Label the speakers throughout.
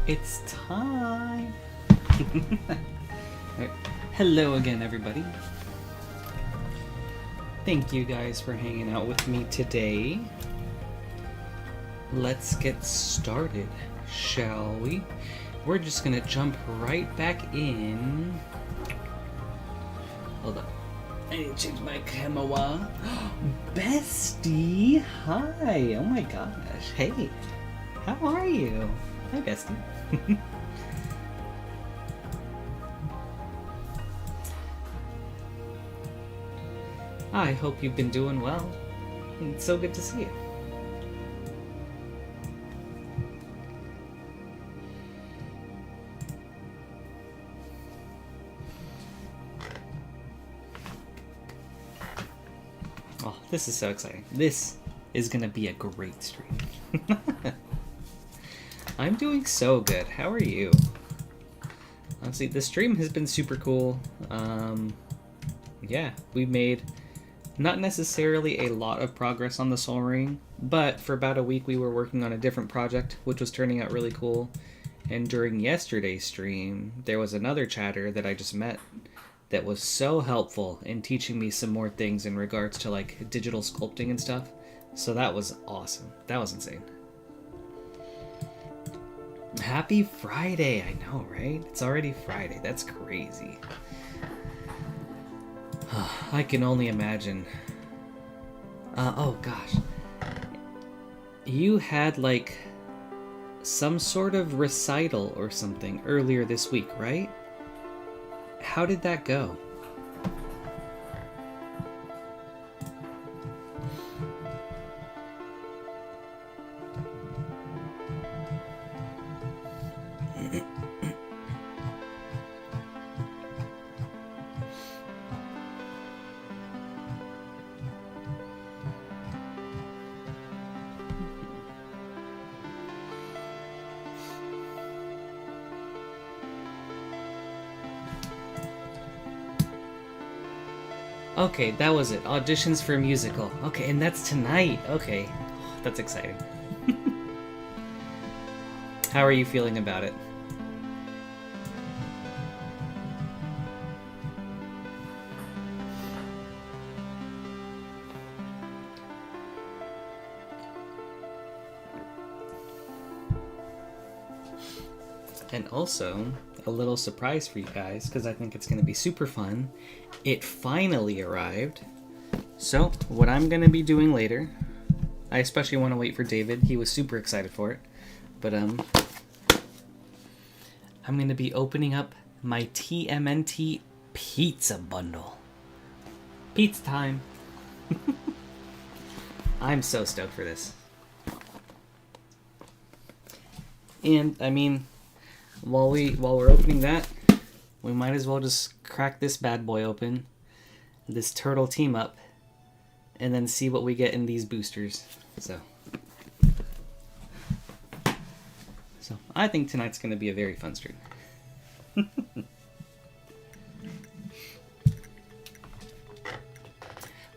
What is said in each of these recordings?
Speaker 1: It's time! Right. Hello again, everybody. Thank you guys for hanging out with me today. Let's get started, shall we? We're just gonna jump right back in. Hold on. I need to change my camera. Bestie! Hi! Oh my gosh. Hey! How are you? Hi, Bestie. I hope you've been doing well. It's so good to see you. Oh, this is so exciting. This is gonna be a great stream. I'm doing so good. How are you? Honestly, the stream has been super cool. Yeah, we've made not necessarily a lot of progress on the Soul Ring, but for about a week we were working on a different project, which was turning out really cool. And during yesterday's stream, there was another chatter that I just met that was so helpful in teaching me some more things in regards to like digital sculpting and stuff. So that was awesome. That was insane. Happy Friday! I know, right? It's already Friday. That's crazy. I can only imagine. Oh gosh. You had like some sort of recital or something earlier this week, right? How did that go? Okay, that was it. Auditions for a musical. Okay, and that's tonight. Okay, that's exciting. How are you feeling about it? And also, a little surprise for you guys, because I think it's going to be super fun. It finally arrived. So, what I'm going to be doing later, I especially want to wait for David. He was super excited for it. But, I'm going to be opening up my TMNT pizza bundle. Pizza time! I'm so stoked for this. And, I mean, while we're opening that, we might as well just crack this bad boy open, this turtle team up, and then see what we get in these boosters. So I think tonight's going to be a very fun stream.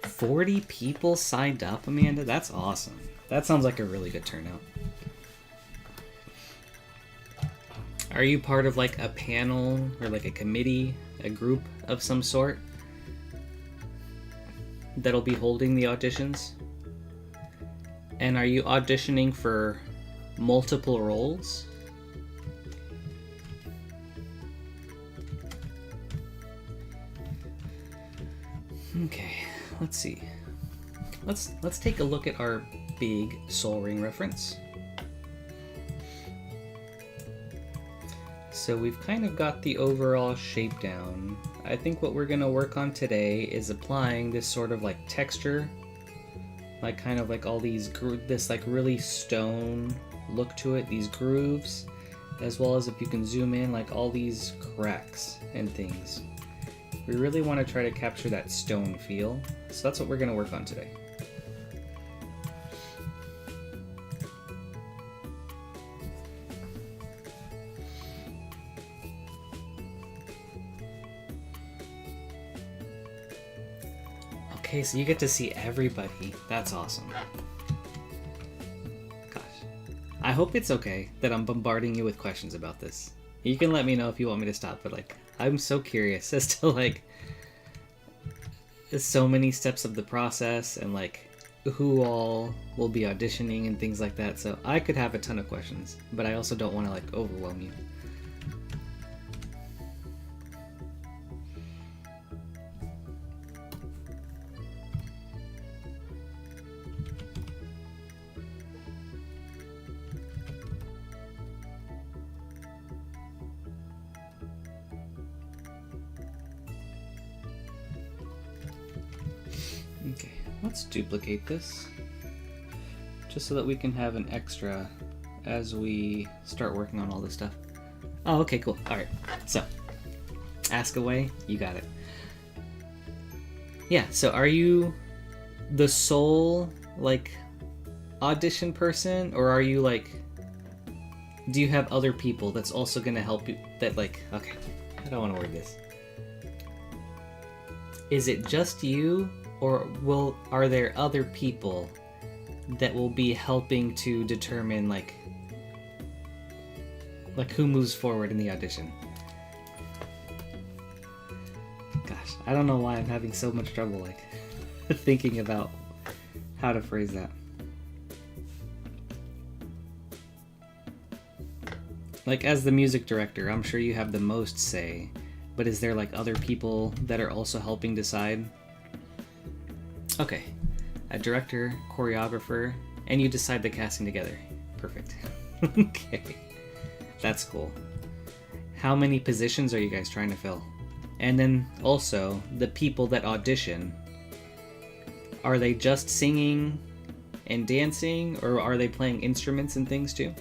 Speaker 1: 40 people signed up, Amanda? That's awesome. That sounds like a really good turnout. Are you part of like a panel or like a committee, a group of some sort that'll be holding the auditions? And are you auditioning for multiple roles? Okay, let's see. Let's take a look at our big Soul Ring reference. So we've kind of got the overall shape down. I think what we're gonna work on today is applying this sort of like texture, like kind of like all these this like really stone look to it, these grooves, as well as if you can zoom in, like all these cracks and things. We really want to try to capture that stone feel, so that's what we're gonna work on today. Okay, so you get to see everybody. That's awesome. Gosh. I hope it's okay that I'm bombarding you with questions about this. You can let me know if you want me to stop, but like, I'm so curious as to like, there's so many steps of the process and like who all will be auditioning and things like that. So I could have a ton of questions, but I also don't want to like overwhelm you. Okay, let's duplicate this just so that we can have an extra as we start working on all this stuff. Oh, okay, cool. All right, so ask away. You got it. Yeah, so are you the sole like audition person, or are you like, do you have other people that's also gonna help you that like, okay, I don't want to word this. Is it just you, or are there other people that will be helping to determine like who moves forward in the audition? Gosh, I don't know why I'm having so much trouble like thinking about how to phrase that. Like, as the music director, I'm sure you have the most say, but is there like other people that are also helping decide? Okay, a director, choreographer, and you decide the casting together. Perfect. Okay, that's cool. How many positions are you guys trying to fill? And then also, the people that audition, are they just singing and dancing, or are they playing instruments and things too?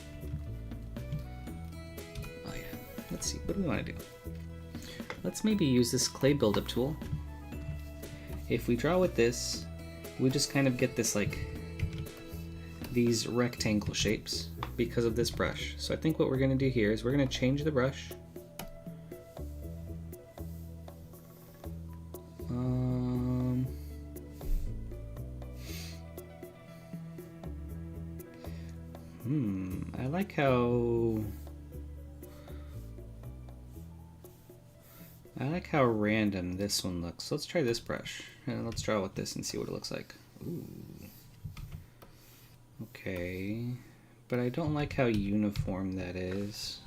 Speaker 1: Oh yeah, let's see, what do we want to do? Let's maybe use this clay buildup tool. If we draw with this, we just kind of get this like these rectangle shapes because of this brush. So I think what we're going to do here is we're going to change the brush. I like how random this one looks. Let's try this brush and let's draw with this and see what it looks like. Ooh. Okay, but I don't like how uniform that is.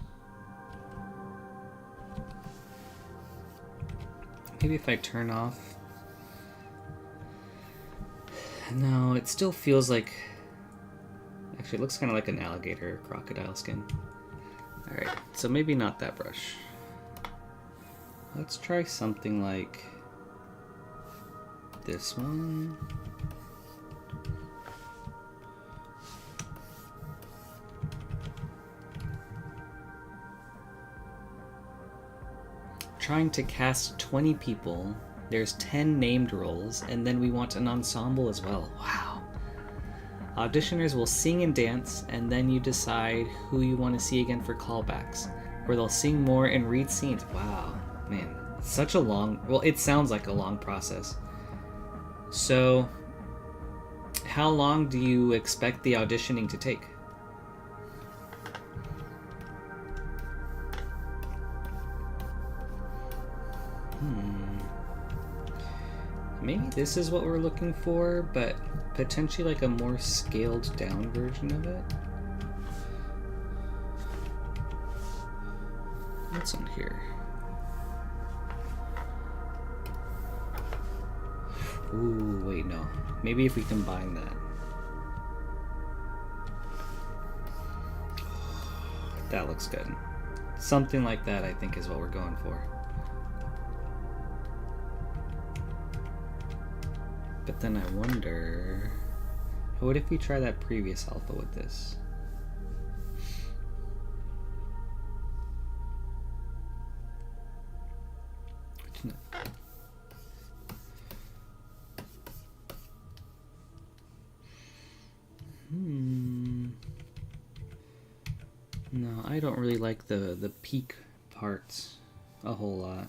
Speaker 1: Maybe if I turn off. No, it still feels like, actually it looks kind of like an alligator or crocodile skin. Alright, so maybe not that brush. Let's try something like this one. Trying to cast 20 people. There's 10 named roles, and then we want an ensemble as well. Wow. Auditioners will sing and dance, and then you decide who you want to see again for callbacks, where they'll sing more and read scenes. Wow. Man, such a long, well, it sounds like a long process. So, how long do you expect the auditioning to take? Maybe this is what we're looking for, but potentially like a more scaled down version of it. What's on here? Ooh, wait, no. Maybe if we combine that. That looks good. Something like that, I think, is what we're going for. But then I wonder, what if we try that previous alpha with this? No, I don't really like the peak parts a whole lot.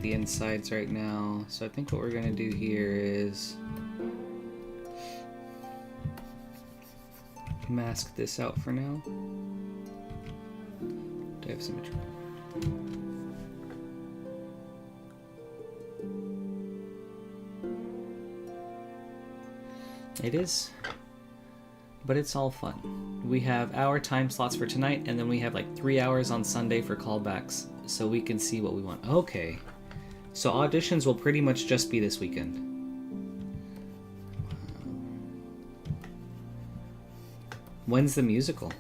Speaker 1: the insides right now. So I think what we're gonna do here is mask this out for now. Do I have symmetry? It is, but it's all fun. We have our time slots for tonight, and then we have like 3 hours on Sunday for callbacks, so we can see what we want. Okay, so auditions will pretty much just be this weekend. When's the musical?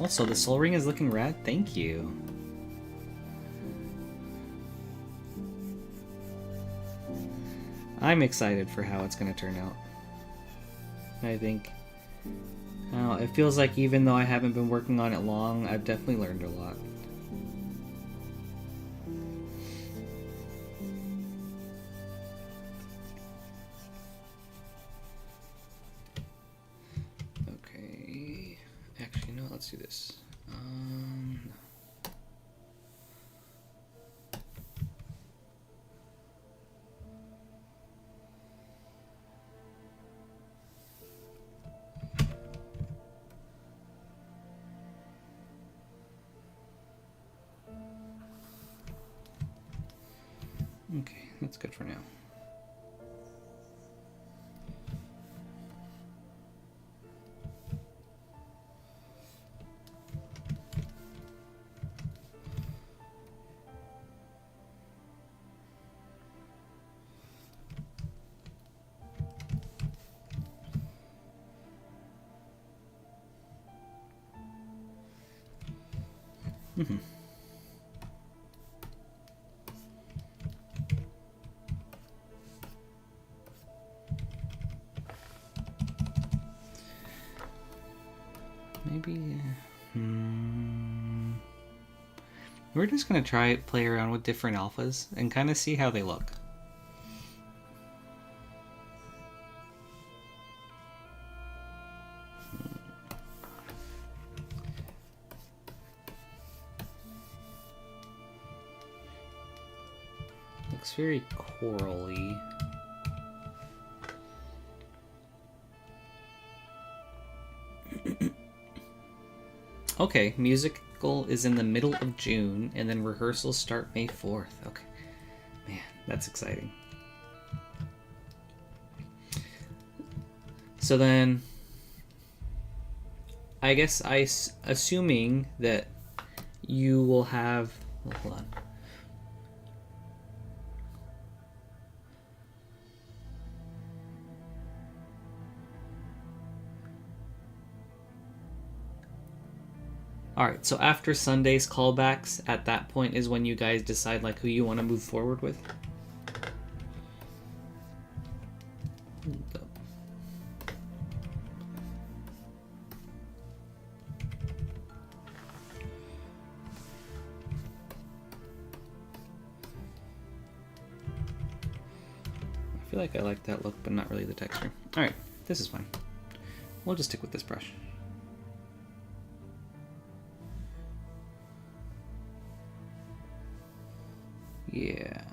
Speaker 1: Also, the Soul Ring is looking rad. Thank you. I'm excited for how it's going to turn out. I think it feels like even though I haven't been working on it long, I've definitely learned a lot. Okay, actually no, let's do this. Okay, that's good for now. Mm-hmm. Maybe, we're just gonna play around with different alphas and kind of see how they look. Looks very corally. Okay, musical is in the middle of June, and then rehearsals start May 4th. Okay. Man, that's exciting. So then, I guess assuming that you will have... Well, hold on. Alright, so after Sunday's callbacks, at that point is when you guys decide like who you want to move forward with? I feel like I like that look, but not really the texture. Alright, this is fine. We'll just stick with this brush. Yeah.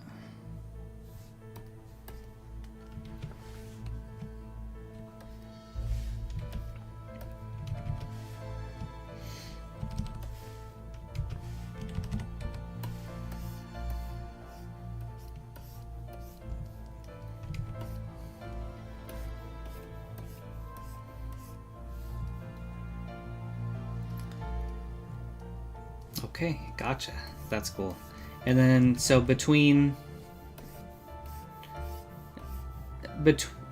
Speaker 1: Okay, gotcha. That's cool. And then, so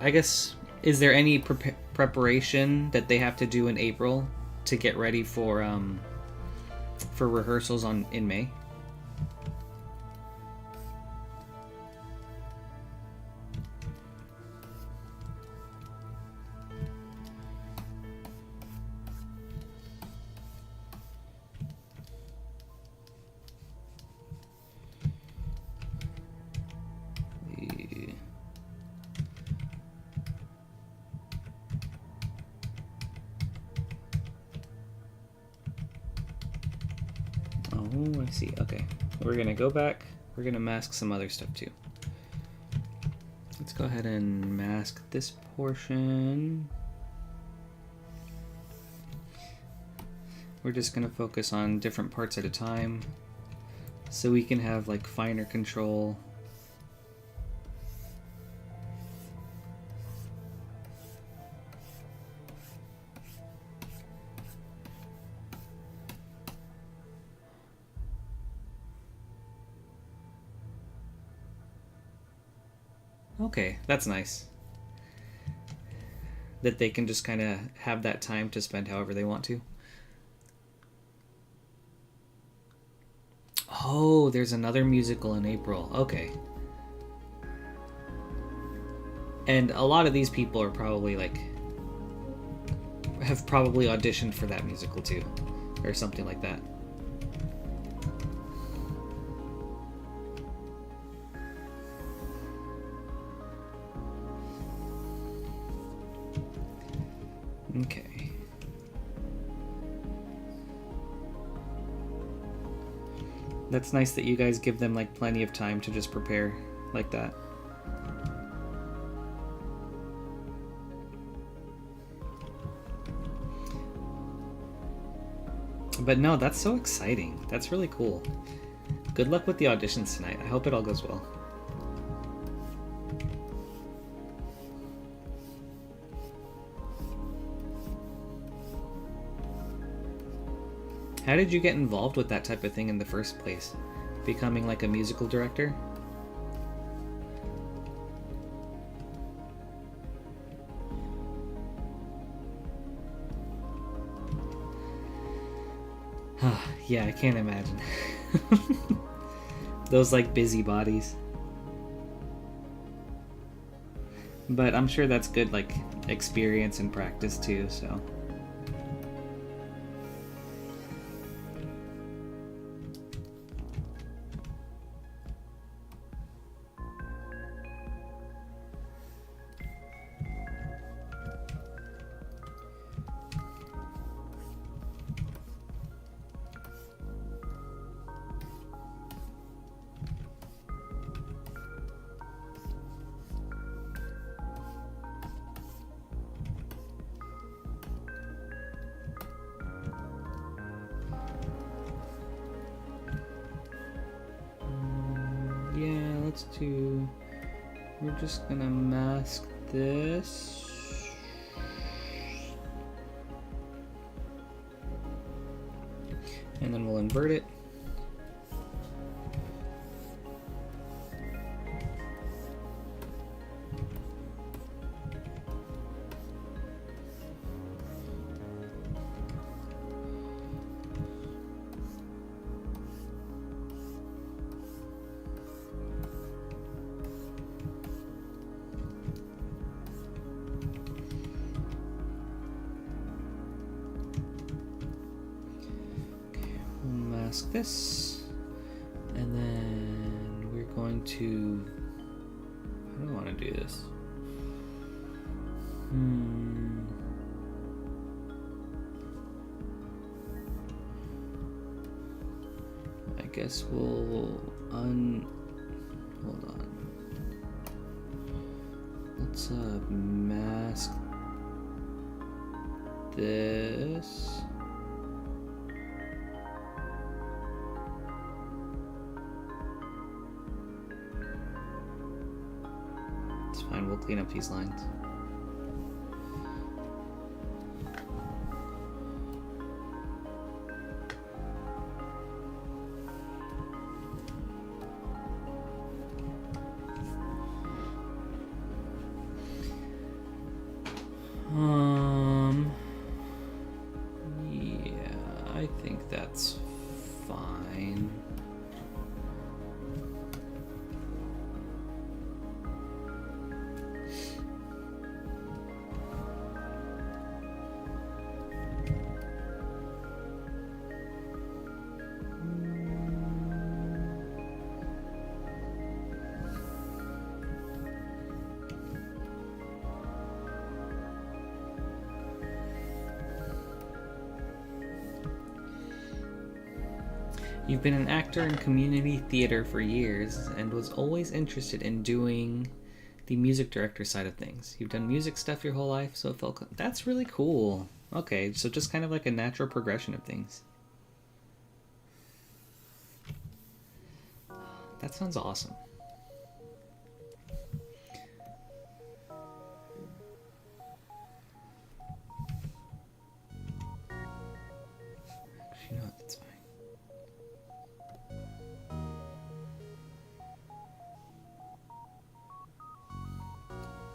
Speaker 1: I guess, is there any preparation that they have to do in April to get ready for rehearsals in May? Oh, I see. Okay. We're gonna go back. We're gonna mask some other stuff too. Let's go ahead and mask this portion. We're just gonna focus on different parts at a time so we can have like finer control. Okay, that's nice. That they can just kind of have that time to spend however they want to. Oh, there's another musical in April. Okay. And a lot of these people are probably like have probably auditioned for that musical too, or something like that. Okay. That's nice that you guys give them like plenty of time to just prepare like that. But no, that's so exciting. That's really cool. Good luck with the auditions tonight. I hope it all goes well. How did you get involved with that type of thing in the first place? Becoming like a musical director? Yeah, I can't imagine. Those like busybodies. But I'm sure that's good like experience and practice too, so. Yeah, let's do... We're just gonna mask this. And then we'll invert it. This, and then we're going to, how do I want to do this? I guess we'll hold on. Let's mask this. Fine, we'll clean up these lines. Yeah, I think that's fine. You've been an actor in community theater for years and was always interested in doing the music director side of things. You've done music stuff your whole life, so it felt... That's really cool. Okay, so just kind of like a natural progression of things. That sounds awesome. Actually, no, that's fine.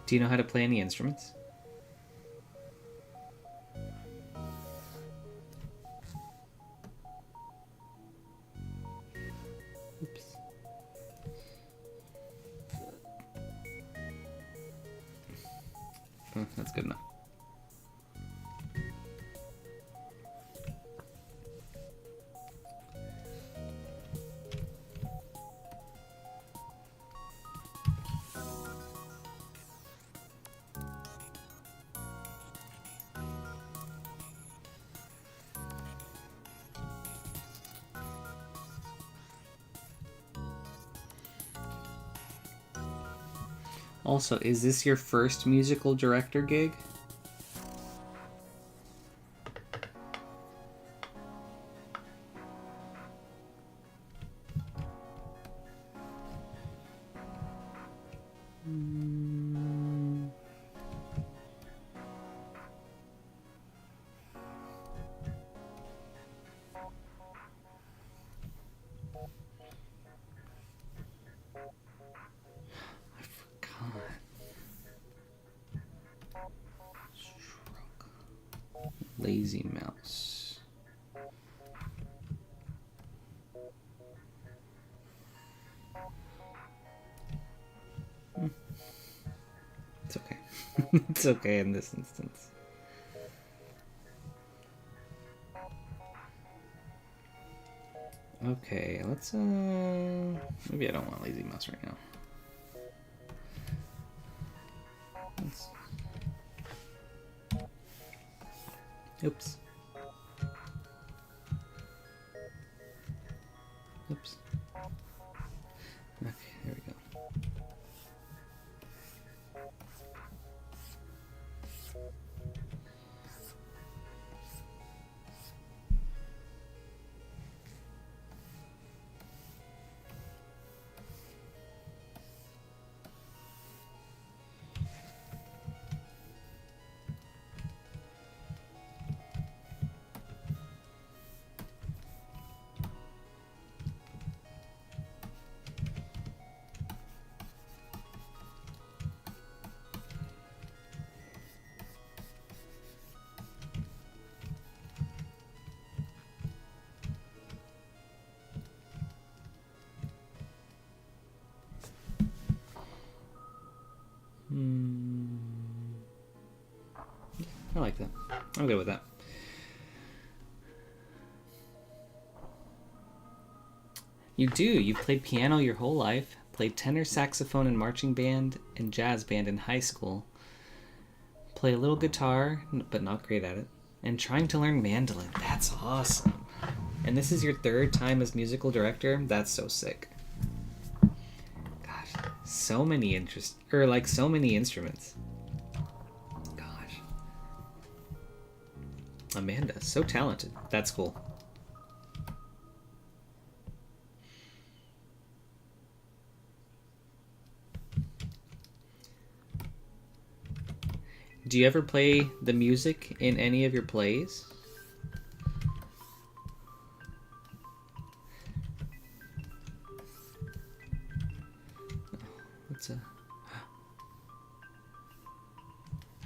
Speaker 1: Do you know how to play any instruments? Oops. Oh, that's good enough. Also, is this your first musical director gig? Lazy mouse. It's okay. It's okay in this instance. Okay, let's maybe I don't want lazy mouse right now. Oops. Oops. Okay, there we go. I like that. I'm good with that. You do. You've played piano your whole life, played tenor saxophone in marching band and jazz band in high school, play a little guitar, but not great at it, and trying to learn mandolin. That's awesome. And this is your third time as musical director? That's so sick. Gosh, so many so many instruments. Gosh. Amanda, so talented. That's cool. Do you ever play the music in any of your plays? What's a...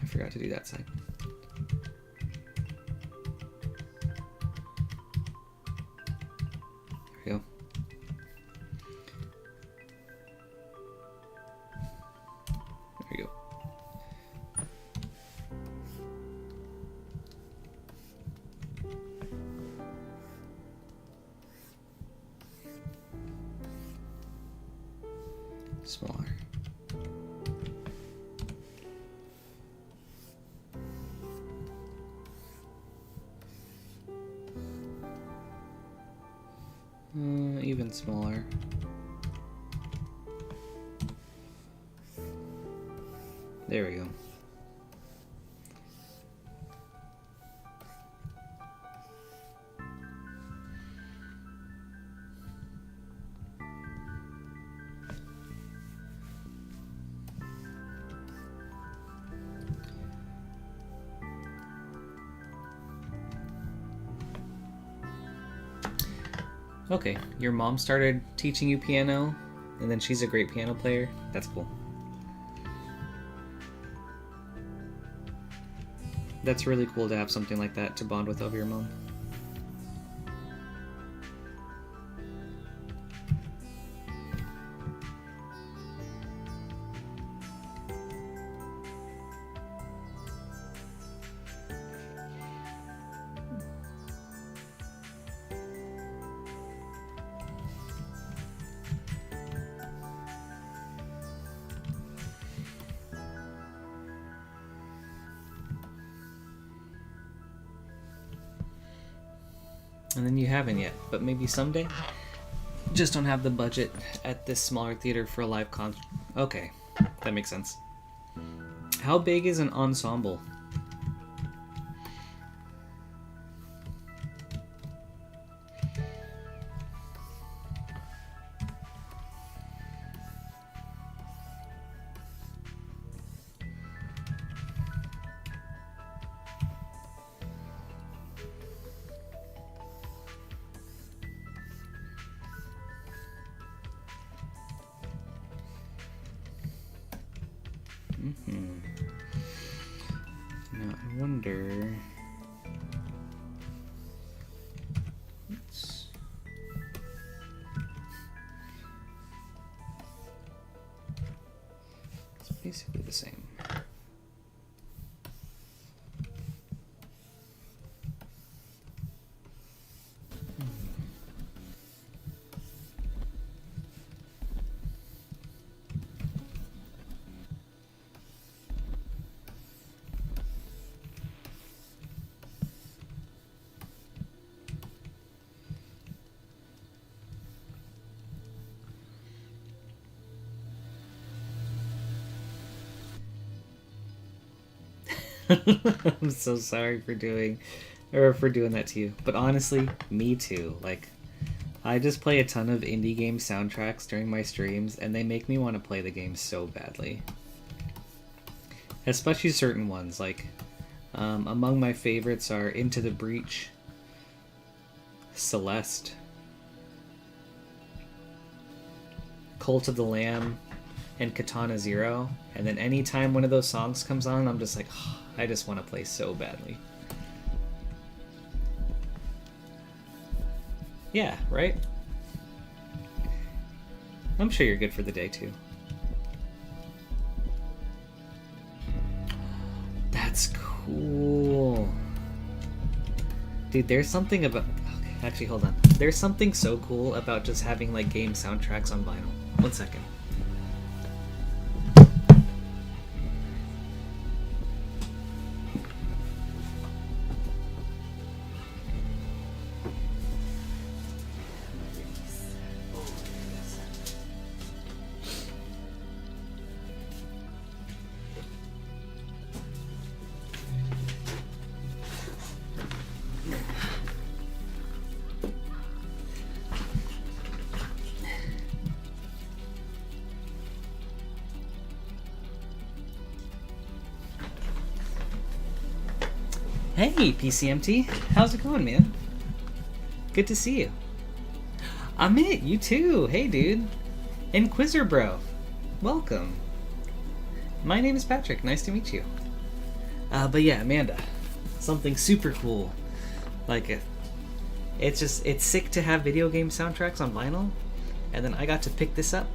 Speaker 1: I forgot to do that side. There we go. There we go. Smaller. even smaller. There we go. Okay, your mom started teaching you piano, and then she's a great piano player. That's cool. That's really cool to have something like that to bond with over your mom. And then you haven't yet, but maybe someday? Just don't have the budget at this smaller theater for a live concert. Okay, that makes sense. How big is an ensemble? Now I wonder. It's basically the same. I'm so sorry for doing that to you. But honestly, me too. Like, I just play a ton of indie game soundtracks during my streams, and they make me want to play the game so badly. Especially certain ones, like, among my favorites are Into the Breach, Celeste, Cult of the Lamb, and Katana Zero. And then anytime one of those songs comes on, I'm just like, oh, I just want to play so badly. Yeah, right? I'm sure you're good for the day, too. That's cool. Dude, there's something about... Okay, actually, hold on. There's something so cool about just having, like, game soundtracks on vinyl. 1 second. Hey, PCMT. How's it going, man? Good to see you. Amit, you too. Hey, dude. Inquisitor Bro. Welcome. My name is Patrick. Nice to meet you. But yeah, Amanda. Something super cool. Like, it's sick to have video game soundtracks on vinyl. And then I got to pick this up.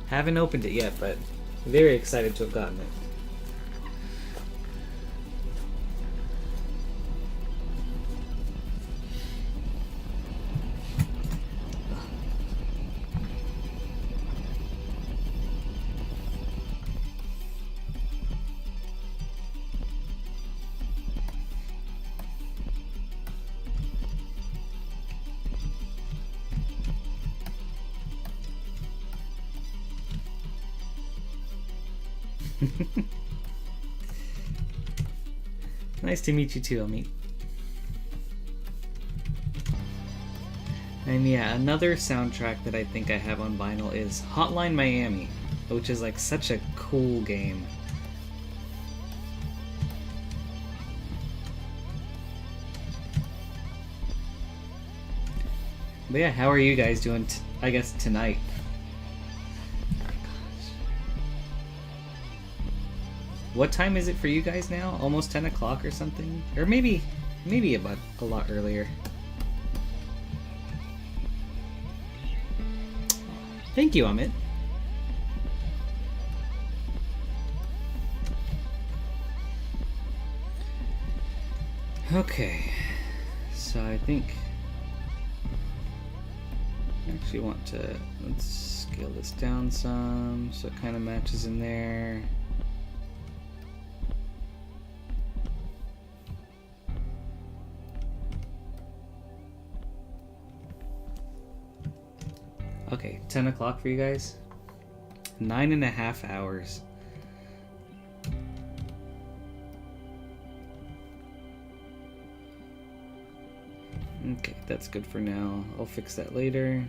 Speaker 1: Haven't opened it yet, but very excited to have gotten it. Nice to meet you too, Amit. And yeah, another soundtrack that I think I have on vinyl is Hotline Miami, which is like such a cool game. But yeah, how are you guys doing, I guess, tonight? What time is it for you guys now? Almost 10 o'clock or something? Or maybe about a lot earlier. Thank you, Amit. Okay, so I think I actually want to, let's scale this down some so it kind of matches in there. Okay, 10 o'clock for you guys. 9.5 hours. Okay, that's good for now. I'll fix that later.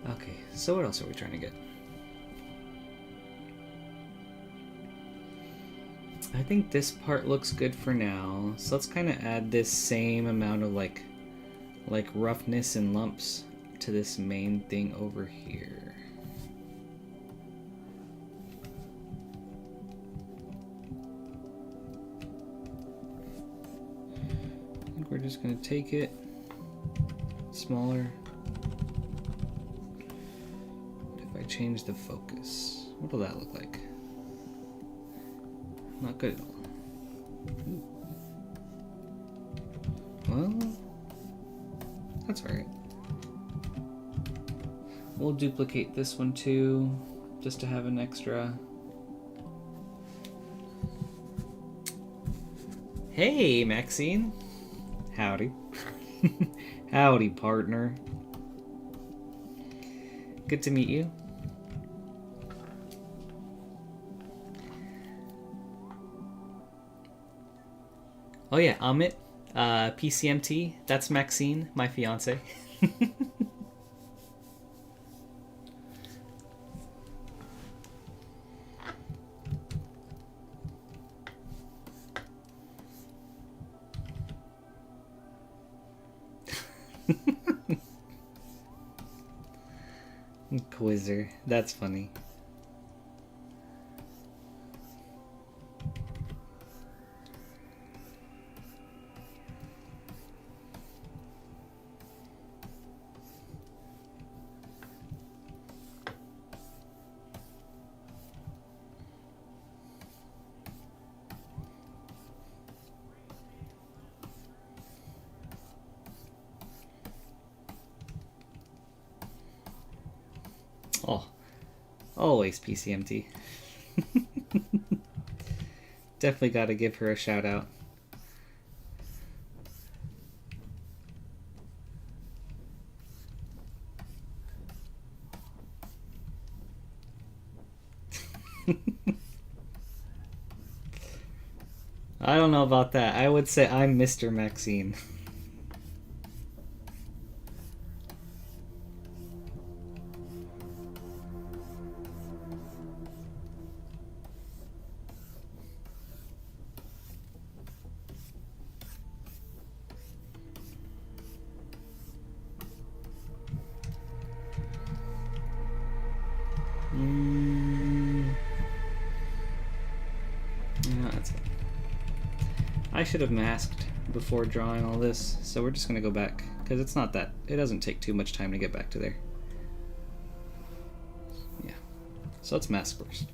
Speaker 1: Okay, so what else are we trying to get? I think this part looks good for now. So let's kind of add this same amount of like roughness and lumps to this main thing over here. I think we're just going to take it smaller. If I change the focus, what will that look like? Not good at all. Ooh. Well, that's alright. We'll duplicate this one too, just to have an extra. Hey, Maxine. Howdy. Howdy, partner. Good to meet you. Oh yeah, Amit, PCMT, that's Maxine, my fiance. Quizzer, that's funny. Oh, always PCMT. Definitely got to give her a shout out. I don't know about that. I would say I'm Mr. Maxine. Yeah, that's it. I should have masked before drawing all this, so we're just gonna go back because it's not that, it doesn't take too much time to get back to there. Yeah, so let's mask first.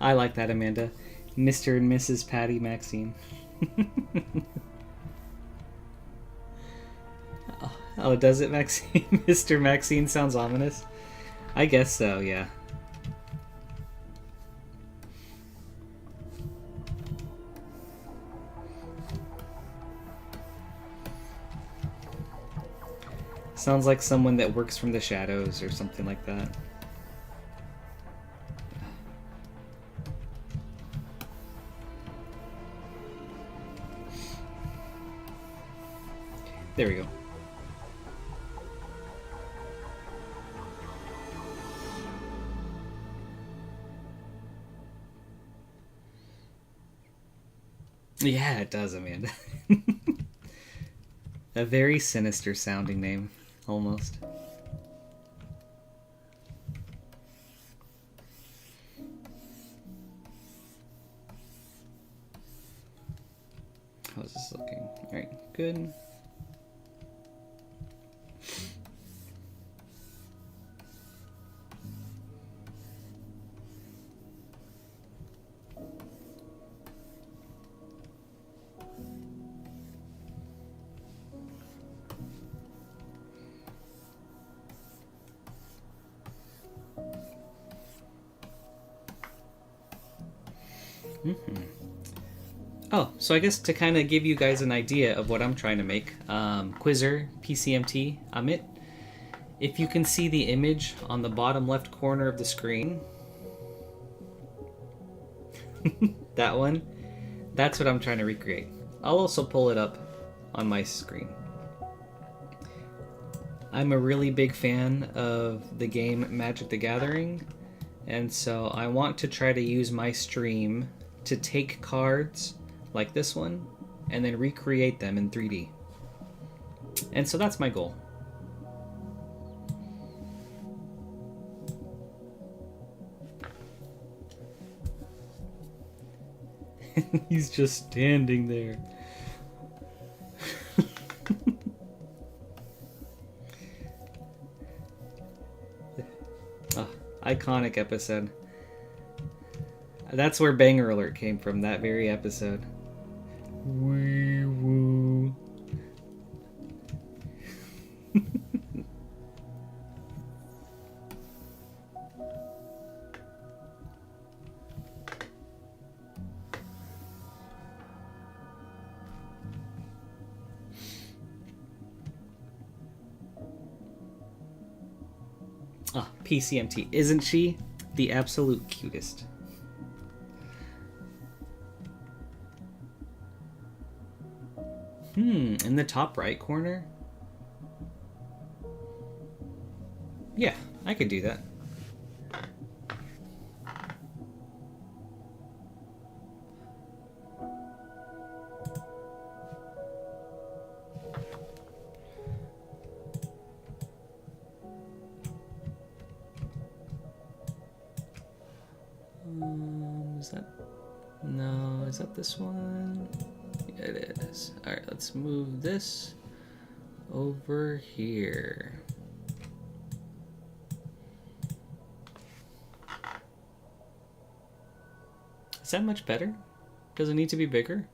Speaker 1: I like that, Amanda. Mr. and Mrs. Patty Maxine. Oh, does it, Maxine? Mr. Maxine sounds ominous. I guess so, yeah. Sounds like someone that works from the shadows or something like that. There we go. Yeah, it does, Amanda. A very sinister sounding name, almost. How's this looking? Alright, good. Oh, so I guess to kind of give you guys an idea of what I'm trying to make, Quizzer, PCMT, Amit, if you can see the image on the bottom left corner of the screen, that one, that's what I'm trying to recreate. I'll also pull it up on my screen. I'm a really big fan of the game Magic the Gathering, and so I want to try to use my stream to take cards like this one and then recreate them in 3D. And so that's my goal. He's just standing there. Oh, iconic episode. That's where Banger Alert came from, that very episode. Wee woo. Ah, PCMT. Isn't she the absolute cutest? In the top right corner? Yeah, I could do that. Is that... No, is that this one? Yeah, it is. Alright, let's move this over here. Is that much better? Does it need to be bigger?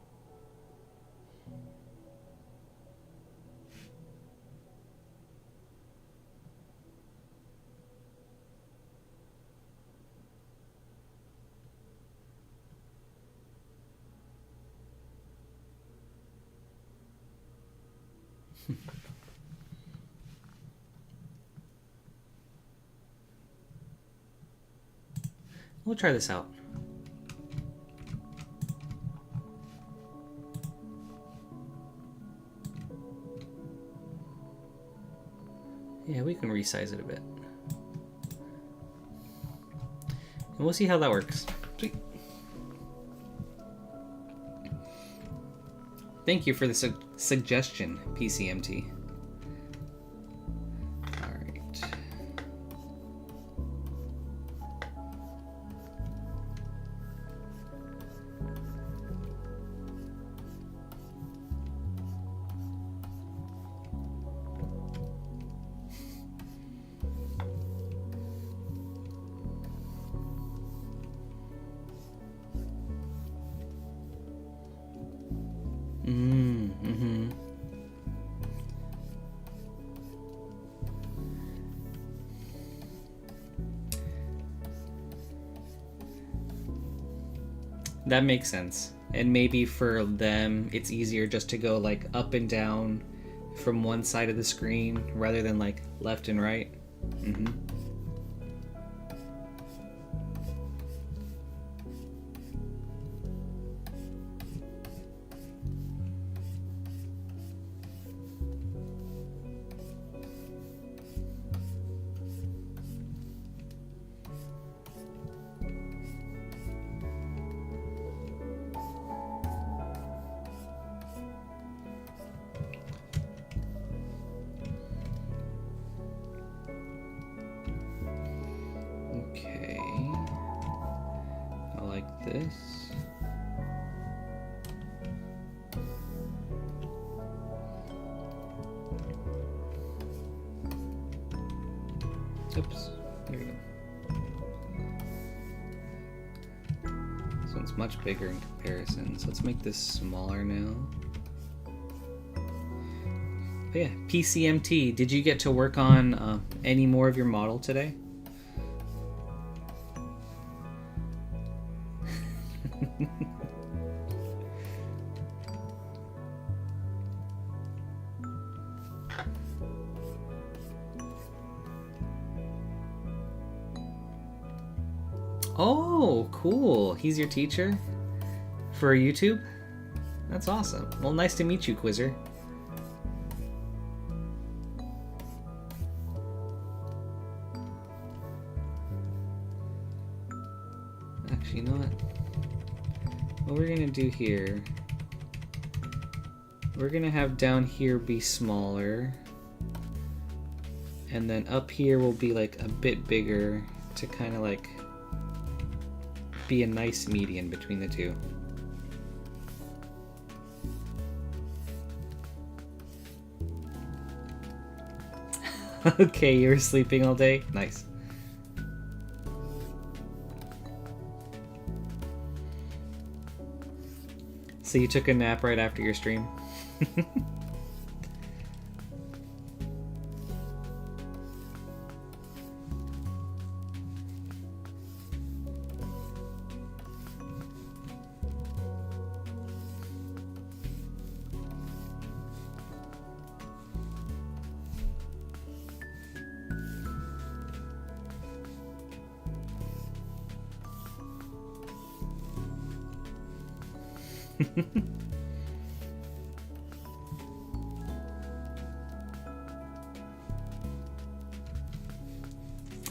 Speaker 1: We'll try this out. Yeah, we can resize it a bit. And we'll see how that works. Sweet. Thank you for the suggestion, PCMT. That makes sense. And maybe for them, it's easier just to go like up and down from one side of the screen rather than like left and right. Okay, I like this. Oops, there we go. This one's much bigger in comparison, so let's make this smaller now. But yeah, PCMT, did you get to work on any more of your model today? Oh, cool. He's your teacher for YouTube? That's awesome. Well, nice to meet you, Quizzer. Actually, you know what we're gonna do here, we're gonna have down here be smaller, and then up here will be like a bit bigger to kind of like be a nice median between the two. Okay, you were sleeping all day? Nice. So you took a nap right after your stream?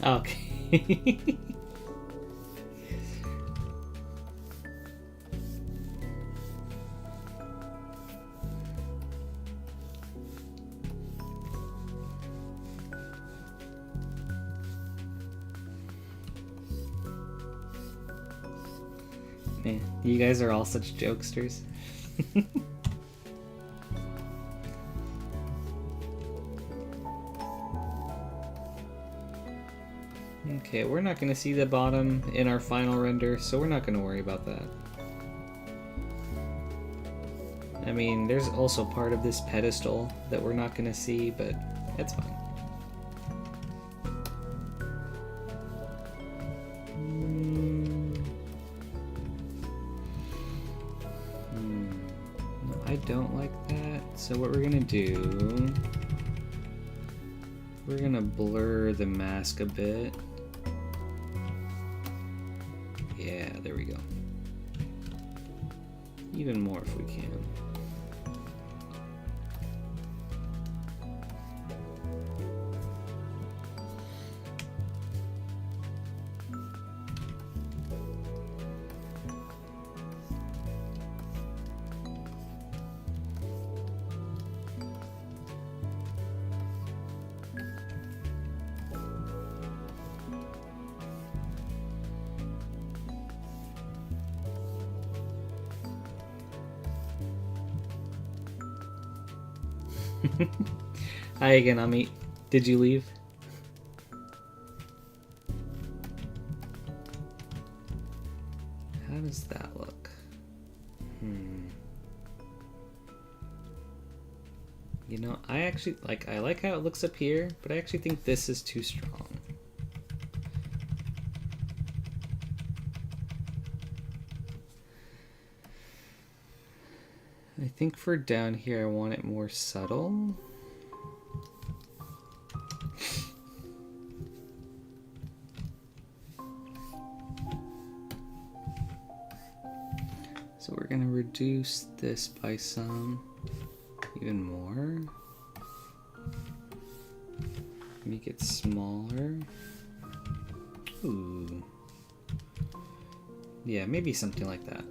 Speaker 1: Okay. Man, you guys are all such jokesters. Okay, we're not going to see the bottom in our final render, so we're not going to worry about that. I mean, there's also part of this pedestal that we're not going to see, but it's fine. No, I don't like that. So what we're going to do, we're going to blur the mask a bit. Yeah, there we go. Even more if we can. Hi again, Amit. Did you leave? How does that look? You know, I actually I like how it looks up here, but I actually think this is too strong. I think for down here I want it more subtle. So we're gonna reduce this by some, even more. Make it smaller. Ooh. Yeah, maybe something like that.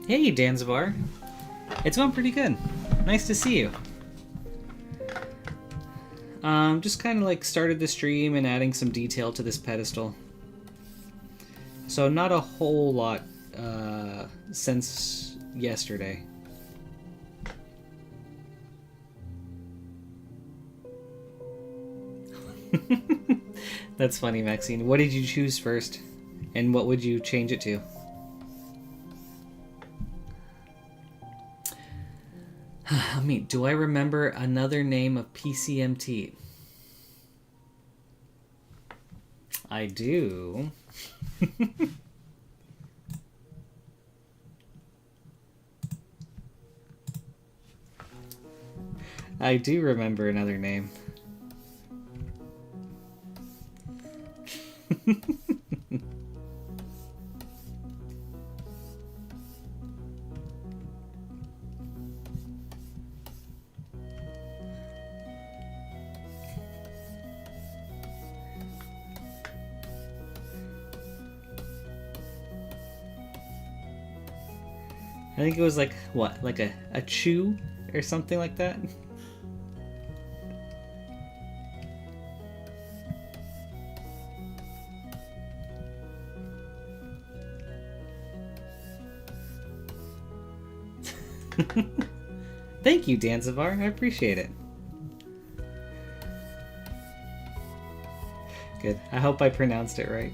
Speaker 1: Hey, Danzibar. It's going pretty good. Nice to see you. Just kind of like started the stream and adding some detail to this pedestal. So not a whole lot since yesterday. That's funny, Maxine. What did you choose first? And what would you change it to? I mean, do I remember another name of PCMT? I do. I do remember another name. I think it was like, what, like a chew or something like that? Thank you, Danzivar. I appreciate it. Good. I hope I pronounced it right.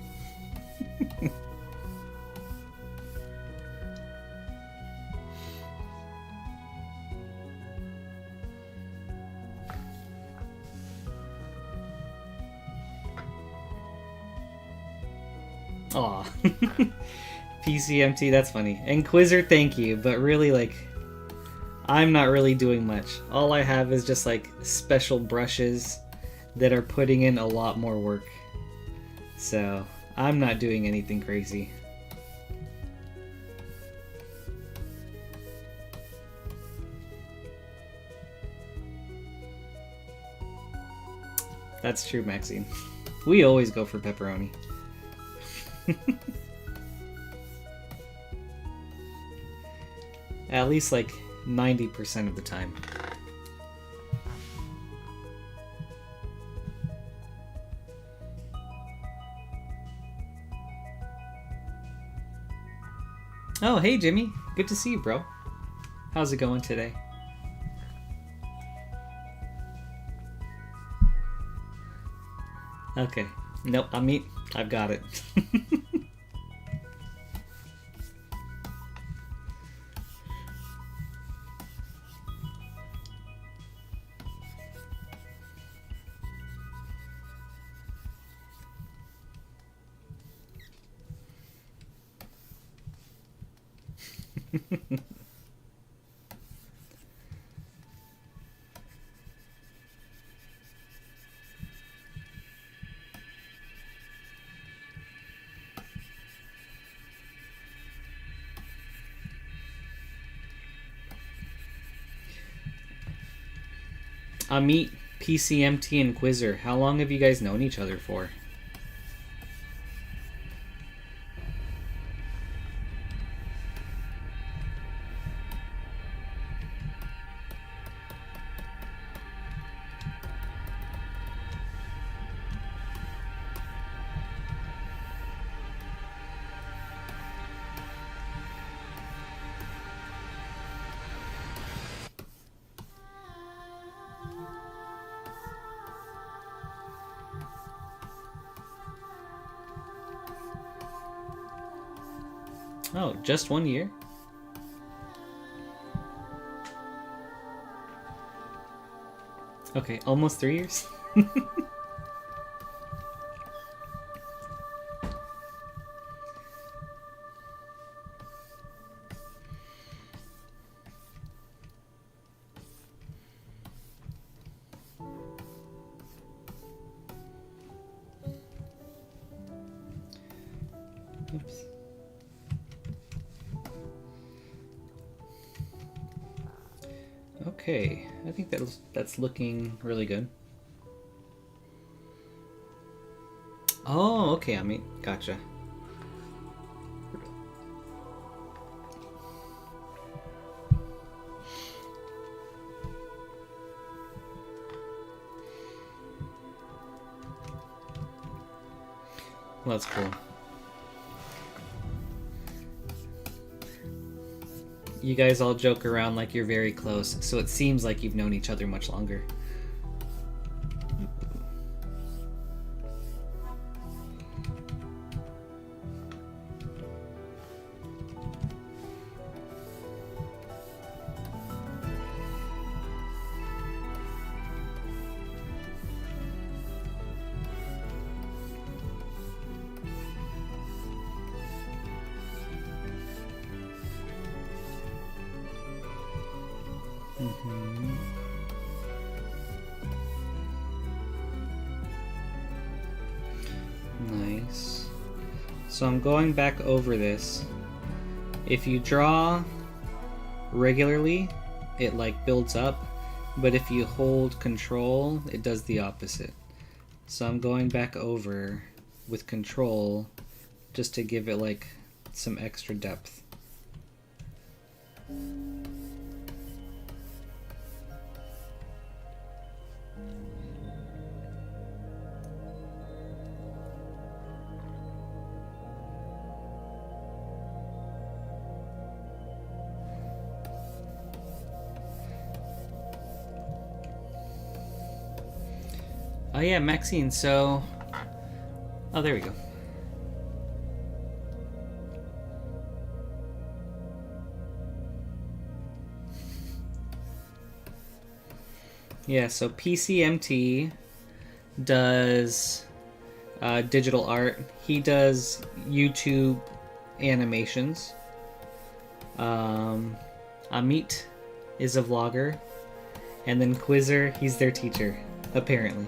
Speaker 1: Aw. PCMT, that's funny. And Quizzer, thank you, but really, like, I'm not really doing much. All I have is just, like, special brushes that are putting in a lot more work. So, I'm not doing anything crazy. That's true, Maxine. We always go for pepperoni. At least like 90% of the time. Oh, hey Jimmy. Good to see you, bro. How's it going today? Okay. Nope, I've got it. Amit, PCMT, and Quizzer, how long have you guys known each other for? Oh, just 1 year? Okay, almost 3 years? Oops. Okay, I think that's looking really good. Oh, okay, I mean, gotcha. Well, that's cool. You guys all joke around like you're very close, so it seems like you've known each other much longer. Nice. So I'm going back over this. If you draw regularly, it like builds up, but if you hold control, it does the opposite. So I'm going back over with control just to give it like some extra depth. Oh yeah, Maxine, so... Oh, there we go. Yeah, so PCMT does digital art. He does YouTube animations. Amit is a vlogger. And then Quizzer, he's their teacher, apparently.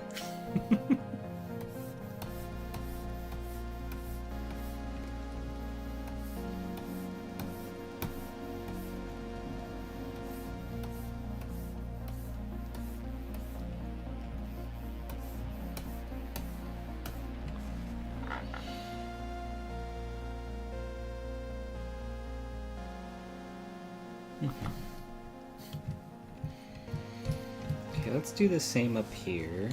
Speaker 1: Okay, let's do the same up here.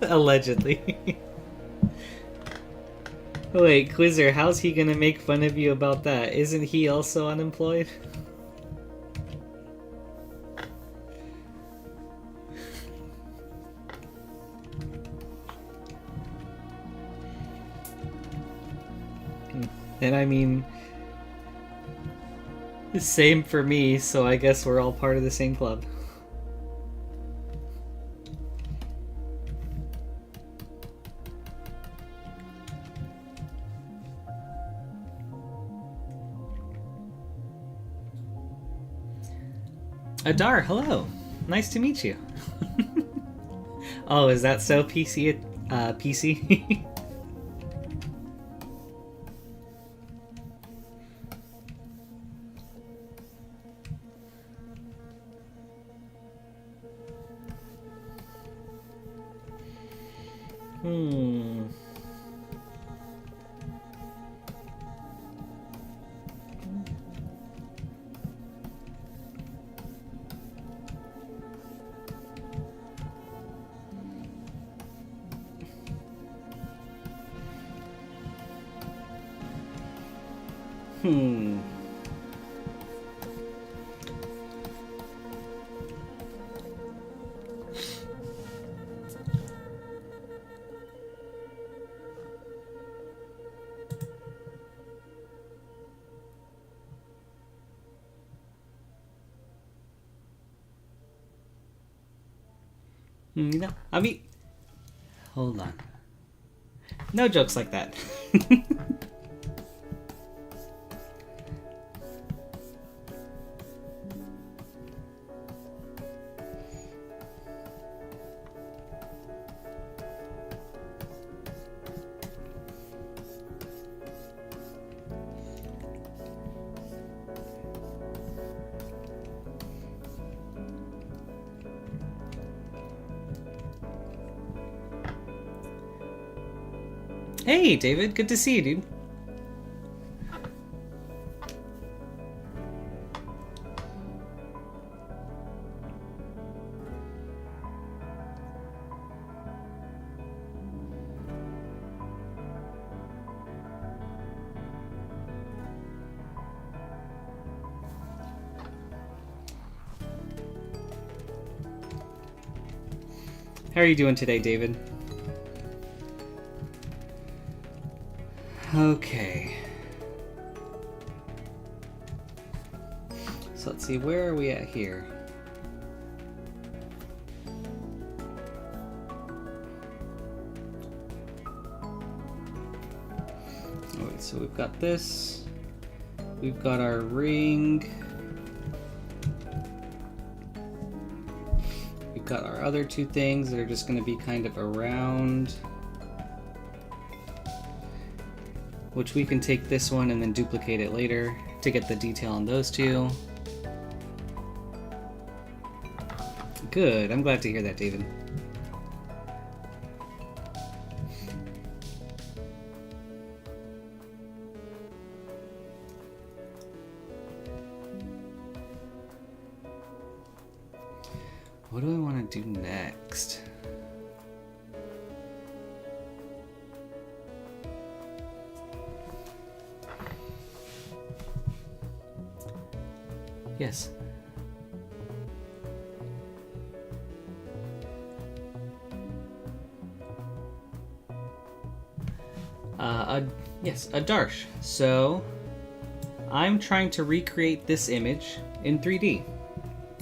Speaker 1: Allegedly. Wait, Quizzer, how's he gonna make fun of you about that? Isn't he also unemployed? And I mean, same for me, so I guess we're all part of the same club. Adar, hello. Nice to meet you. Oh, is that so PC? PC? Hmm. No, I mean, hold on. No jokes like that. Hey, David. Good to see you, dude. How are you doing today, David? Okay. So let's see, where are we at here? Alright, so we've got this. We've got our ring. We've got our other two things that are just going to be kind of around. Which we can take this one and then duplicate it later to get the detail on those two. Good, I'm glad to hear that, David. What do I want to do next? Yes. Yes, a Darsh. So, I'm trying to recreate this image in 3D.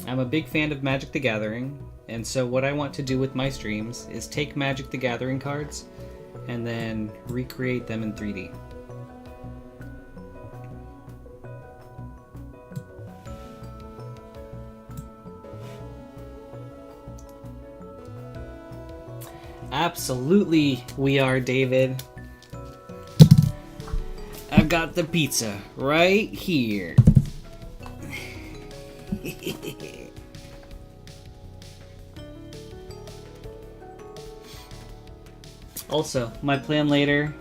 Speaker 1: I'm a big fan of Magic the Gathering, and so what I want to do with my streams is take Magic the Gathering cards and then recreate them in 3D. Absolutely, we are, David. I've got the pizza right here. Also, my plan later,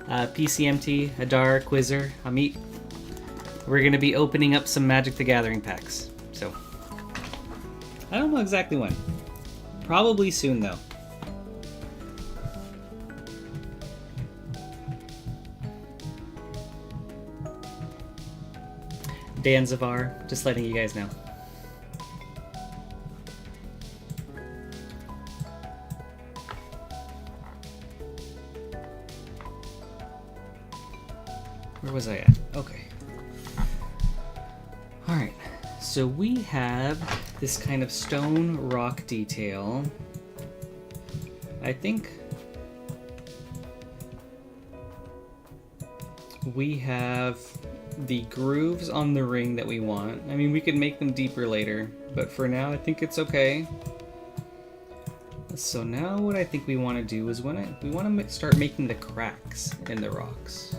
Speaker 1: PCMT, Adar, Quizzer, Amit, we're going to be opening up some Magic the Gathering packs. So, I don't know exactly when. Probably soon, though. Dan Zavar, just letting you guys know. Where was I at? Okay. Alright, so we have this kind of stone rock detail. I think we have the grooves on the ring that we want. I mean, we could make them deeper later, but for now I think it's okay. So now what I think we want to do is we want to start making the cracks in the rocks.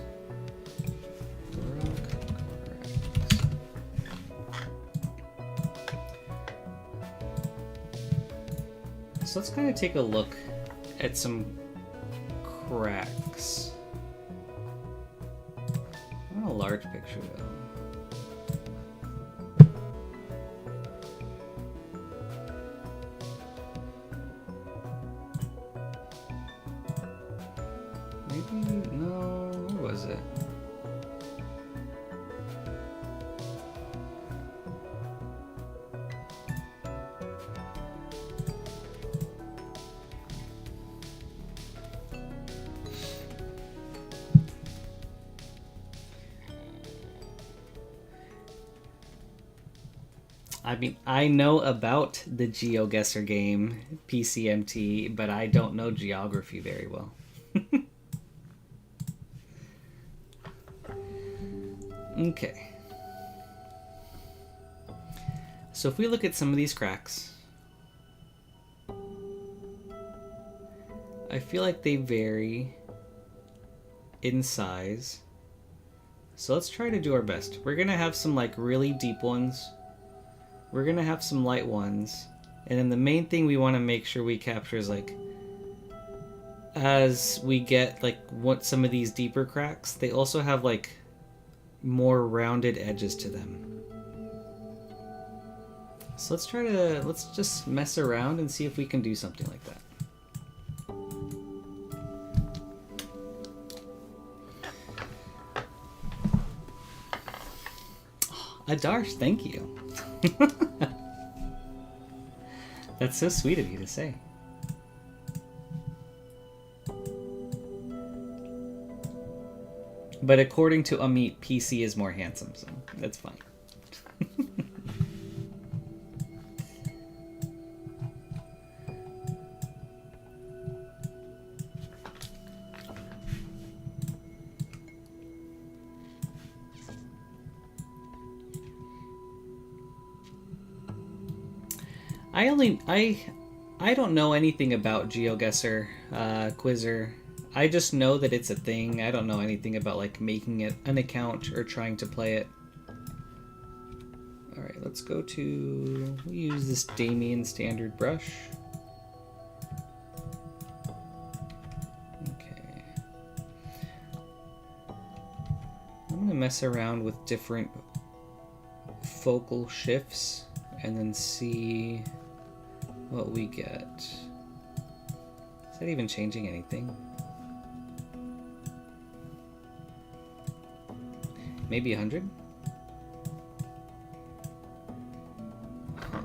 Speaker 1: So let's kind of take a look at some cracks. Not a large picture though. Maybe, no, where was it? I mean, I know about the GeoGuessr game, PCMT, but I don't know geography very well. Okay. So if we look at some of these cracks, I feel like they vary in size. So let's try to do our best. We're gonna have some like really deep ones. We're gonna have some light ones. And then the main thing we want to make sure we capture is like, as we get like what some of these deeper cracks, they also have like more rounded edges to them. So let's just mess around and see if we can do something like that. Adarsh, thank you. That's so sweet of you to say. But according to Amit, PC is more handsome, so that's fine. I don't know anything about GeoGuessr, Quizzer. I just know that it's a thing. I don't know anything about like making it an account or trying to play it. All right, let's go to. We use this Damien standard brush. Okay. I'm gonna mess around with different focal shifts and then see what we get. Is that even changing anything? Maybe 100? Huh.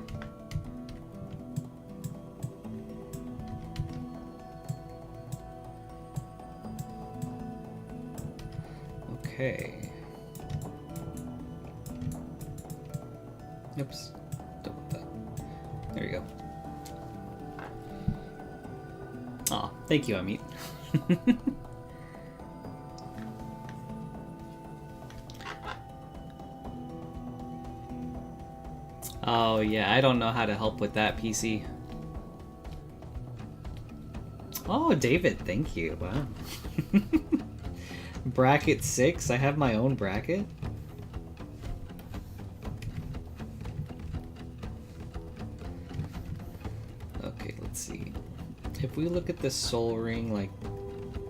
Speaker 1: Okay. Oops. Don't want that. There you go. Aw, thank you, Amit. Oh yeah, I don't know how to help with that, PC. Oh, David, thank you. Wow. Bracket 6? I have my own bracket? Okay, let's see. If we look at the soul ring like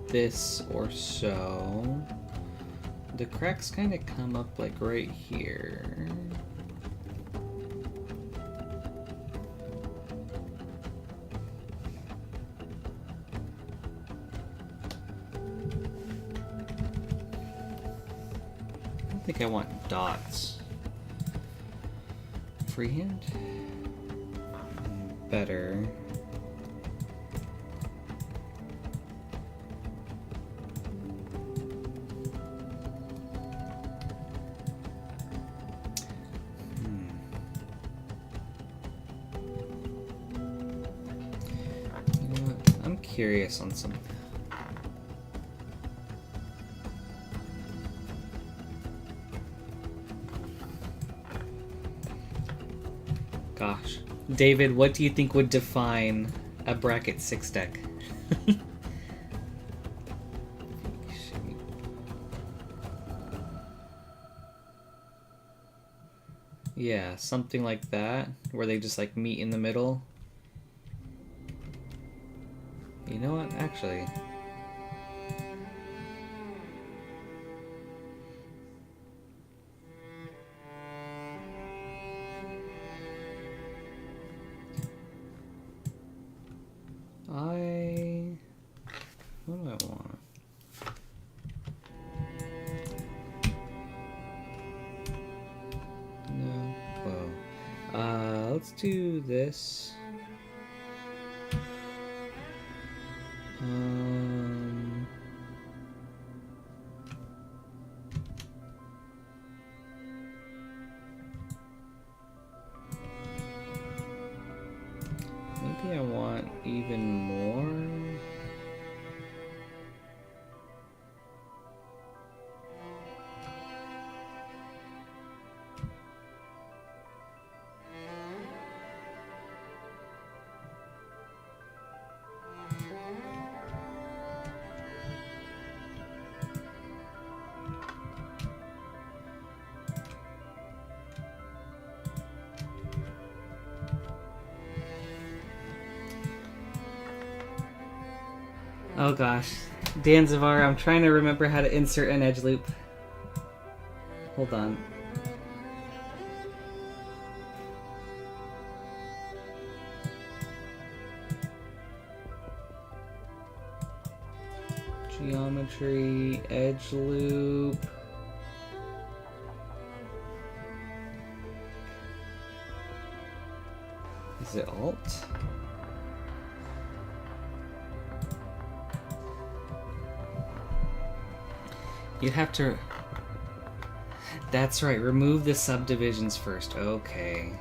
Speaker 1: this or so, the cracks kind of come up like right here. I think I want dots. Freehand? Better. You know what? I'm curious on something. Gosh. David, what do you think would define a bracket 6 deck? Yeah, something like that, where they just like meet in the middle. You know what? Actually, what do I want? No. Whoa. Let's do this. even more. Oh gosh. Danzivar, I'm trying to remember how to insert an edge loop. Hold on. Geometry, edge loop. Is it Alt? You have to... That's right, remove the subdivisions first. Okay.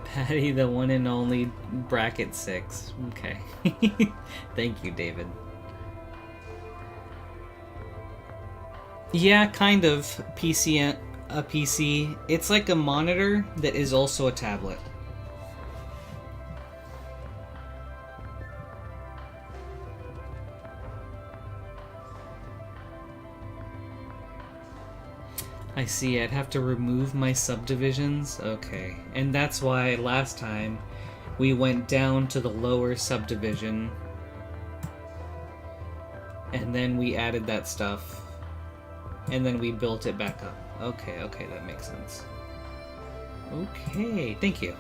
Speaker 1: Patty, the one and only bracket 6. Okay. Thank you, David. Yeah, kind of. A PC. It's like a monitor that is also a tablet. I see, I'd have to remove my subdivisions. Okay. And that's why last time we went down to the lower subdivision and then we added that stuff and then we built it back up. Okay, okay, that makes sense. Okay, thank you.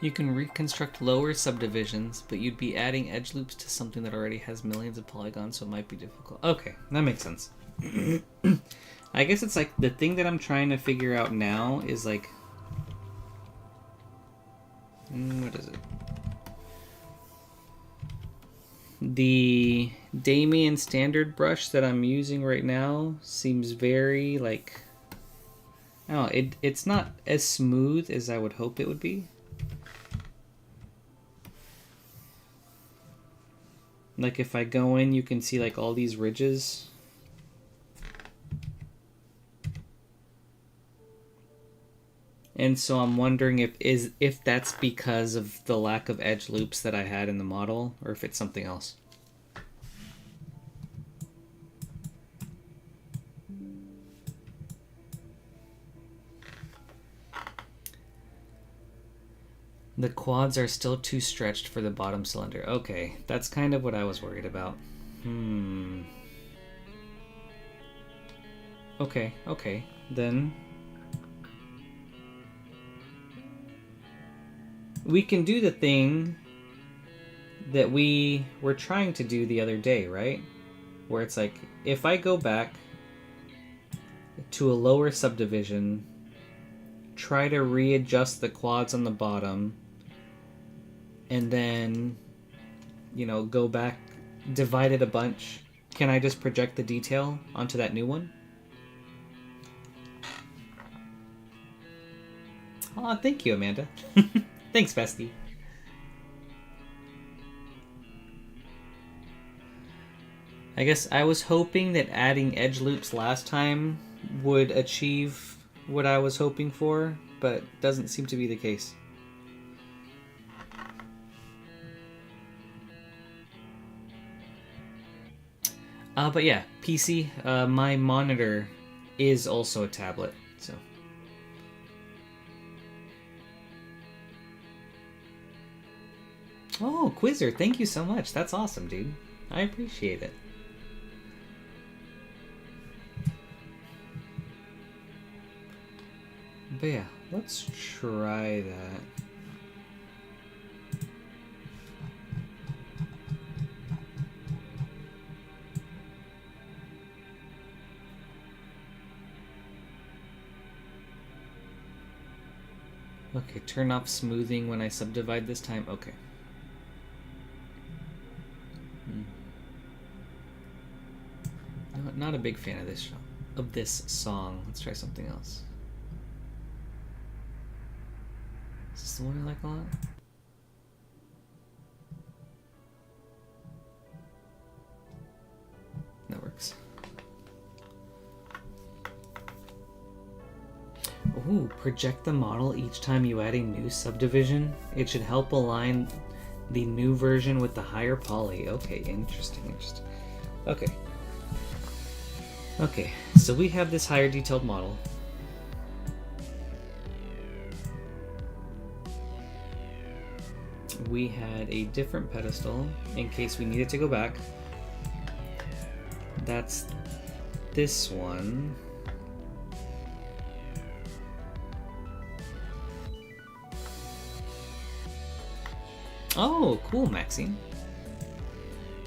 Speaker 1: You can reconstruct lower subdivisions, but you'd be adding edge loops to something that already has millions of polygons, so it might be difficult. Okay, that makes sense. I guess it's like the thing that I'm trying to figure out now is like... what is it? The Damien standard brush that I'm using right now seems very like... I don't know, it's not as smooth as I would hope it would be. Like if I go in, you can see like all these ridges. And so I'm wondering if that's because of the lack of edge loops that I had in the model, or if it's something else. The quads are still too stretched for the bottom cylinder. Okay, that's kind of what I was worried about. Okay, okay, then... we can do the thing that we were trying to do the other day, right? Where it's like, if I go back to a lower subdivision, try to readjust the quads on the bottom, and then, you know, go back, divide it a bunch, can I just project the detail onto that new one? Aw, thank you, Amanda. Thanks, bestie. I guess I was hoping that adding edge loops last time would achieve what I was hoping for, but doesn't seem to be the case. But yeah, PC, my monitor is also a tablet, so... Oh, Quizzer, thank you so much. That's awesome, dude. I appreciate it. But yeah, let's try that. Okay, turn off smoothing when I subdivide this time. Okay. Not a big fan of this song. Let's try something else. Is this the one I like a lot? That works. Ooh, project the model each time you add a new subdivision. It should help align the new version with the higher poly. Okay, interesting. Okay, so we have this higher detailed model. We had a different pedestal in case we needed to go back. That's this one. Oh, cool, Maxine.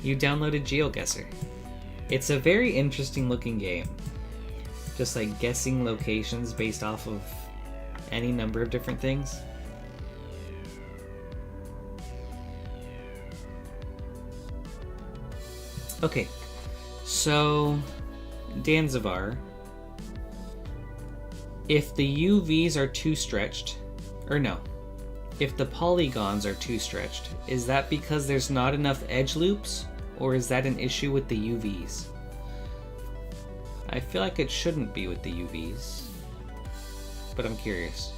Speaker 1: You downloaded GeoGuessr. It's a very interesting looking game. Just like guessing locations based off of any number of different things. Okay, so Danzivar, if the UVs are too stretched, or no, if the polygons are too stretched, is that because there's not enough edge loops, or is that an issue with the UVs? I feel like it shouldn't be with the UVs, but I'm curious.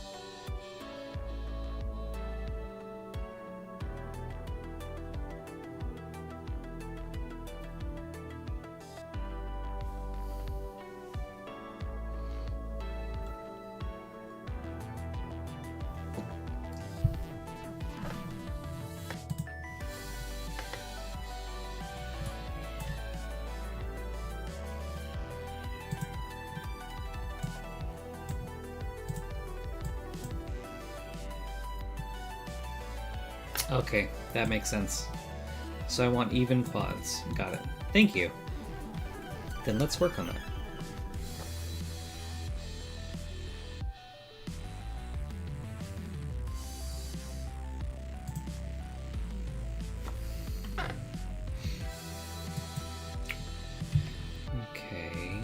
Speaker 1: Okay, that makes sense. So I want even quads. Got it. Thank you. Then let's work on that. Okay.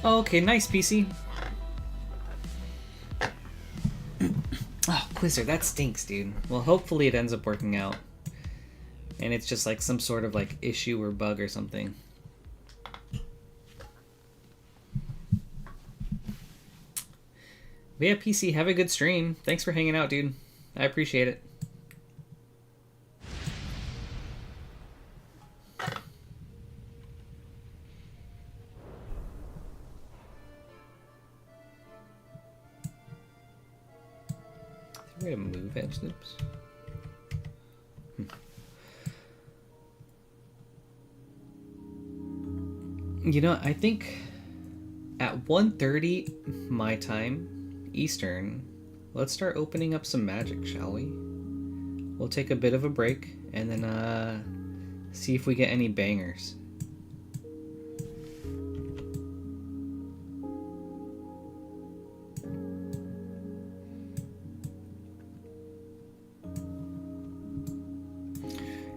Speaker 1: Okay, nice, PC. Oh, Quizzer, that stinks, dude. Well, hopefully it ends up working out. And it's just like some sort of like issue or bug or something. But yeah, PC, have a good stream. Thanks for hanging out, dude. I appreciate it. Way to move edge loops. You know, I think at 1:30 my time, Eastern, let's start opening up some magic, shall we? We'll take a bit of a break and then see if we get any bangers.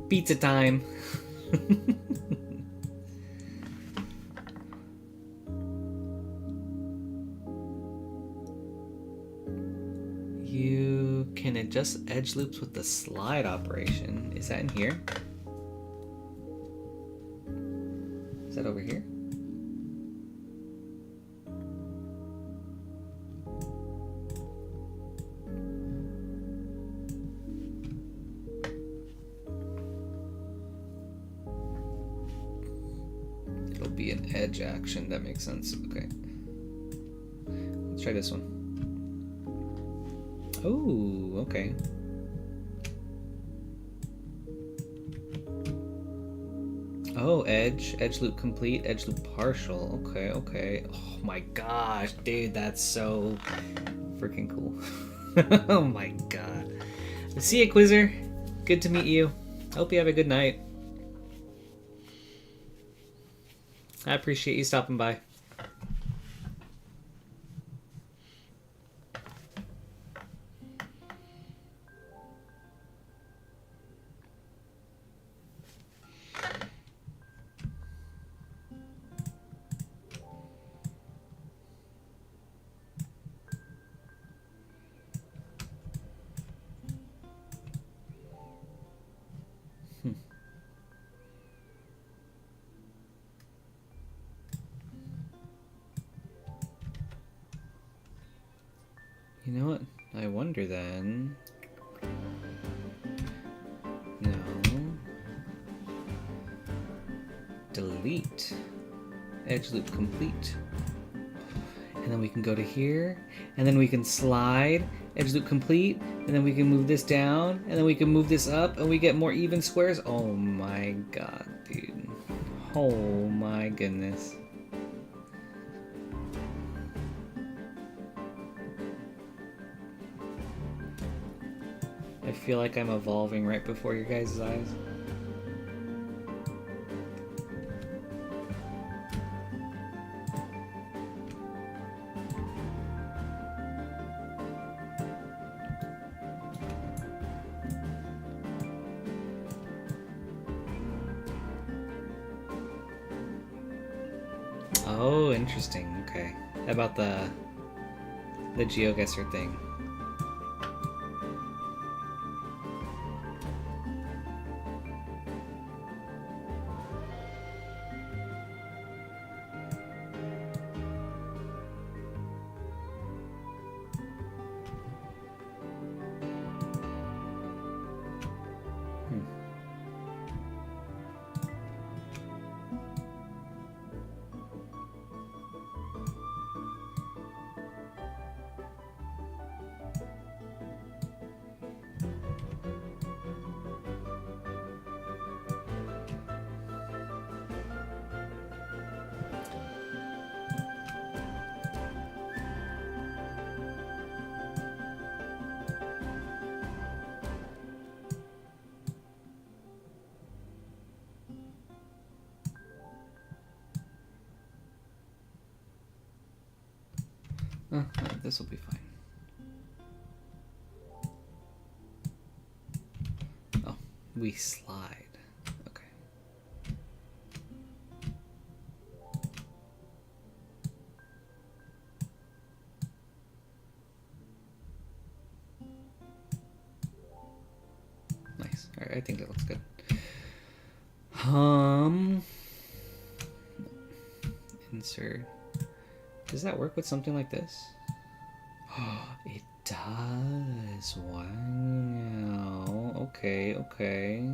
Speaker 1: Pizza time. You can adjust edge loops with the slide operation. Is that in here? Is that over here? It'll be an edge action. That makes sense. Okay. Let's try this one. Oh, okay. Oh, edge loop complete, edge loop partial. Okay, okay. Oh my gosh, dude, that's so freaking cool. Oh my god. See ya, Quizzer. Good to meet you. Hope you have a good night. I appreciate you stopping by. You know what? I wonder then. No. Delete. Edge loop complete. And then we can go to here, and then we can slide, edge loop complete, and then we can move this down, and then we can move this up, and we get more even squares. Oh my god, dude. Oh my goodness. I feel like I'm evolving right before your guys' eyes. Oh, interesting. Okay. About the GeoGuessr thing. Oh, this will be fine. Oh, we slide. Okay. Nice. All right, I think that looks good. Insert. Does that work with something like this? Oh, it does. Wow. Okay, okay.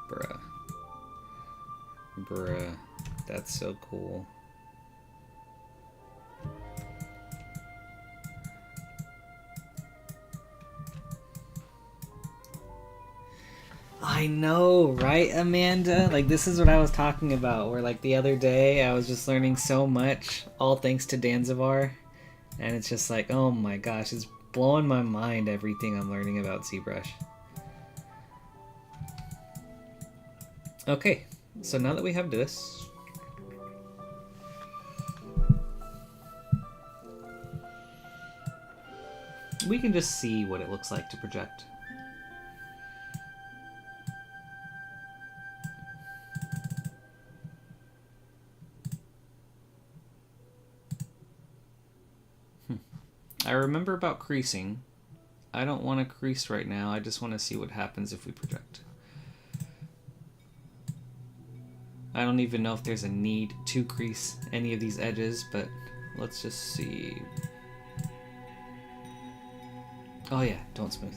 Speaker 1: Bruh. Bruh. That's so cool. I know, right, Amanda? Like, this is what I was talking about, where, like, the other day I was just learning so much, all thanks to Danzivar, and it's just like, oh my gosh, it's blowing my mind, everything I'm learning about ZBrush. Okay, so now that we have this, we can just see what it looks like to project. I remember about creasing. I don't want to crease right now. I just want to see what happens if we project. I don't even know if there's a need to crease any of these edges, but let's just see. Oh yeah, don't smooth.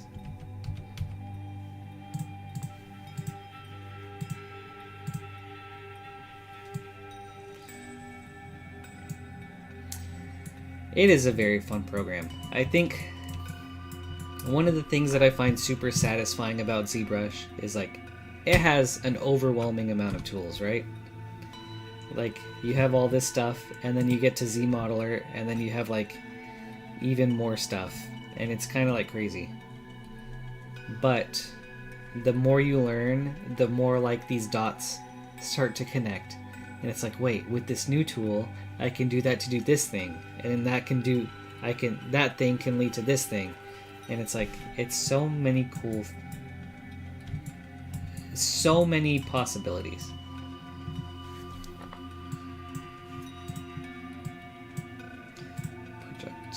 Speaker 1: It is a very fun program. I think one of the things that I find super satisfying about ZBrush is like it has an overwhelming amount of tools, right? Like you have all this stuff and then you get to ZModeler and then you have like even more stuff and it's kind of like crazy. But the more you learn, the more like these dots start to connect. And it's like, wait, with this new tool, I can do that to do this thing. And that can do, that thing can lead to this thing. And it's like, it's so many cool, so many possibilities. Project.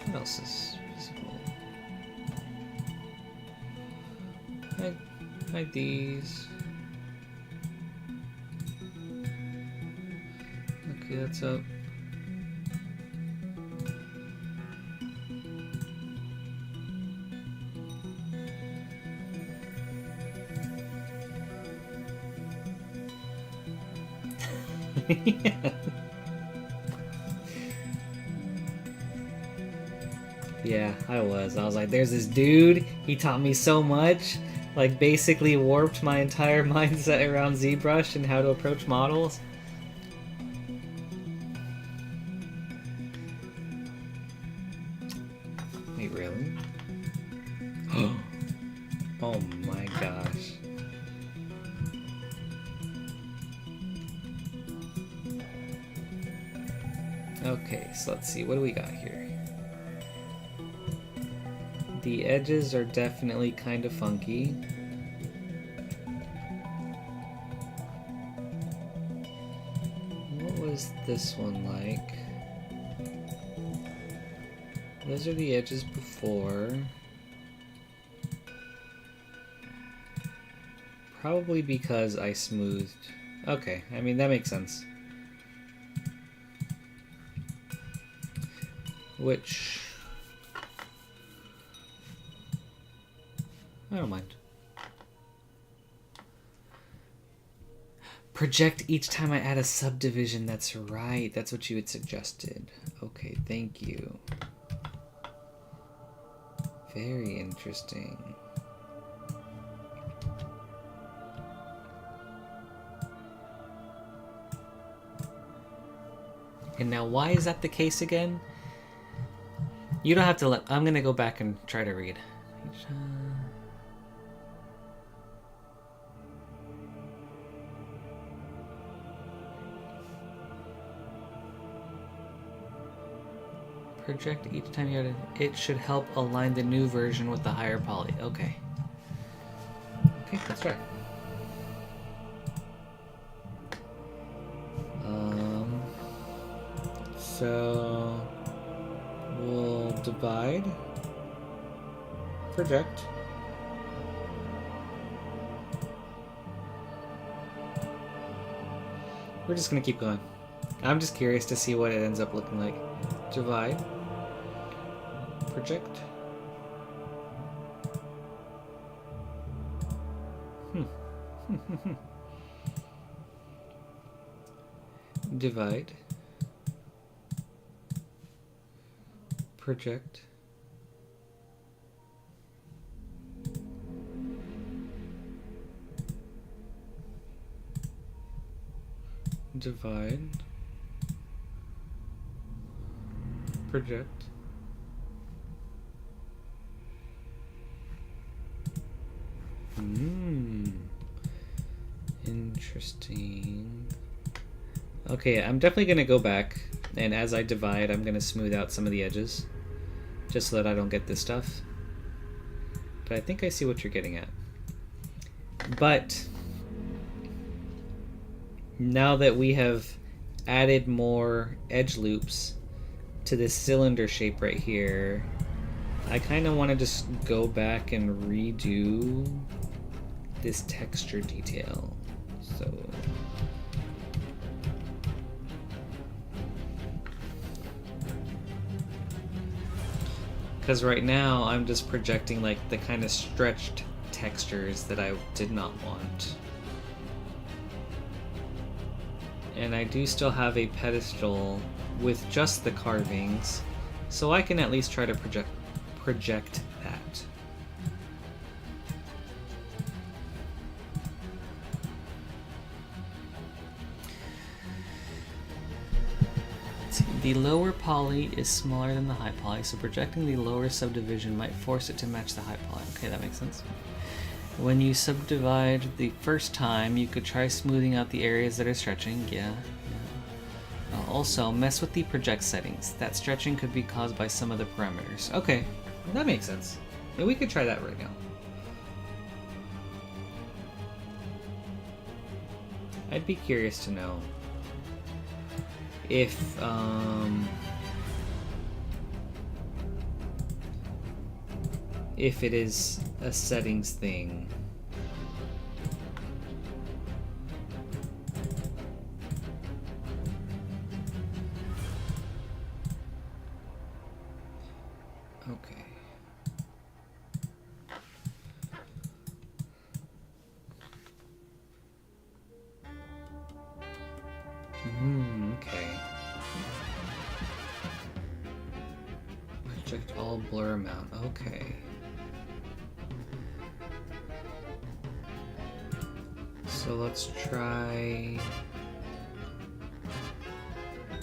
Speaker 1: What else is visible? Hide these. Okay, that's up. Yeah, I was like, there's this dude, he taught me so much, like basically warped my entire mindset around ZBrush and how to approach models. Wait, really? Oh my gosh. Okay, so let's see, what do we got here? The edges are definitely kind of funky. What was this one like? Those are the edges before. Probably because I smoothed. Okay, I mean, that makes sense. Which... I don't mind. Project each time I add a subdivision. That's right. That's what you had suggested. Okay, thank you. Very interesting. And now why is that the case again? You don't have to let... I'm going to go back and try to read. Project each time you add it should help align the new version with the higher poly. Okay. Okay, that's right. So we'll divide, project. We're just gonna keep going. I'm just curious to see what it ends up looking like. Divide, project. Divide, project, divide, project, interesting. Okay, I'm definitely going to go back, and as I divide, I'm going to smooth out some of the edges, just so that I don't get this stuff. But I think I see what you're getting at. But now that we have added more edge loops to this cylinder shape right here, I kind of want to just go back and redo this texture detail. So because right now I'm just projecting like the kind of stretched textures that I did not want. And I do still have a pedestal with just the carvings, so I can at least try to project that. The lower poly is smaller than the high poly, so projecting the lower subdivision might force it to match the high poly. Okay, that makes sense. When you subdivide the first time, you could try smoothing out the areas that are stretching. Yeah. Also, mess with the project settings. That stretching could be caused by some of the parameters. Okay, that makes sense. Yeah, we could try that right now. I'd be curious to know if it is a settings thing. Okay. Okay. Project all blur amount. Okay. So let's try.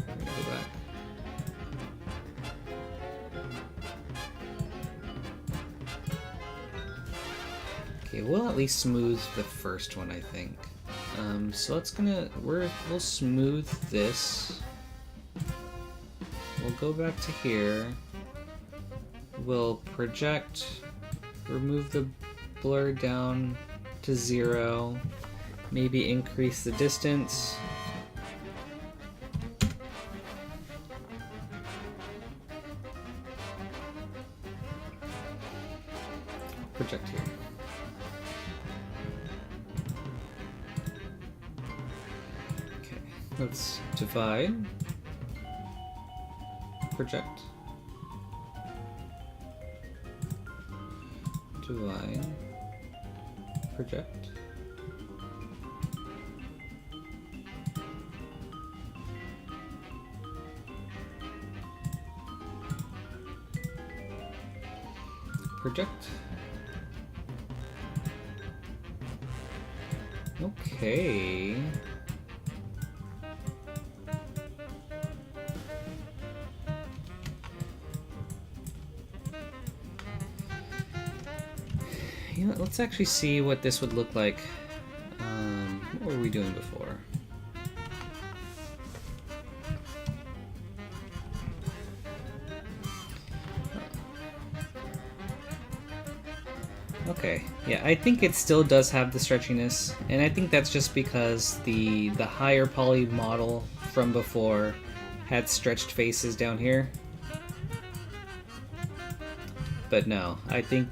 Speaker 1: I'm gonna go back. Okay, we'll at least smooth the first one, I think. So we'll smooth this. We'll go back to here. We'll project, remove the blur down to 0, maybe increase the distance. Project here. Okay, let's divide, project, divide, project, project. Okay. You know, let's actually see what this would look like. What were we doing before? Okay, yeah, I think it still does have the stretchiness, and I think that's just because the higher poly model from before had stretched faces down here. But no, I think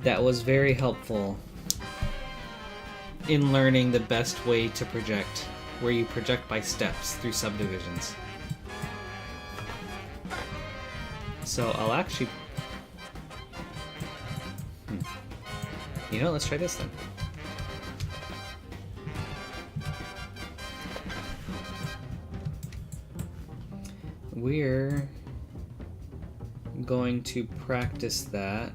Speaker 1: that was very helpful in learning the best way to project, where you project by steps through subdivisions. So I'll actually... You know, let's try this then. We're going to practice that.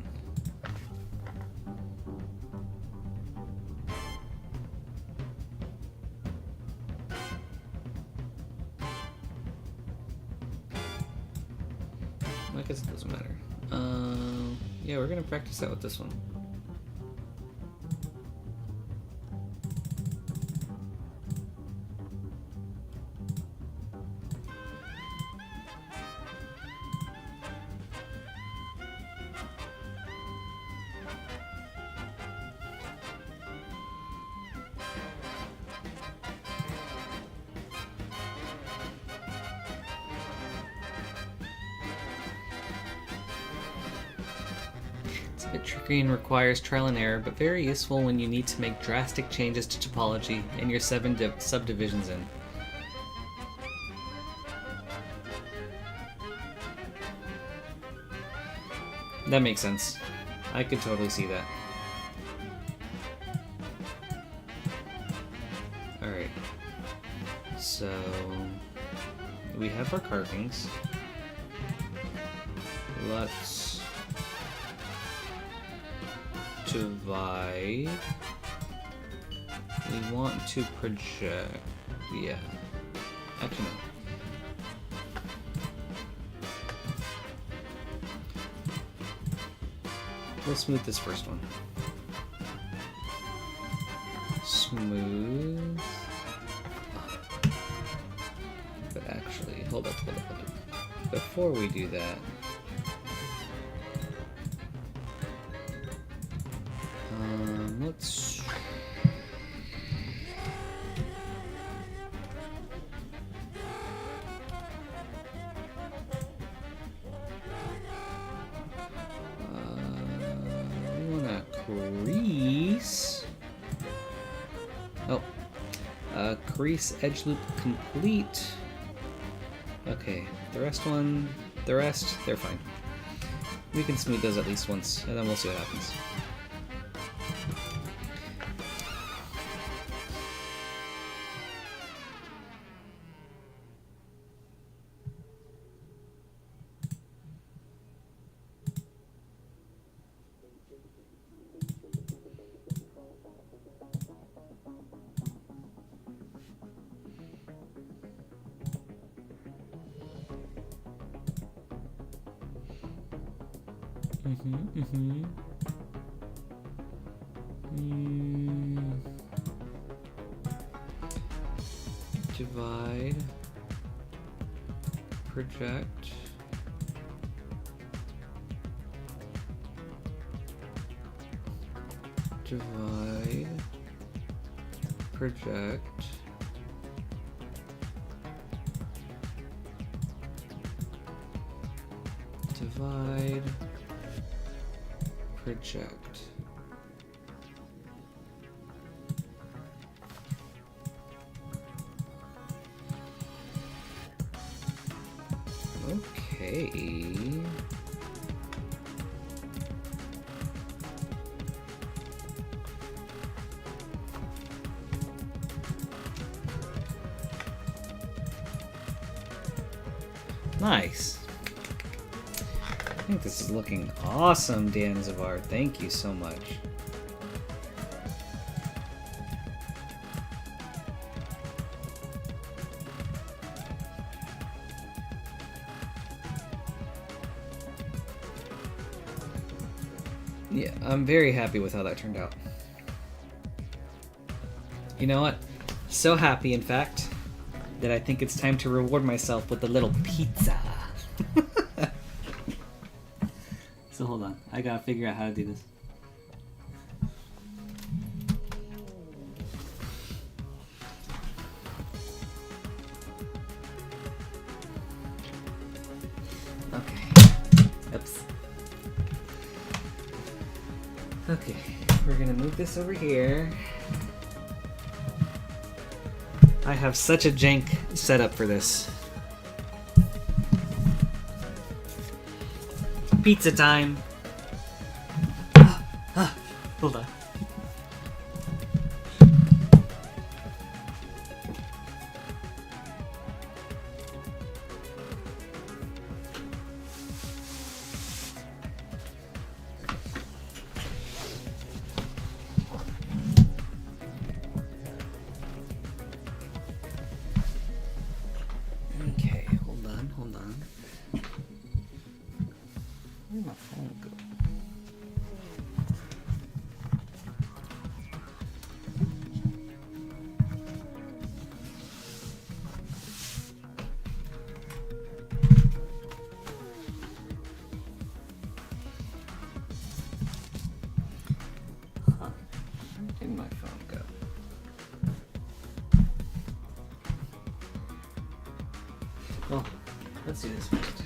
Speaker 1: I guess it doesn't matter. Yeah, we're gonna practice that with this one. It's a bit tricky and requires trial and error, but very useful when you need to make drastic changes to topology in your 7 subdivisions in. That makes sense. I could totally see that. Alright. So we have our carvings. Let's divide. We want to project. Yeah. Actually, no. We'll smooth this first one. Smooth. But actually, hold up. Before we do that, let's. We want to crease. Oh, crease edge loop complete. Okay, the rest, they're fine. We can smooth those at least once, and then we'll see what happens. Divide, project, divide, project, divide, project. Okay. Nice. I think this is looking awesome, Dan Zavar. Thank you so much. Yeah, I'm very happy with how that turned out. You know what? So happy, in fact, that I think it's time to reward myself with a little pizza. So hold on, I gotta figure out how to do this. Okay. Oops. Okay, we're gonna move this over here. I have such a jank setup for this. Pizza time! Hold on. Okay, hold on. Where'd my phone go? Huh. Where did my phone go? Well, let's do this first.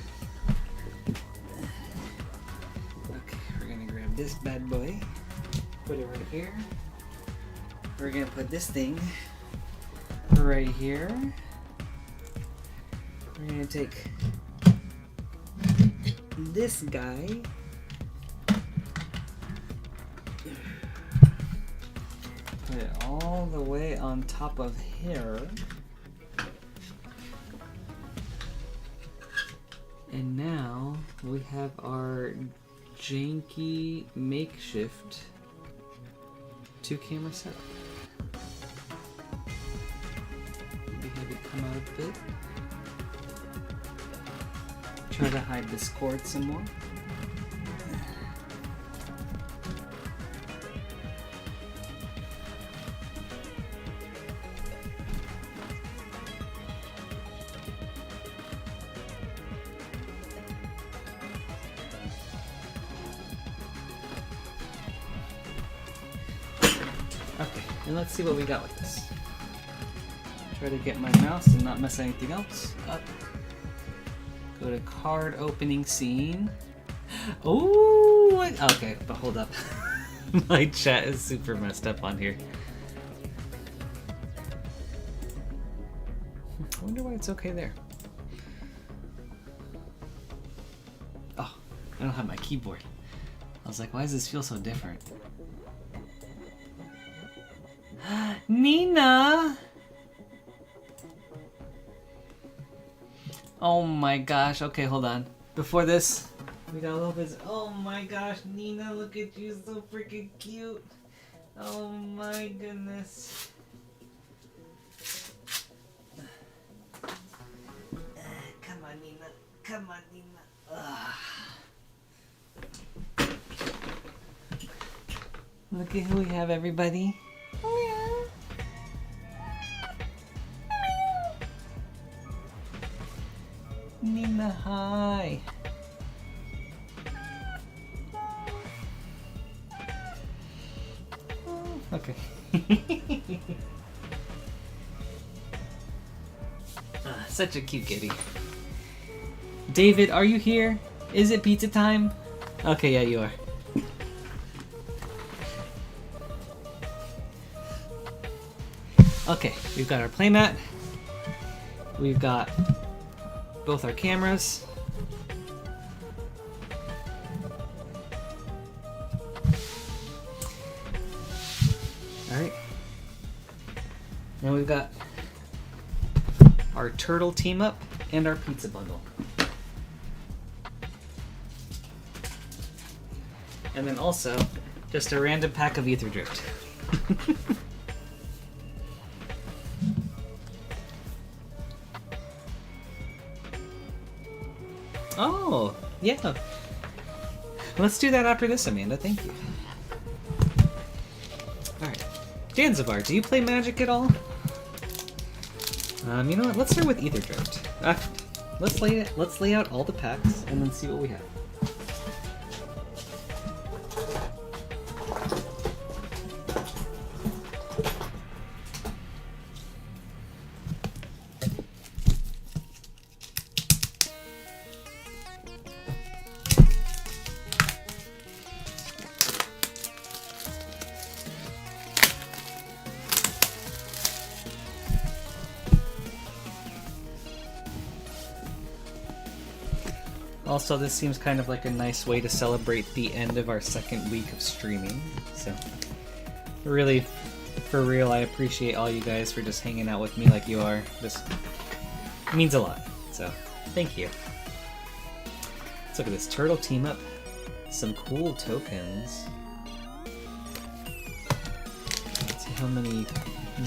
Speaker 1: Okay, we're gonna grab this bad boy, put it right here. We're gonna put this thing right here. We're gonna take this guy, put it all the way on top of here. And now we have our janky makeshift 2-camera setup. Maybe have it come out a bit. Try to hide this cord some more. Okay, and let's see what we got with this. Try to get my mouse and not mess anything else up. Go to card opening scene. Oh, okay, but hold up. My chat is super messed up on here. I wonder why it's okay there. Oh, I don't have my keyboard. I was like, why does this feel so different? Nina! Oh my gosh, okay, hold on. Before this, we got a little bit. Oh my gosh, Nina, look at you, so freaking cute. Oh my goodness. Come on, Nina. Come on, Nina. Look at who we have, everybody. Nina, hi. Okay. Such a cute kitty. David, are you here? Is it pizza time? Okay, yeah, you are. Okay, we've got our playmat. We've got both our cameras. Alright. Now we've got our turtle team up and our pizza bundle. And then also just a random pack of ether drift. Oh, yeah. Let's do that after this, Amanda. Thank you. Alright. Janzivar, do you play Magic at all? You know what? Let's start with Ether Drift. Let's lay out all the packs and then see what we have. Also, this seems kind of like a nice way to celebrate the end of our second week of streaming. So, really, for real, I appreciate all you guys for just hanging out with me like you are. This means a lot. So, thank you. Let's look at this turtle team up. Some cool tokens. Let's see how many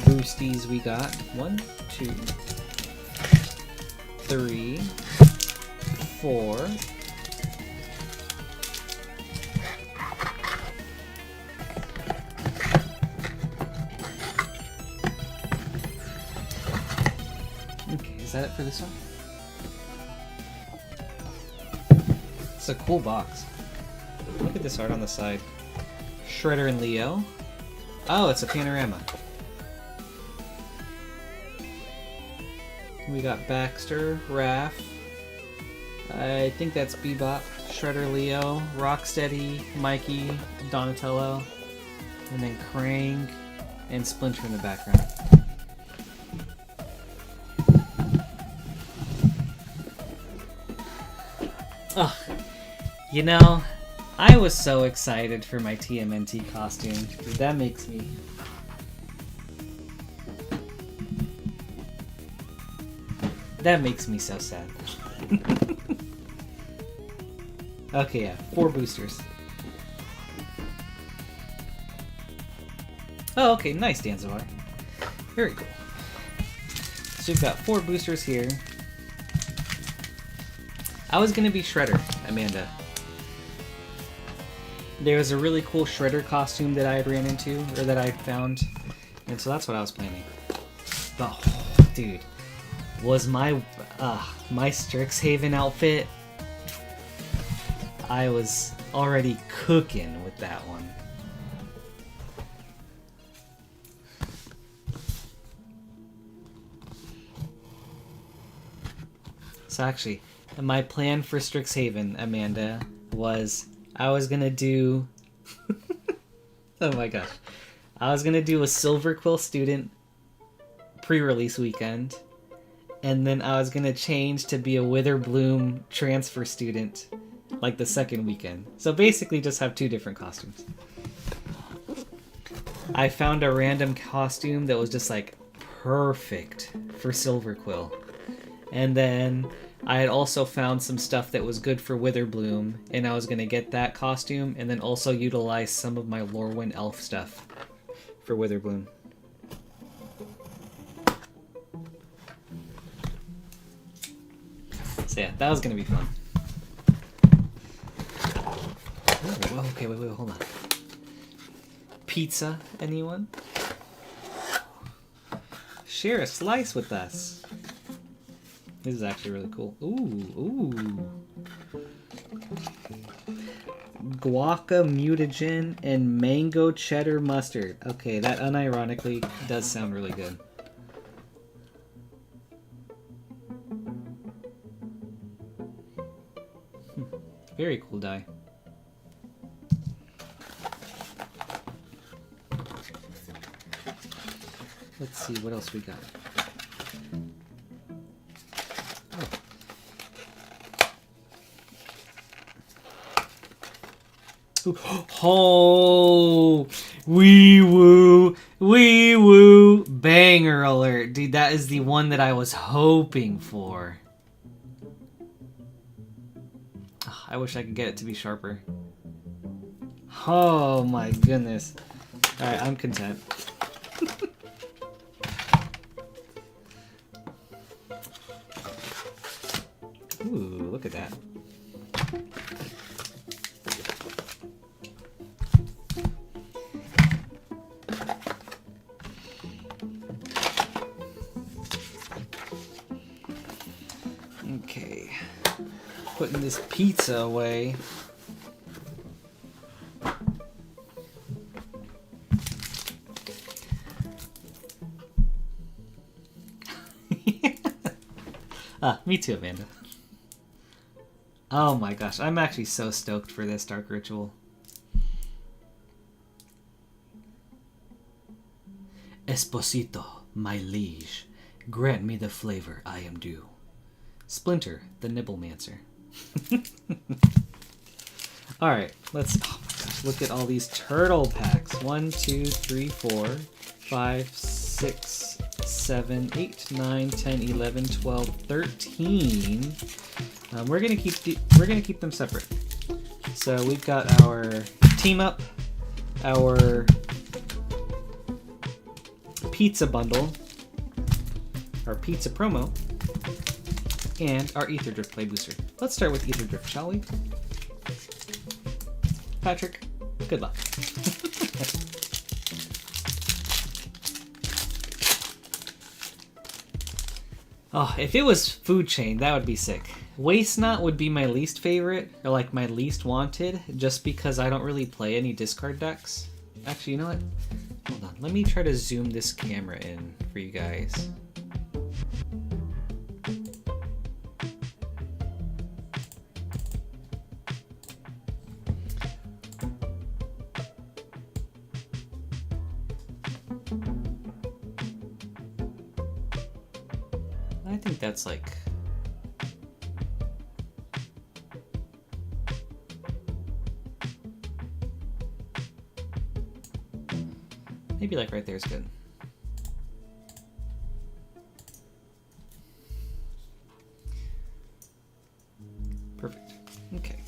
Speaker 1: boosties we got. 1, 2, 3, 4. Okay, is that it for this one? It's a cool box. Look at this art on the side. Shredder and Leo. Oh, it's a panorama. We got Baxter, Raph. I think that's Bebop, Shredder Leo, Rocksteady, Mikey, Donatello, and then Krang and Splinter in the background. Ugh. You know, I was so excited for my TMNT costume. That makes me... That makes me so sad. Okay, yeah, 4 boosters. Oh, okay, nice, Danzavar. Very cool. So we've got 4 boosters here. I was gonna be Shredder, Amanda. There was a really cool Shredder costume that I had ran into, or that I found, and so that's what I was planning. But, oh, dude, was my Strixhaven outfit, I was already cooking with that one. So actually, my plan for Strixhaven, Amanda, was I was gonna do... oh my gosh. I was gonna do a Silver Quill student pre-release weekend, and then I was gonna change to be a Witherbloom transfer student like the second weekend. So basically just have 2 different costumes. I found a random costume that was just like perfect for Silver Quill. And then I had also found some stuff that was good for Witherbloom, and I was going to get that costume and then also utilize some of my Lorwyn elf stuff for Witherbloom. So yeah, that was going to be fun. Oh, okay, wait, hold on. Pizza, anyone? Share a slice with us. This is actually really cool. Ooh. Guaca mutagen and mango cheddar mustard. Okay, that unironically does sound really good. Very cool die. Let's see what else we got. Oh, wee woo, banger alert. Dude, that is the one that I was hoping for. Oh, I wish I could get it to be sharper. Oh my goodness. Alright, I'm content. Ooh, look at that. Okay, putting this pizza away. Me too, Amanda. Oh my gosh, I'm actually so stoked for this Dark Ritual. Esposito, my liege, grant me the flavor I am due. Splinter, the Nibblemancer. Alright, let's... Oh my gosh, look at all these turtle packs. 1, 2, 3, 4, 5, 6, 7, 8, 9, 10, 11, 12, 13. We're gonna keep them separate. So we've got our team up, our pizza bundle, our pizza promo, and our Ether Drift play booster. Let's start with Ether Drift, shall we? Patrick, good luck. Oh, if it was Food Chain, that would be sick. Waste Not would be my least favorite, or like my least wanted, just because I don't really play any discard decks. Actually, you know what? Hold on, let me try to zoom this camera in for you guys. I think that's like... maybe like right there is good. Perfect. Okay.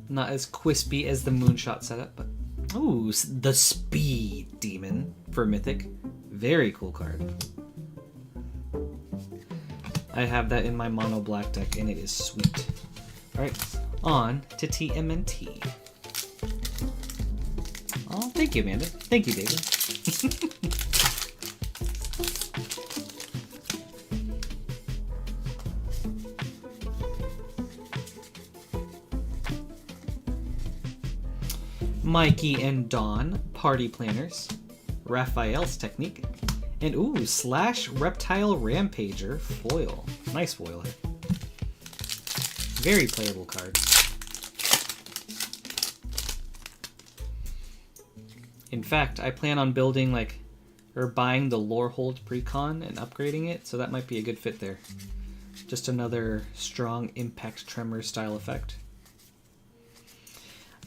Speaker 1: Not as crispy as the Moonshot setup, but... ooh, the Speed Demon for Mythic. Very cool card. I have that in my mono black deck, and it is sweet. Alright, on to TMNT. Oh, thank you, Amanda. Thank you, David. Mikey and Dawn, Party Planners. Raphael's Technique. And ooh, Slash Reptile Rampager foil. Nice foil hit. Very playable card. In fact, I plan on building or buying the Lorehold Precon and upgrading it, so that might be a good fit there. Just another strong Impact Tremor style effect.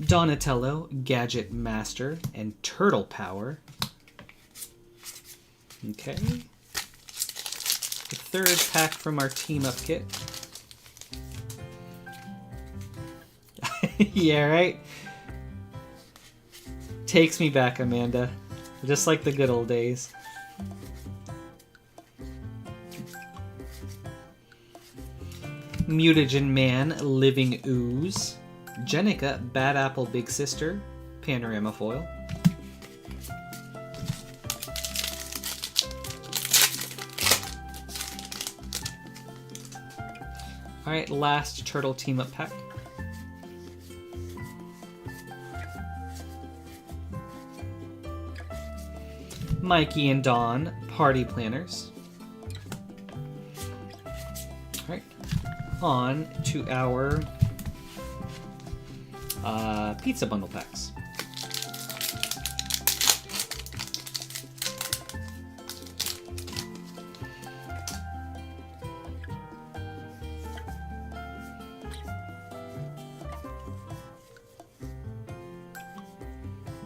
Speaker 1: Donatello, Gadget Master, and Turtle Power. Okay. The third pack from our Team Up kit. Yeah, right? Takes me back, Amanda. Just like the good old days. Mutagen Man, Living Ooze. Jenica, Bad Apple Big Sister, Panorama Foil. Alright, last Turtle Team Up pack. Mikey and Dawn, Party Planners. Alright, on to our pizza bundle packs.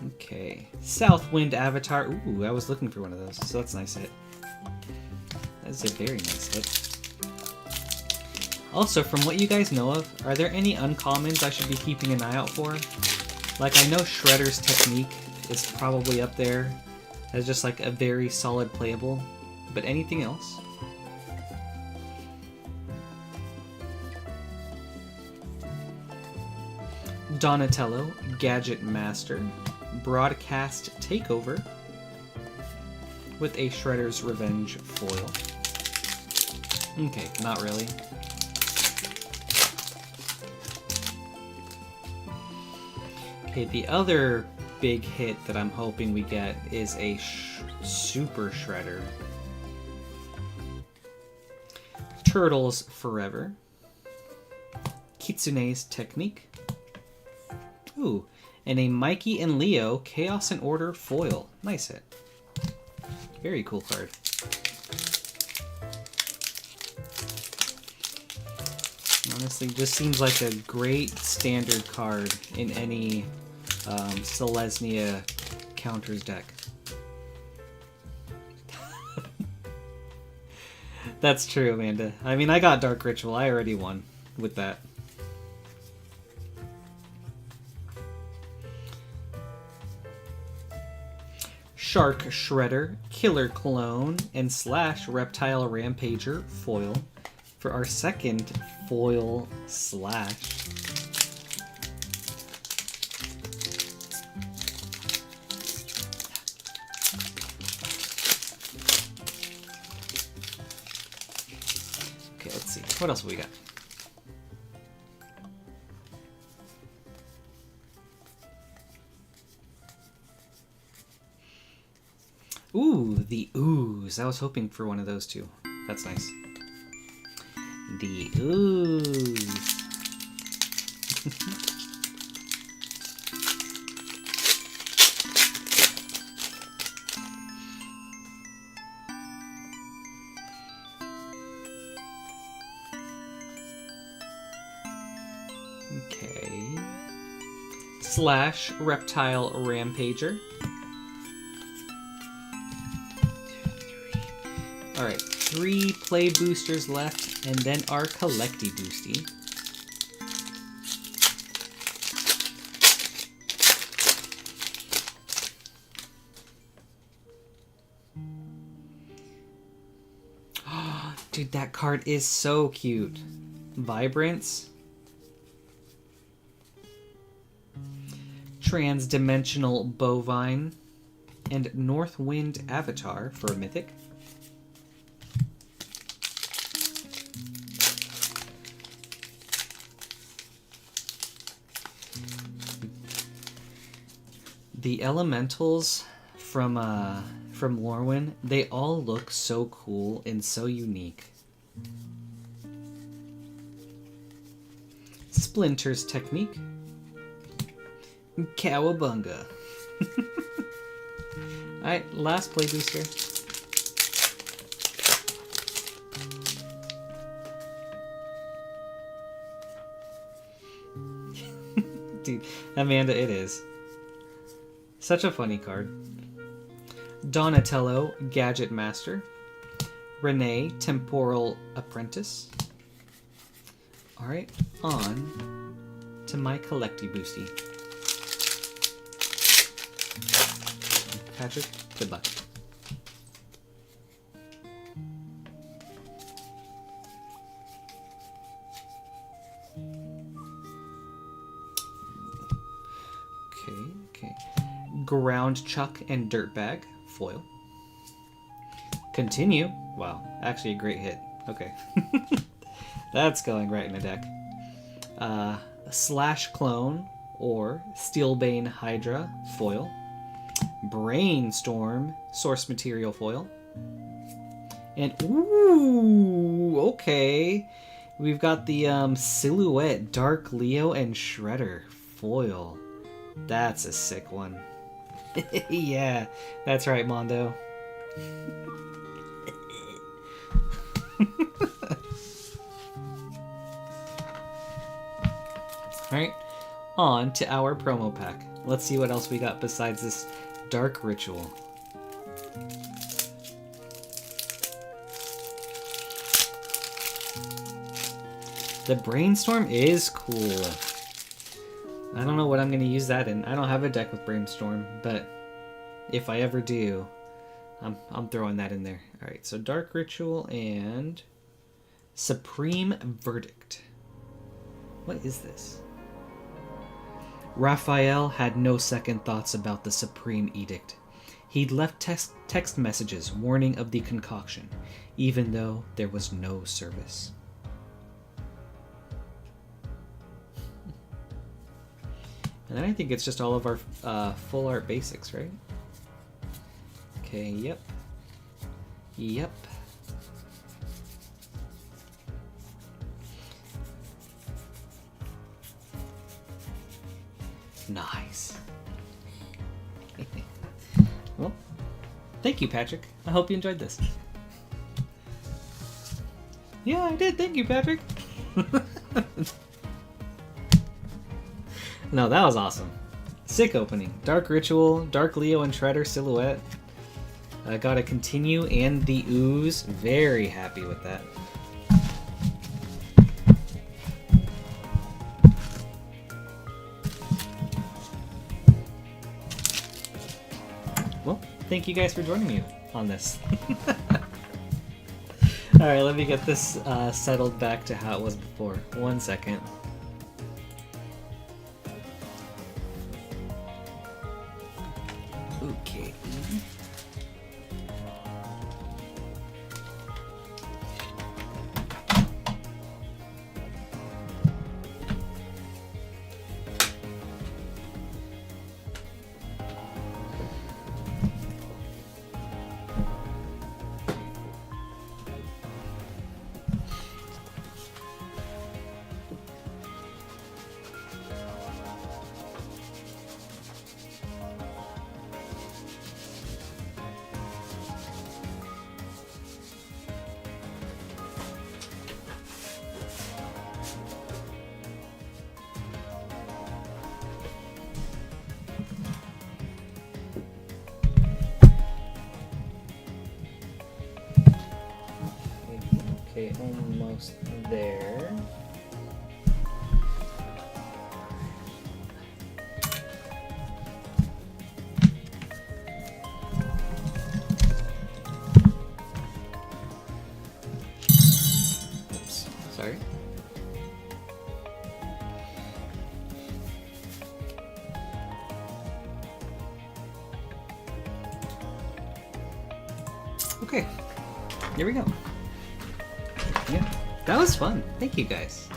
Speaker 1: Okay, Southwind Avatar. Ooh, I was looking for one of those, so that's a nice hit. That's a very nice hit. Also, from what you guys know of, are there any uncommons I should be keeping an eye out for? Like, I know Shredder's Technique is probably up there as just like a very solid playable, but anything else? Donatello, Gadget Master, Broadcast Takeover with a Shredder's Revenge foil. Okay, not really. Okay, the other big hit that I'm hoping we get is a Super Shredder. Turtles Forever. Kitsune's Technique. Ooh, and a Mikey and Leo Chaos and Order foil. Nice hit. Very cool card. Honestly, just seems like a great standard card in any Selesnya counters deck. That's true, Amanda. I mean, I got Dark Ritual. I already won with that. Shark Shredder, Killer Clone, and Slash Reptile Rampager foil for our second foil Slash. Okay, let's see. What else have we got? Ooh, the ooze. I was hoping for one of those too. That's nice. The ooze. Slash Reptile Rampager. Alright, 3 play boosters left, and then our collecty boosty. Dude, that card is so cute. Vibrance. Transdimensional Bovine. And Northwind Avatar for a Mythic. The elementals from Lorwyn, they all look so cool and so unique. Splinter's Technique. Cowabunga. Alright, last play booster. Dude, Amanda, it is. Such a funny card. Donatello, Gadget Master. Renee, Temporal Apprentice. Alright, on to my collecty boosty. Patrick, good luck. Okay. Ground Chuck and Dirtbag, foil. Continue. Wow, actually a great hit. Okay. That's going right in the deck. Slash Clone or Steelbane Hydra, foil. Brainstorm, source material foil. And, ooh, okay. We've got the Silhouette, Dark Leo, and Shredder, foil. That's a sick one. Yeah, that's right, Mondo. Alright, on to our promo pack. Let's see what else we got besides this Dark Ritual. The Brainstorm is cool. I don't know what I'm going to use that in. I don't have a deck with Brainstorm, but if I ever do, I'm throwing that in there. Alright, so Dark Ritual and Supreme Verdict. What is this? Raphael had no second thoughts about the Supreme Edict. He'd left text messages warning of the concoction, even though there was no service. And then I think it's just all of our full art basics, right? Okay, yep. Yep. Nice. Well, thank you, Patrick. I hope you enjoyed this. Yeah, I did. Thank you, Patrick. No, that was awesome. Sick opening. Dark Ritual, Dark Leo and Shredder Silhouette. I got a Continue and the Ooze. Very happy with that. Well, thank you guys for joining me on this. Alright, let me get this settled back to how it was before. 1 second. Okay. Okay, almost there. Oops, sorry. Okay, here we go. Yeah, that was fun. Thank you guys.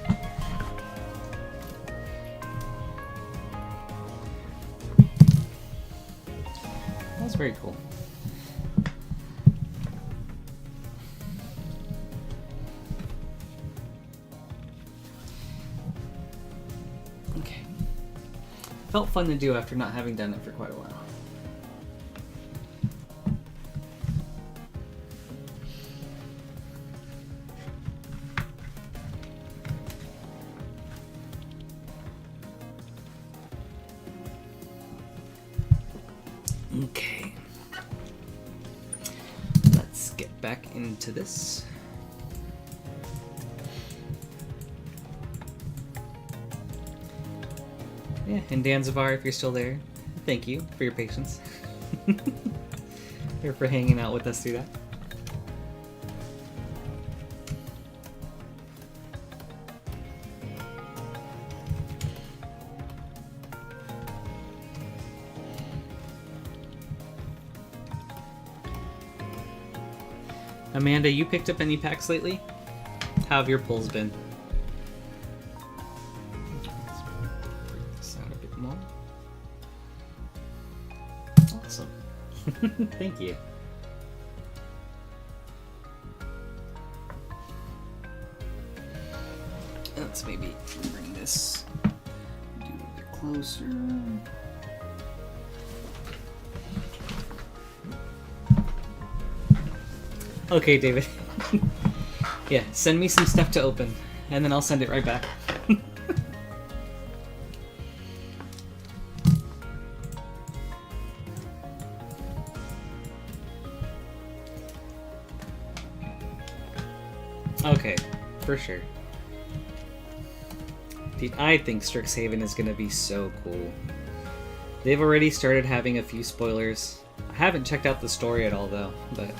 Speaker 1: That was very cool. Okay. Felt fun to do after not having done it for quite a while. Okay, let's get back into this. Yeah, and Danzivar, if you're still there, thank you for your patience. Or for hanging out with us through that. Amanda, you picked up any packs lately? How have your pulls been? Let's bring this out a bit more. Awesome. Thank you. Let's maybe bring this a bit closer. Okay, David. Yeah, send me some stuff to open, and then I'll send it right back. Okay, for sure. Dude, I think Strixhaven is going to be so cool. They've already started having a few spoilers. I haven't checked out the story at all, though, but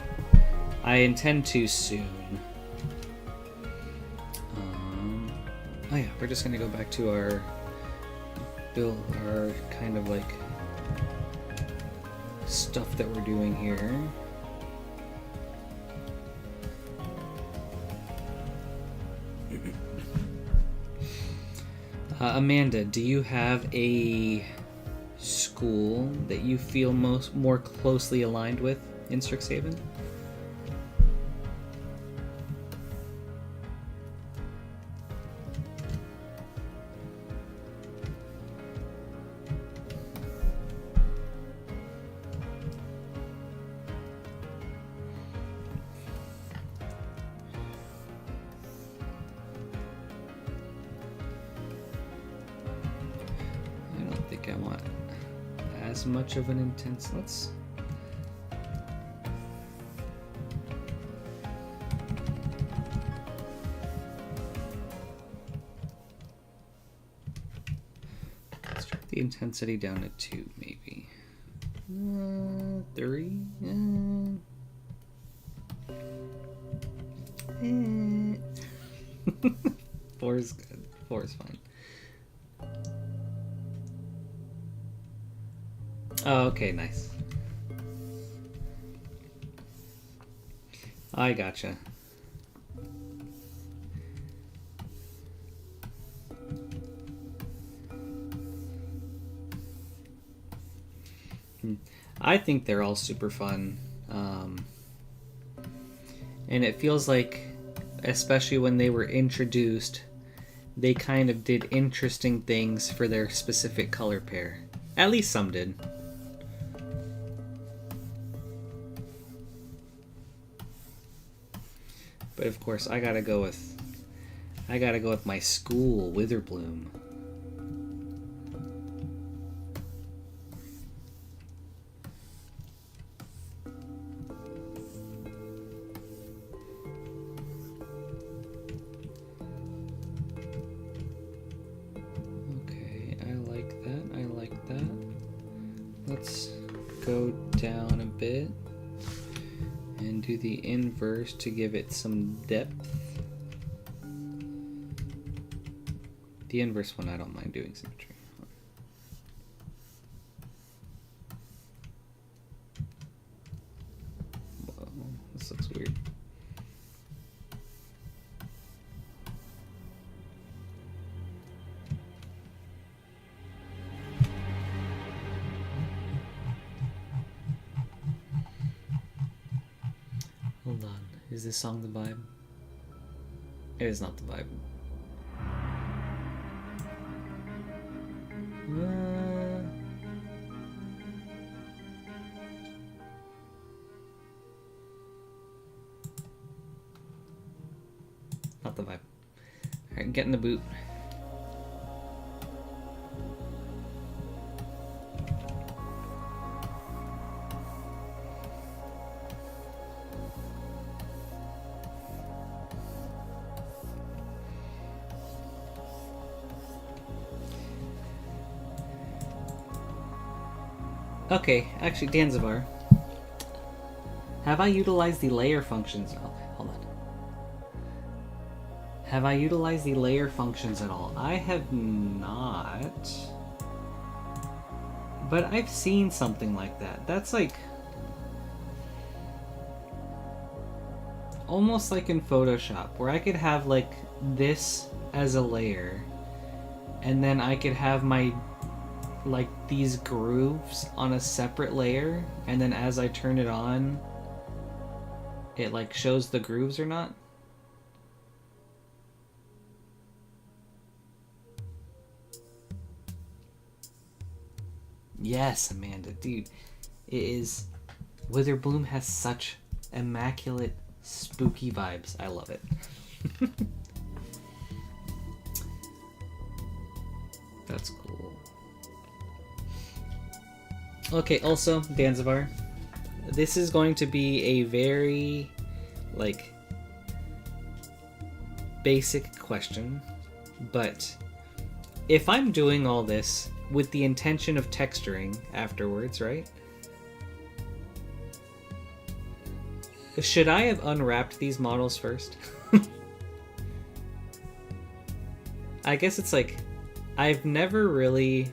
Speaker 1: I intend to soon. Oh yeah, we're just gonna go back to our build, our kind of like stuff that we're doing here. Amanda, do you have a school that you feel more closely aligned with in Strixhaven? I want as much of an intense. Let's drop the intensity down to 2, maybe 3. 4 is good. 4 is fine. Oh, okay, nice. I gotcha. I think they're all super fun. And it feels like, especially when they were introduced, they kind of did interesting things for their specific color pair. At least some did. But of course, I gotta go with my school, Witherbloom. let's go down a bit and do the inverse to give it some depth. The inverse one I don't mind doing symmetry. Whoa, this looks weird. Hold on, is this song the vibe? It is not the vibe. Not the vibe. Alright, get in the boot. Okay, actually, Danzivar. Have I utilized the layer functions? Oh, hold on. Have I utilized the layer functions at all? I have not. But I've seen something like that. That's like... almost like in Photoshop, where I could have like this as a layer, and then I could have my... like these grooves on a separate layer, and then as I turn it on, it like shows the grooves or not. Yes, Amanda, dude, it is. Witherbloom has such immaculate, spooky vibes. I love it. That's cool. Okay, also, Danzivar, this is going to be a very, like, basic question, but if I'm doing all this with the intention of texturing afterwards, right? Should I have unwrapped these models first? I guess it's like, I've never really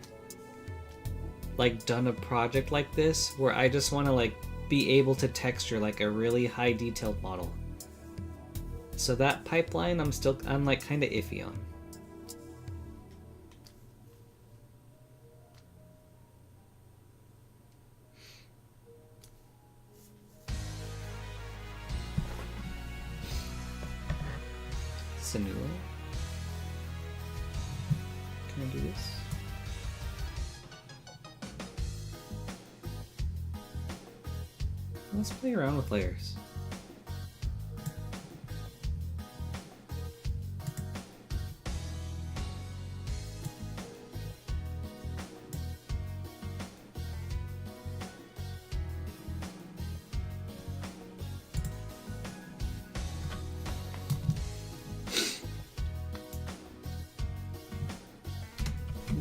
Speaker 1: like done a project like this where I just want to like be able to texture like a really high detailed model. So that pipeline I'm like kind of iffy on. Sanua. Can I do this? Let's play around with layers.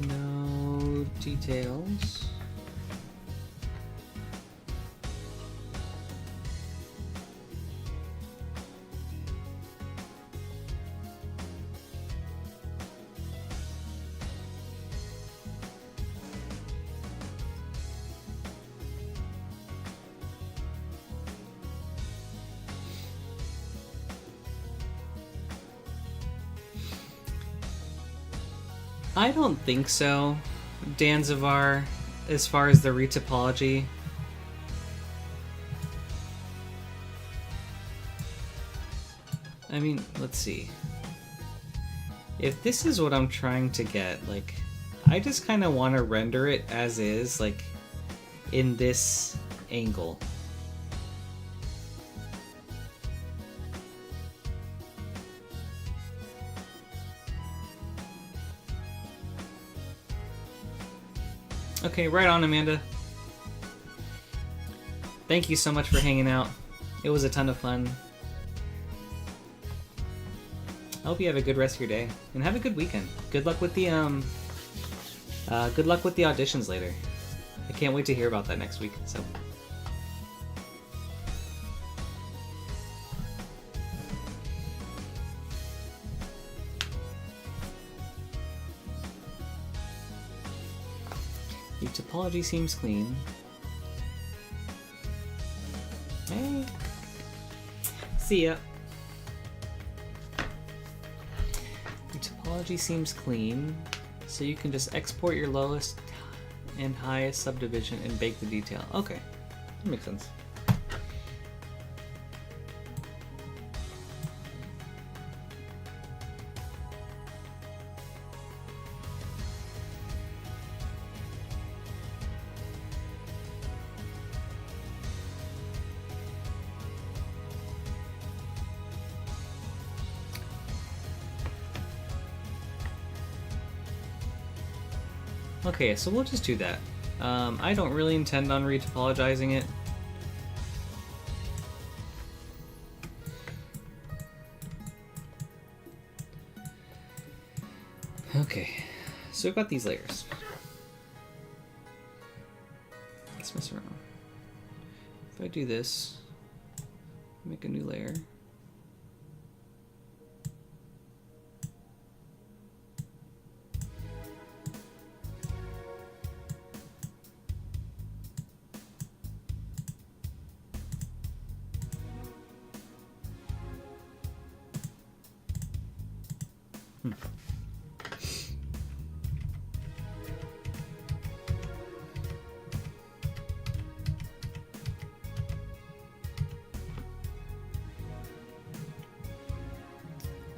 Speaker 1: No details. I don't think so, Danzivar, as far as the retopology. I mean, let's see. If this is what I'm trying to get, like, I just kind of want to render it as is, like, in this angle. Okay, right on, Amanda. Thank you so much for hanging out. It was a ton of fun. I hope you have a good rest of your day and have a good weekend. Good luck with the auditions later. I can't wait to hear about that next week. So. Your topology seems clean. Hey. See ya. Your topology seems clean, so you can just export your lowest and highest subdivision and bake the detail. Okay, that makes sense. Okay, so we'll just do that. I don't really intend on retopologizing it. Okay, so we've got these layers. Let's mess around. If I do this, make a new layer.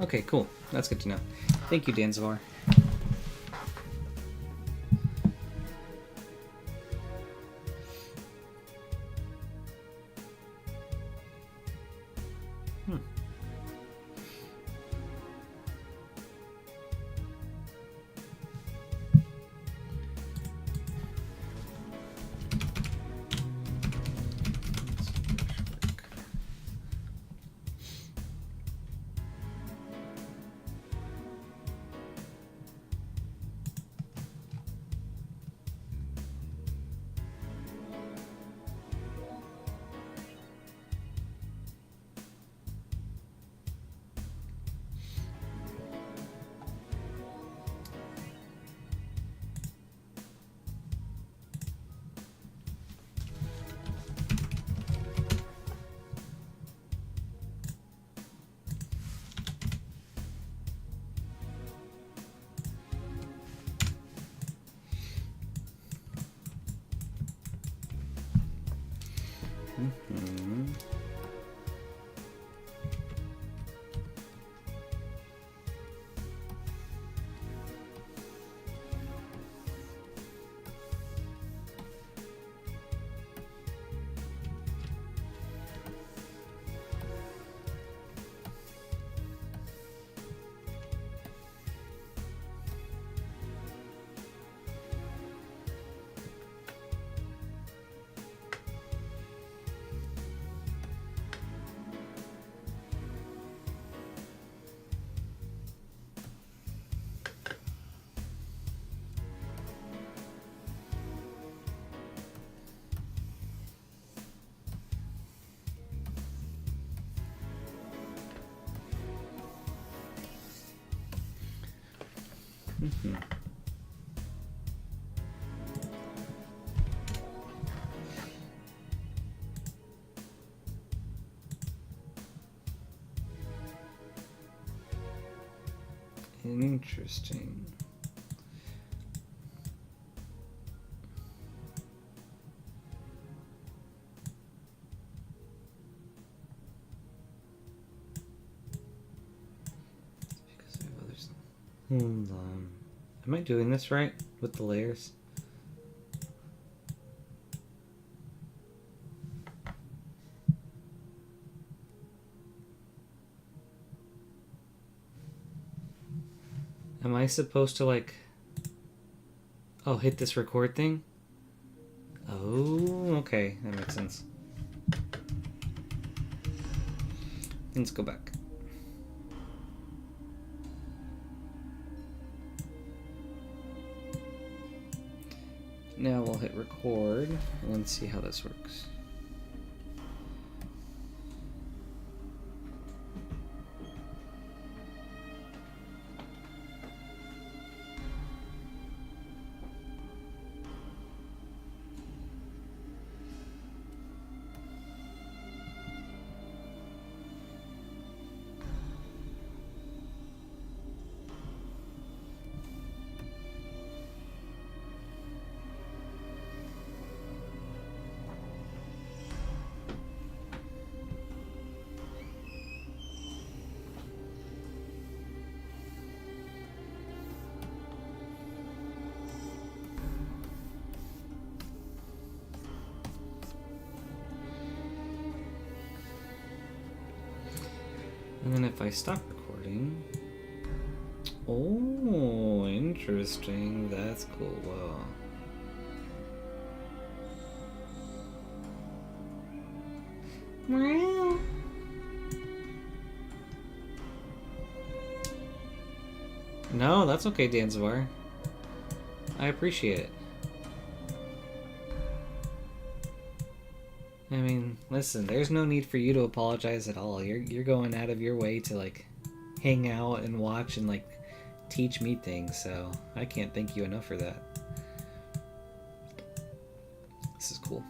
Speaker 1: Okay, cool. That's good to know. Thank you, Danzavar. Interesting. Because I have others. Hold on. Am I doing this right with the layers? Am I supposed to like, oh, hit this record thing? Oh, okay, that makes sense. Let's go back. Now we'll hit record and see how this works. And then if I stop recording... Oh, interesting. That's cool. Wow. Meow. No, that's okay, Danzavar. I appreciate it. I mean, listen, there's no need for you to apologize at all. You're going out of your way to, like, hang out and watch and, like, teach me things, so I can't thank you enough for that. This is cool.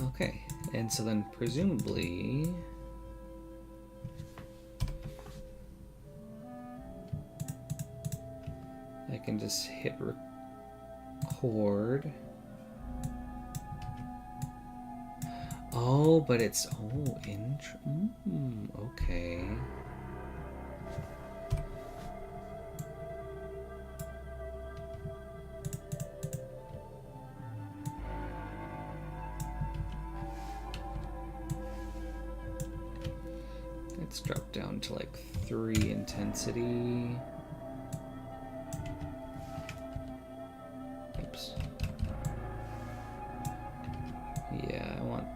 Speaker 1: Okay, and so then presumably... I can just hit record. Oh, but it's... Oh, okay. Let's drop down to like 3 intensity. Oops. Yeah, I want...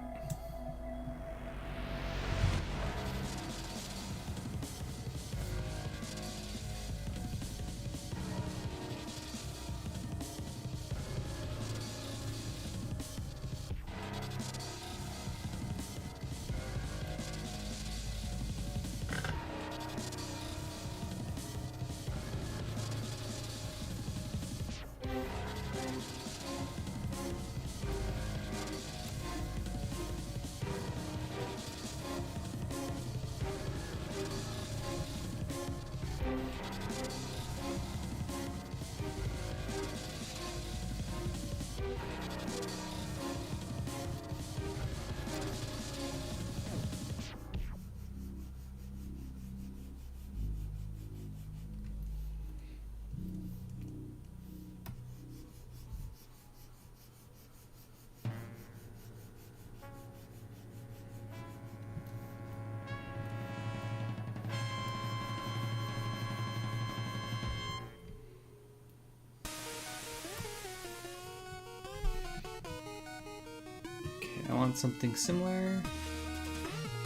Speaker 1: I want something similar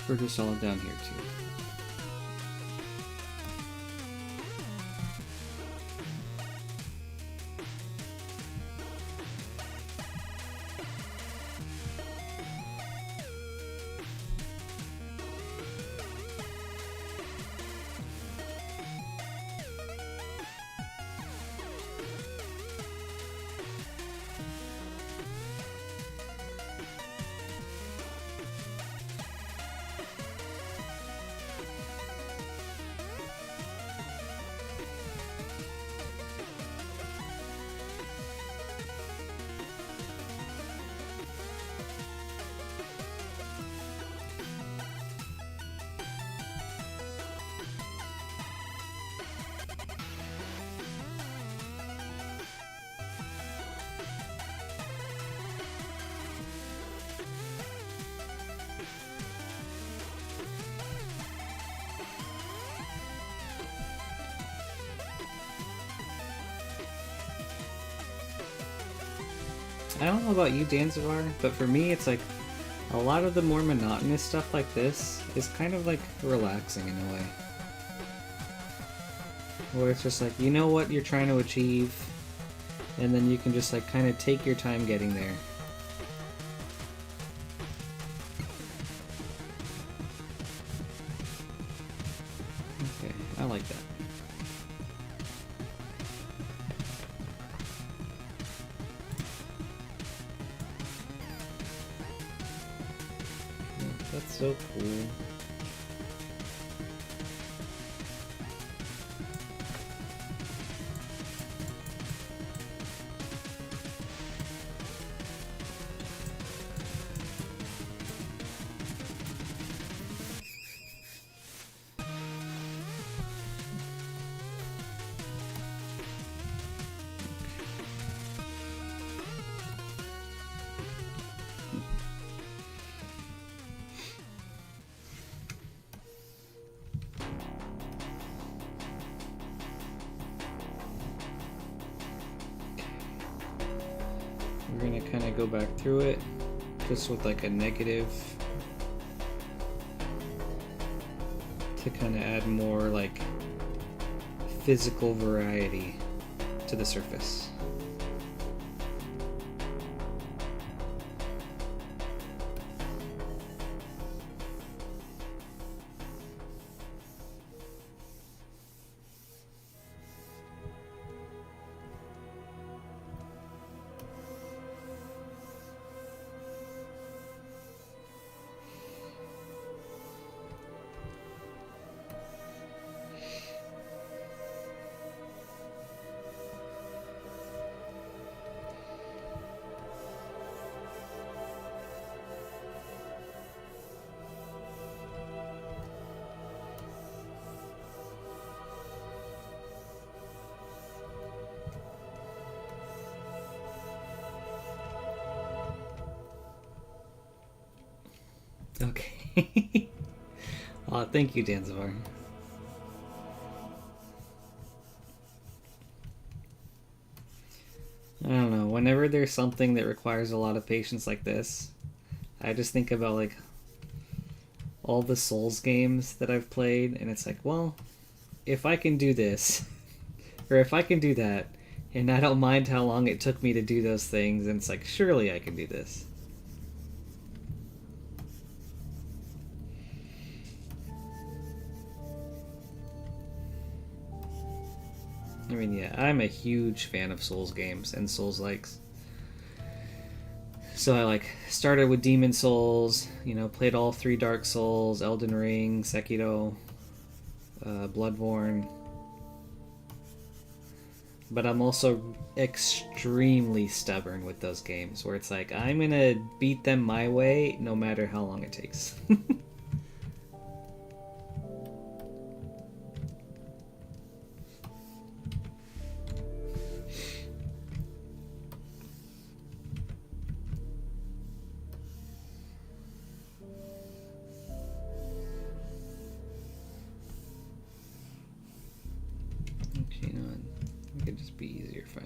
Speaker 1: for just all down here too. I don't know about you, Danzavar, but for me it's like a lot of the more monotonous stuff like this is kind of like relaxing in a way. Where it's just like, you know what you're trying to achieve, And then you can just like kind of take your time getting there. Okay, I like that. That's so cool. We're gonna kind of go back through it just with like a negative to kind of add more like physical variety to the surface. Okay. Thank you, Danzivar. I don't know. Whenever there's something that requires a lot of patience like this, I just think about like all the Souls games that I've played, and it's like, well, if I can do this, or if I can do that, and I don't mind how long it took me to do those things, and it's like, surely I can do this. I mean, yeah, I'm a huge fan of Souls games and Souls-likes. So I like started with Demon Souls, you know, played all 3 Dark Souls, Elden Ring, Sekiro, Bloodborne. But I'm also extremely stubborn with those games, where it's like, I'm gonna beat them my way, no matter how long it takes. Okay, no, it could just be easier if I...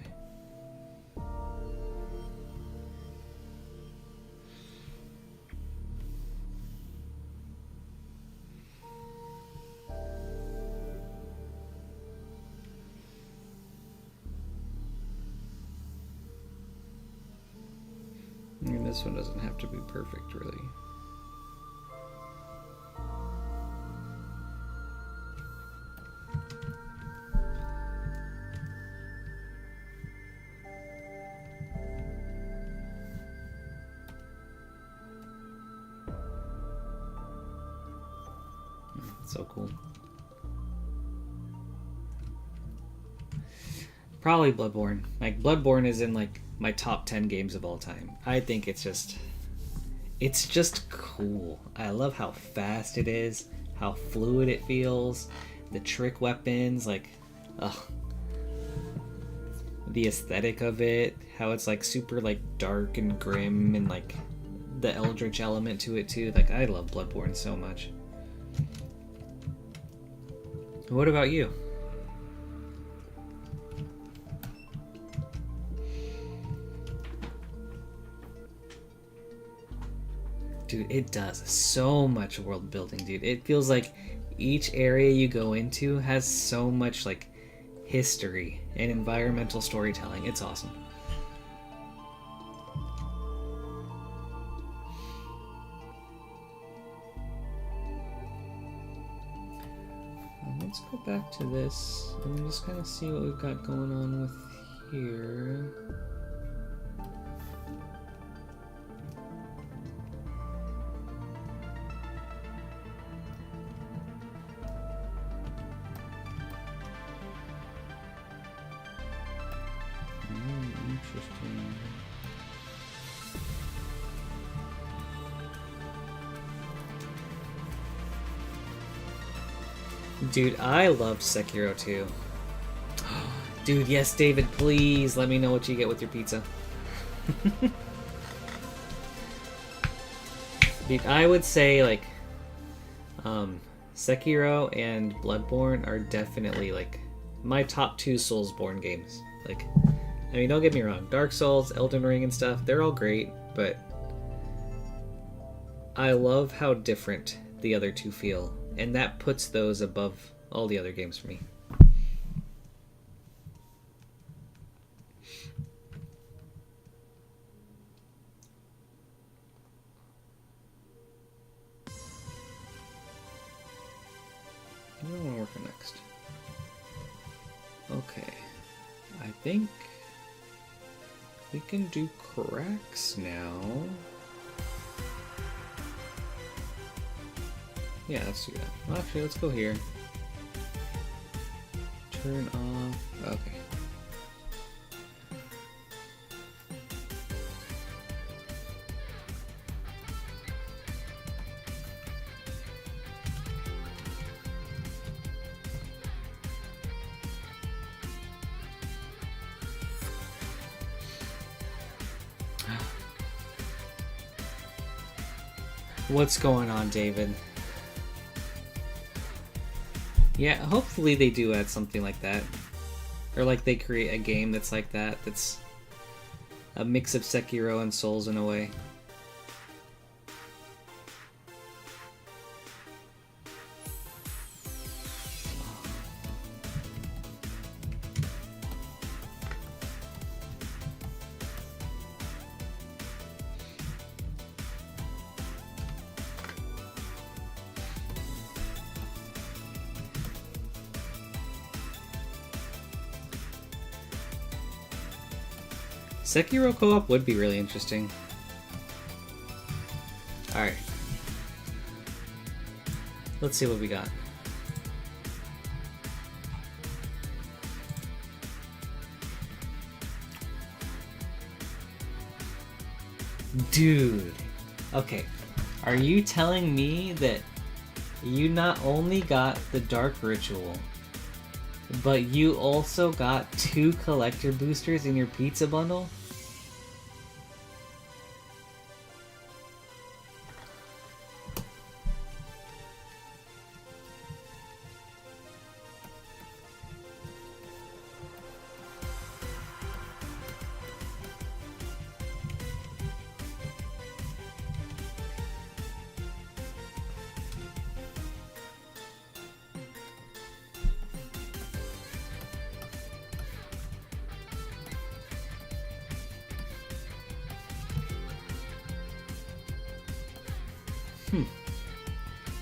Speaker 1: I mean, this one doesn't have to be perfect, really. So cool. Probably Bloodborne. Like, Bloodborne is in like my top 10 games of all time. I think it's just cool. I love how fast it is, how fluid it feels, the trick weapons, like, ugh. The aesthetic of it, how it's like super like dark and grim, and like the eldritch element to it too. Like, I love Bloodborne so much. What about you? Dude, it does so much world building, dude. It feels like each area you go into has so much like history and environmental storytelling. It's awesome. Let's go back to this and just kind of see what we've got going on with here. Interesting. Dude, I loved Sekiro too. Dude, yes, David, please let me know what you get with your pizza. Dude, I would say, like, Sekiro and Bloodborne are definitely, like, my top 2 Soulsborne games. Like, I mean, don't get me wrong, Dark Souls, Elden Ring and stuff, they're all great, but I love how different the other 2 feel, and that puts those above all the other games for me. What do I want to work on next? Okay, I think we can do cracks now. Yeah, let's do that. Well, actually, let's go here. Turn off. Okay. What's going on, David? Yeah, hopefully they do add something like that. Or like they create a game that's like that, that's a mix of Sekiro and Souls in a way. Sekiro co-op would be really interesting. Alright. Let's see what we got. Dude. Okay. Are you telling me that you not only got the Dark Ritual, but you also got 2 collector boosters in your pizza bundle?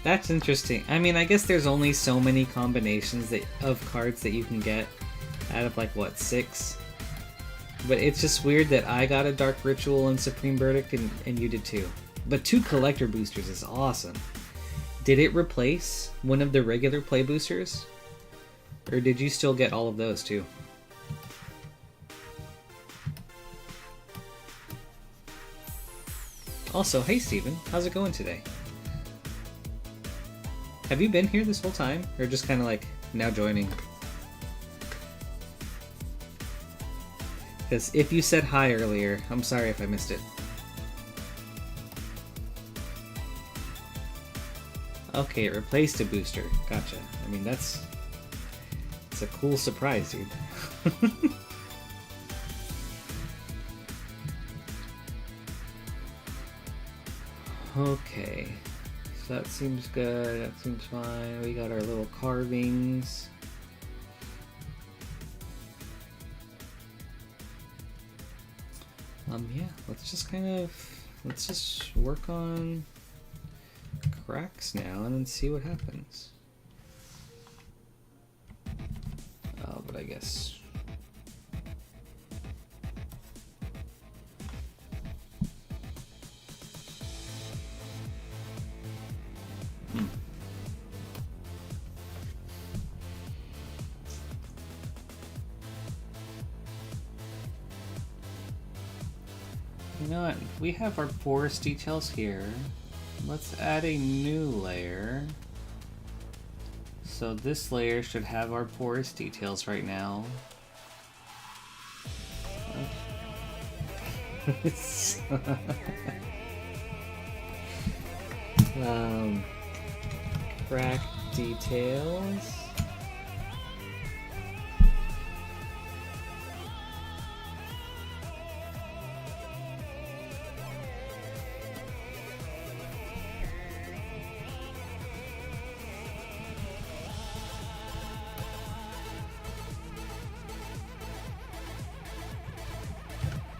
Speaker 1: That's interesting. I mean, I guess there's only so many combinations of cards that you can get out of, like, what, 6? But it's just weird that I got a Dark Ritual and Supreme Verdict and you did too. But 2 collector boosters is awesome. Did it replace one of the regular play boosters? Or did you still get all of those too? Also, hey Steven, how's it going today? Have you been here this whole time? Or just kind of like now joining? Because if you said hi earlier, I'm sorry if I missed it. Okay, it replaced a booster. Gotcha. I mean, it's a cool surprise, dude. Okay. So that seems good, that seems fine. We got our little carvings. Yeah, let's just work on cracks now and then see what happens. Oh, but I guess... You know what? We have our porous details here. Let's add a new layer. So this layer should have our porous details right now. Crack details.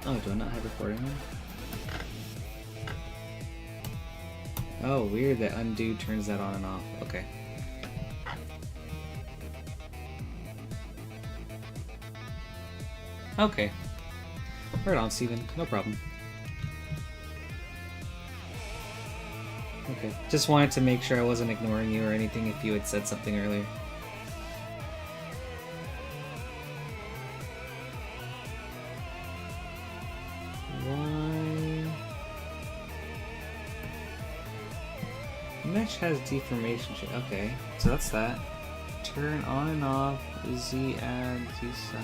Speaker 1: Oh, do I not have recording on? Oh, weird that undo turns that on and off. Okay. Okay. Right on, Steven. No problem. Okay. Just wanted to make sure I wasn't ignoring you or anything if you had said something earlier. Mesh has deformation. Okay, so that's that. Turn on and off. Z add, Z sub.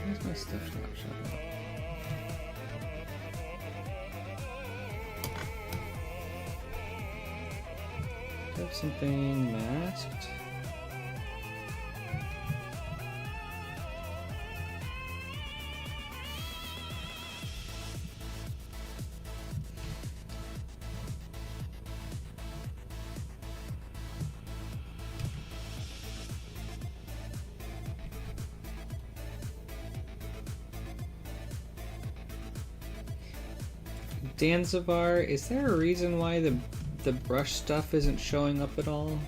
Speaker 1: Where's my stuff not showing up? Have something masked. Danzivar, is there a reason why the brush stuff isn't showing up at all?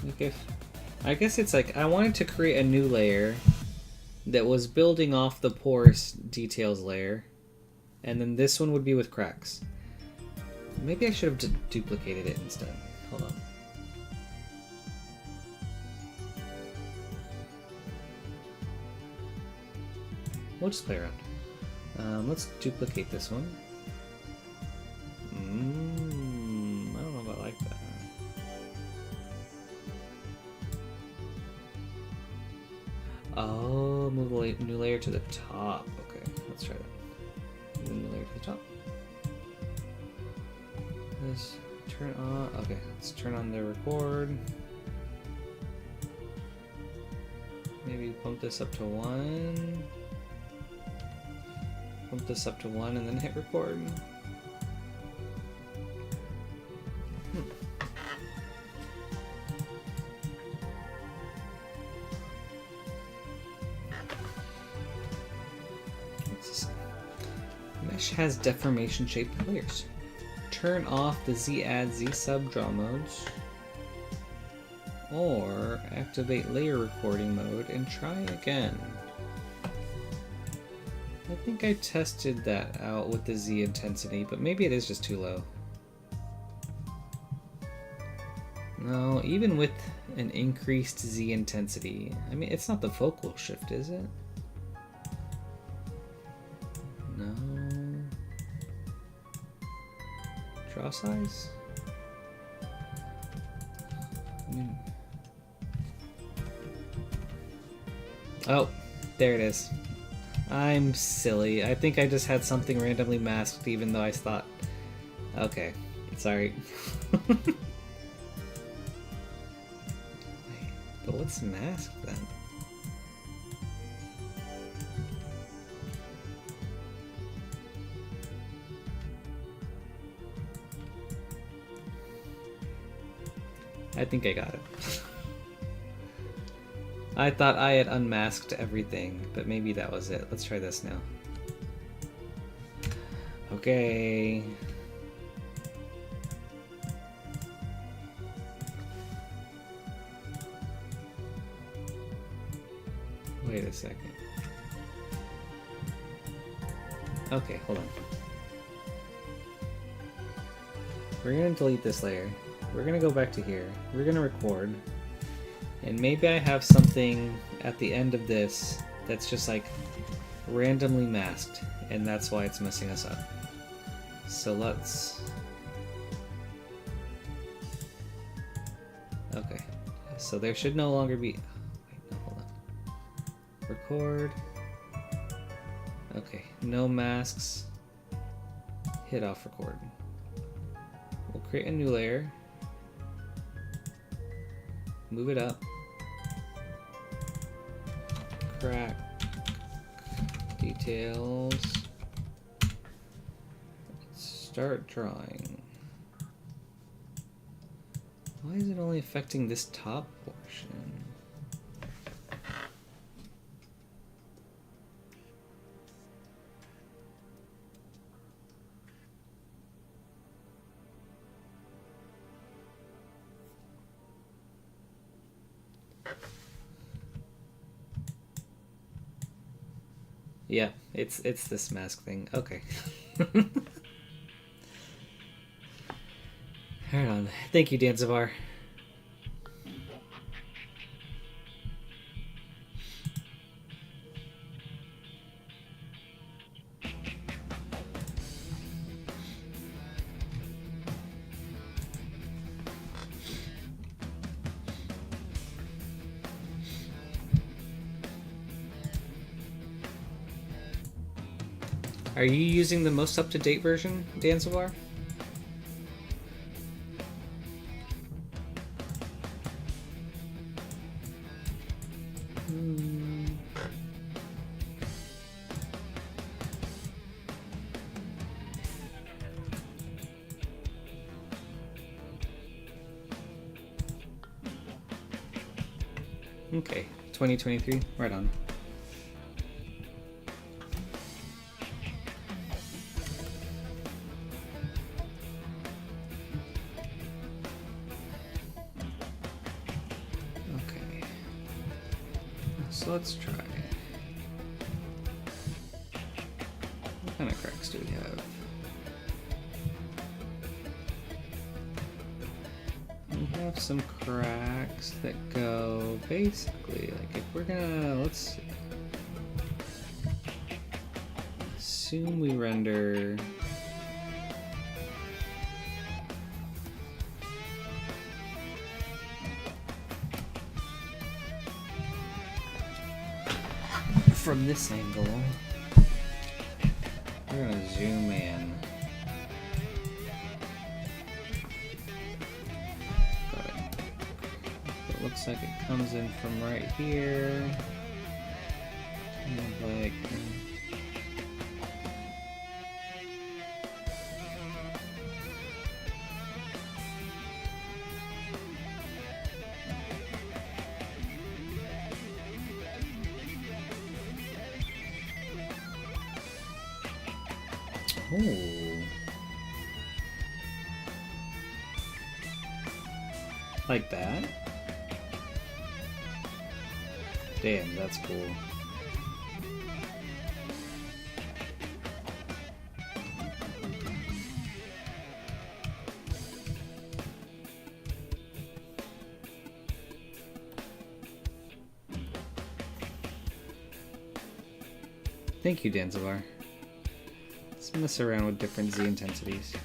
Speaker 1: Like I guess it's like I wanted to create a new layer that was building off the porous details layer, and then this one would be with cracks. Maybe I should have duplicated it instead. Hold on. We'll just play around. Let's duplicate this one. I don't know if I like that. Oh, move the new layer to the top. Okay, let's try that. Move the new layer to the top. Let's turn on. Okay, let's turn on the record. Maybe bump this up to 1. Bump this up to 1 and then hit record. Mesh has deformation shaped layers. Turn off the Z add Z sub draw modes, or activate layer recording mode and try again. I think I tested that out with the Z intensity, but maybe it is just too low. No, even with an increased Z intensity, I mean, it's not the focal shift, is it? No. Draw size? I mean... Oh, there it is. I'm silly. I think I just had something randomly masked even though I thought... Okay, sorry. But what's mask then? I think I got it. I thought I had unmasked everything, but maybe that was it. Let's try this now. Okay. Wait a second. Okay, hold on. We're gonna delete this layer. We're gonna go back to here. We're gonna record. And maybe I have something at the end of this that's just like randomly masked, and that's why it's messing us up. So let's... Okay. So there should no longer be... Wait, no, hold on. Record. Okay, no masks. Hit off record. We'll create a new layer. Move it up. Crack. Details. Start drawing. Why is it only affecting this top portion? Yeah, it's this mask thing. Okay. Hold on. Thank you, Danzavar. Are you using the most up-to-date version, Danzavar? Okay, 2023, right on. Okay, so let's try. What kind of cracks do we have? We have some cracks that go basically like if we're gonna, let's assume we render from this angle. We're gonna zoom in. Looks like it comes in from right here. Kind of like... Oh. Like that? Damn, that's cool. Thank you, Danzavar. Let's mess around with different Z intensities.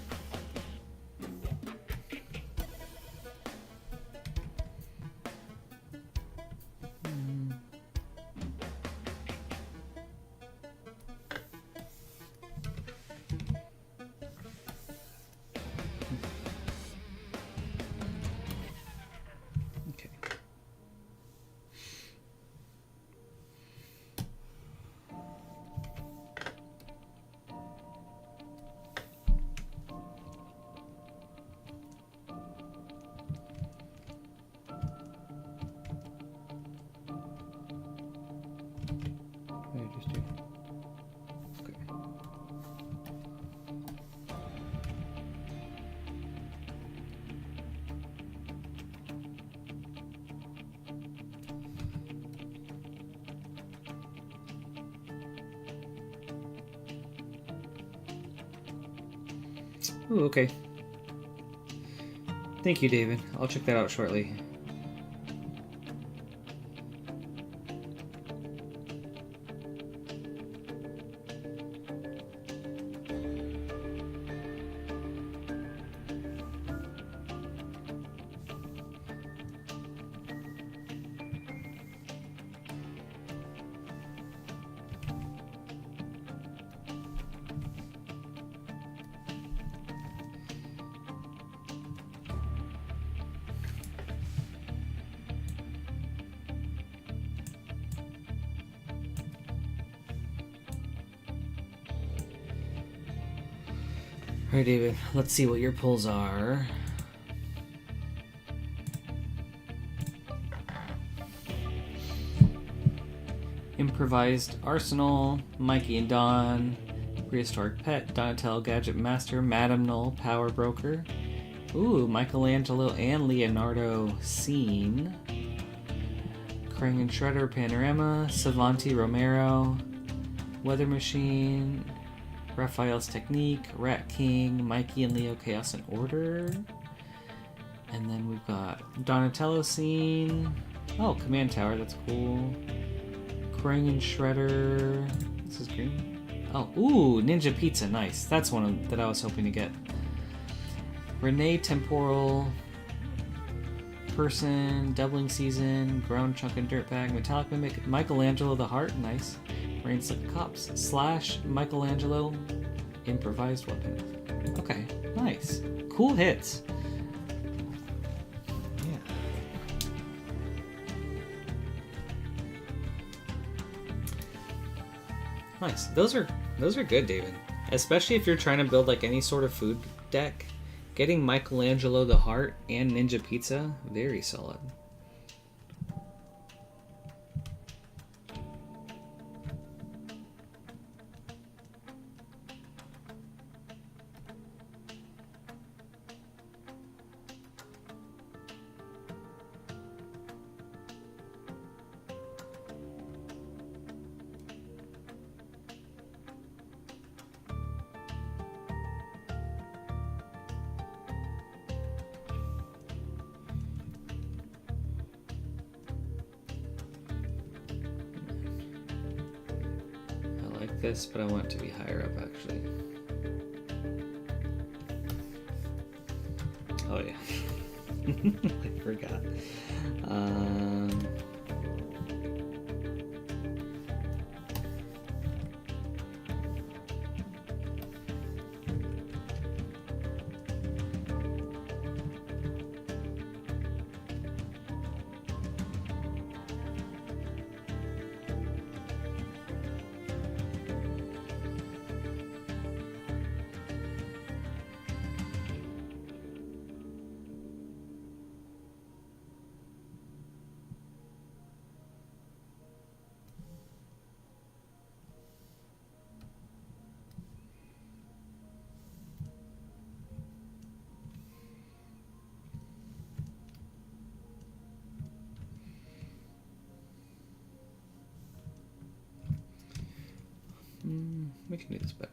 Speaker 1: Ooh, okay. Thank you, David. I'll check that out shortly. Alright, David, let's see what your pulls are. Improvised Arsenal, Mikey and Don, Prehistoric Pet, Donatello Gadget Master, Madame Null, Power Broker. Ooh, Michelangelo and Leonardo Scene. Krang and Shredder, Panorama, Savanti Romero, Weather Machine, Raphael's Technique, Rat King, Mikey and Leo Chaos and Order. And then we've got Donatello Scene. Oh, Command Tower, that's cool. Krang and Shredder. This is green. Oh, ooh, Ninja Pizza, nice. That's one that I was hoping to get. Renee Temporal. Person, Doubling Season, Ground Chunk and Dirtbag, Metallic Mimic, Michelangelo the Heart, nice. Rain Slip Cops, Slash, Michelangelo, Improvised Weapon. Okay, nice. Cool hits. Yeah. Nice. Those are good, David. Especially if you're trying to build like any sort of food deck. Getting Michelangelo the Heart and Ninja Pizza, very solid. This, but I want it to be higher up actually. Oh yeah. I forgot. We can do this better.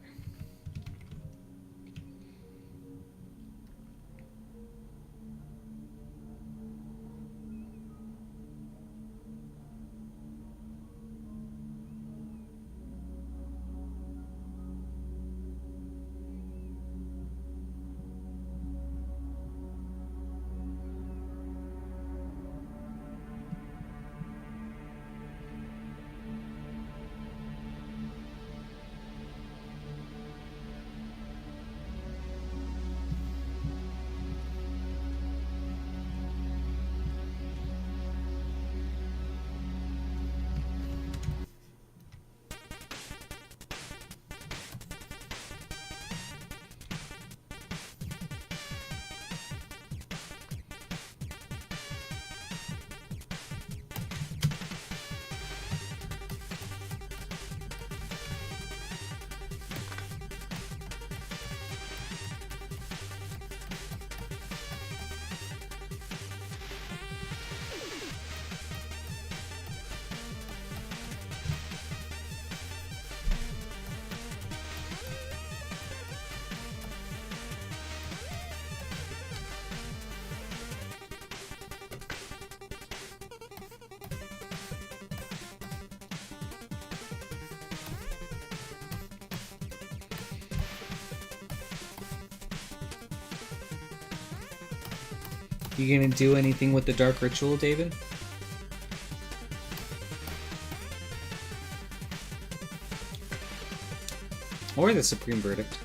Speaker 1: You gonna do anything with the Dark Ritual, David? Or the Supreme Verdict?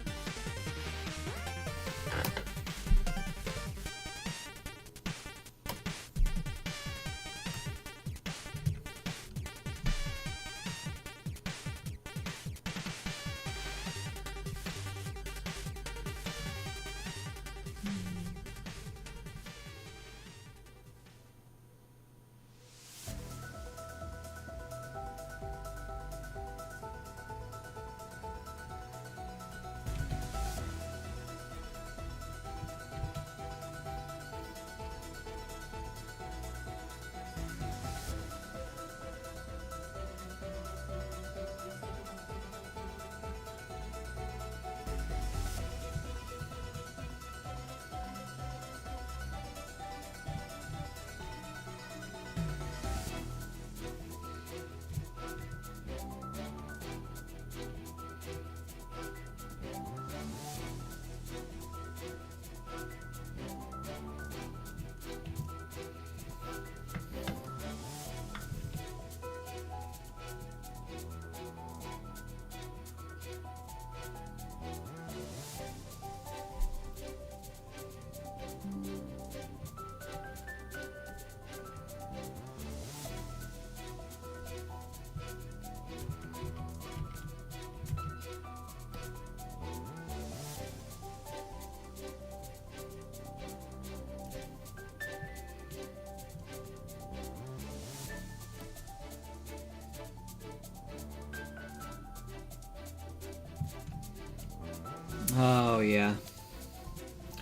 Speaker 1: Oh, yeah.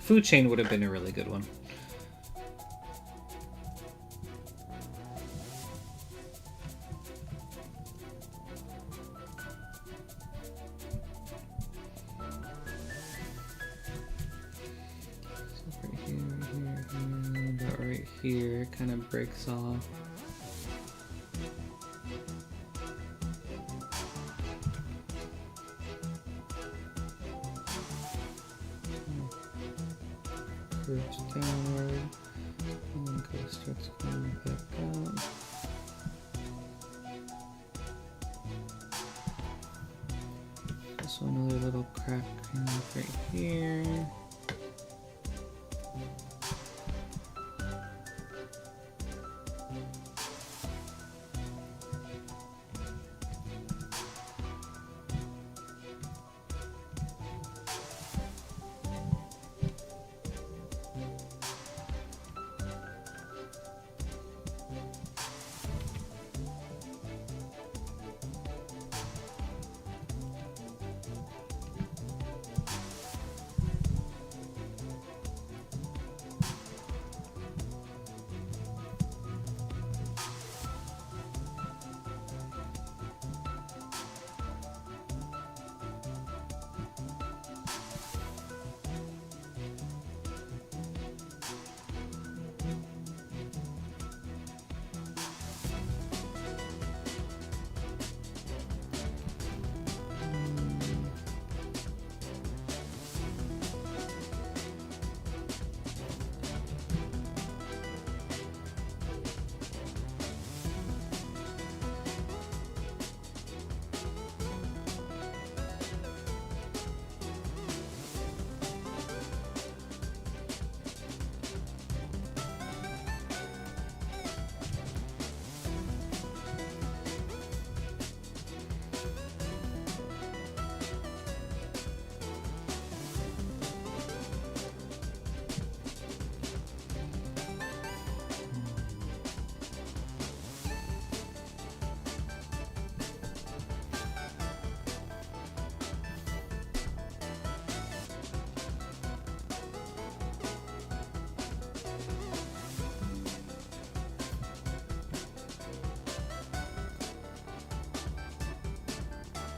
Speaker 1: Food Chain would have been a really good one. So right here, about right here, kind of breaks off. Curves downward, and then starts going back up. Also another little crack right here.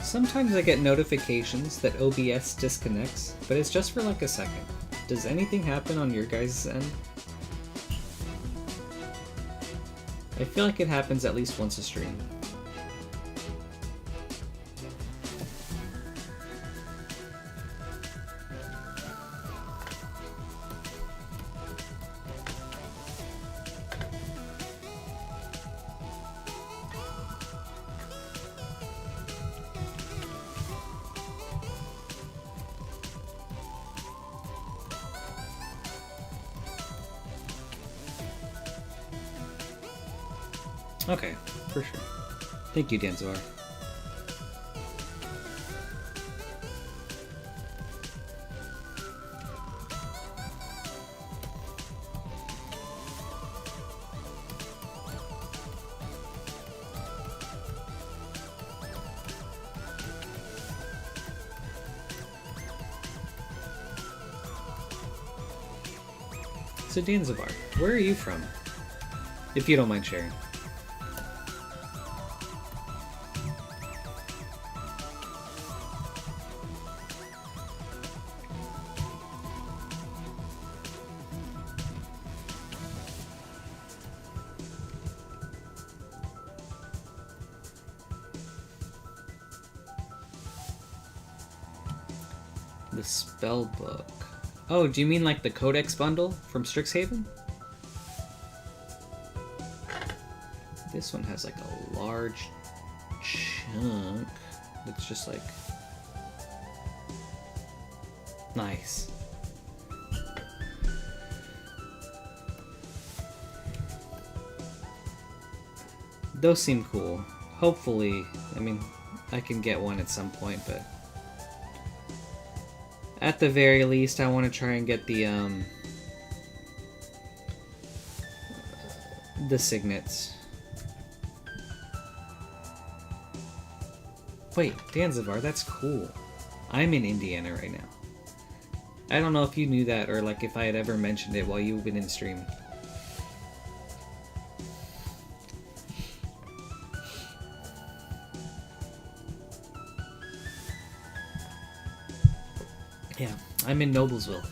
Speaker 1: Sometimes I get notifications that OBS disconnects, but it's just for like a second. Does anything happen on your guys' end? I feel like it happens at least once a stream. Okay, for sure. Thank you, Danzor. So Danzibar, where are you from? If you don't mind sharing. The spell book. Oh, do you mean like the Codex bundle from Strixhaven? This one has like a large chunk that's just like... Nice. Those seem cool. Hopefully, I mean, I can get one at some point, but... At the very least, I want to try and get the signets. Wait, Danzivar, that's cool. I'm in Indiana right now. I don't know if you knew that or like if I had ever mentioned it while you've been in stream. Yeah, I'm in Noblesville.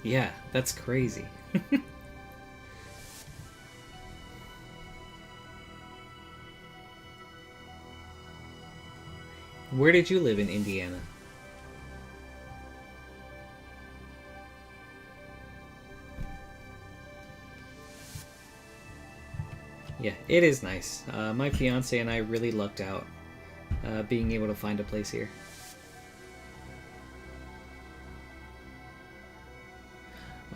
Speaker 1: Yeah, that's crazy. Where did you live in Indiana? Yeah, it is nice. My fiance and I really lucked out being able to find a place here.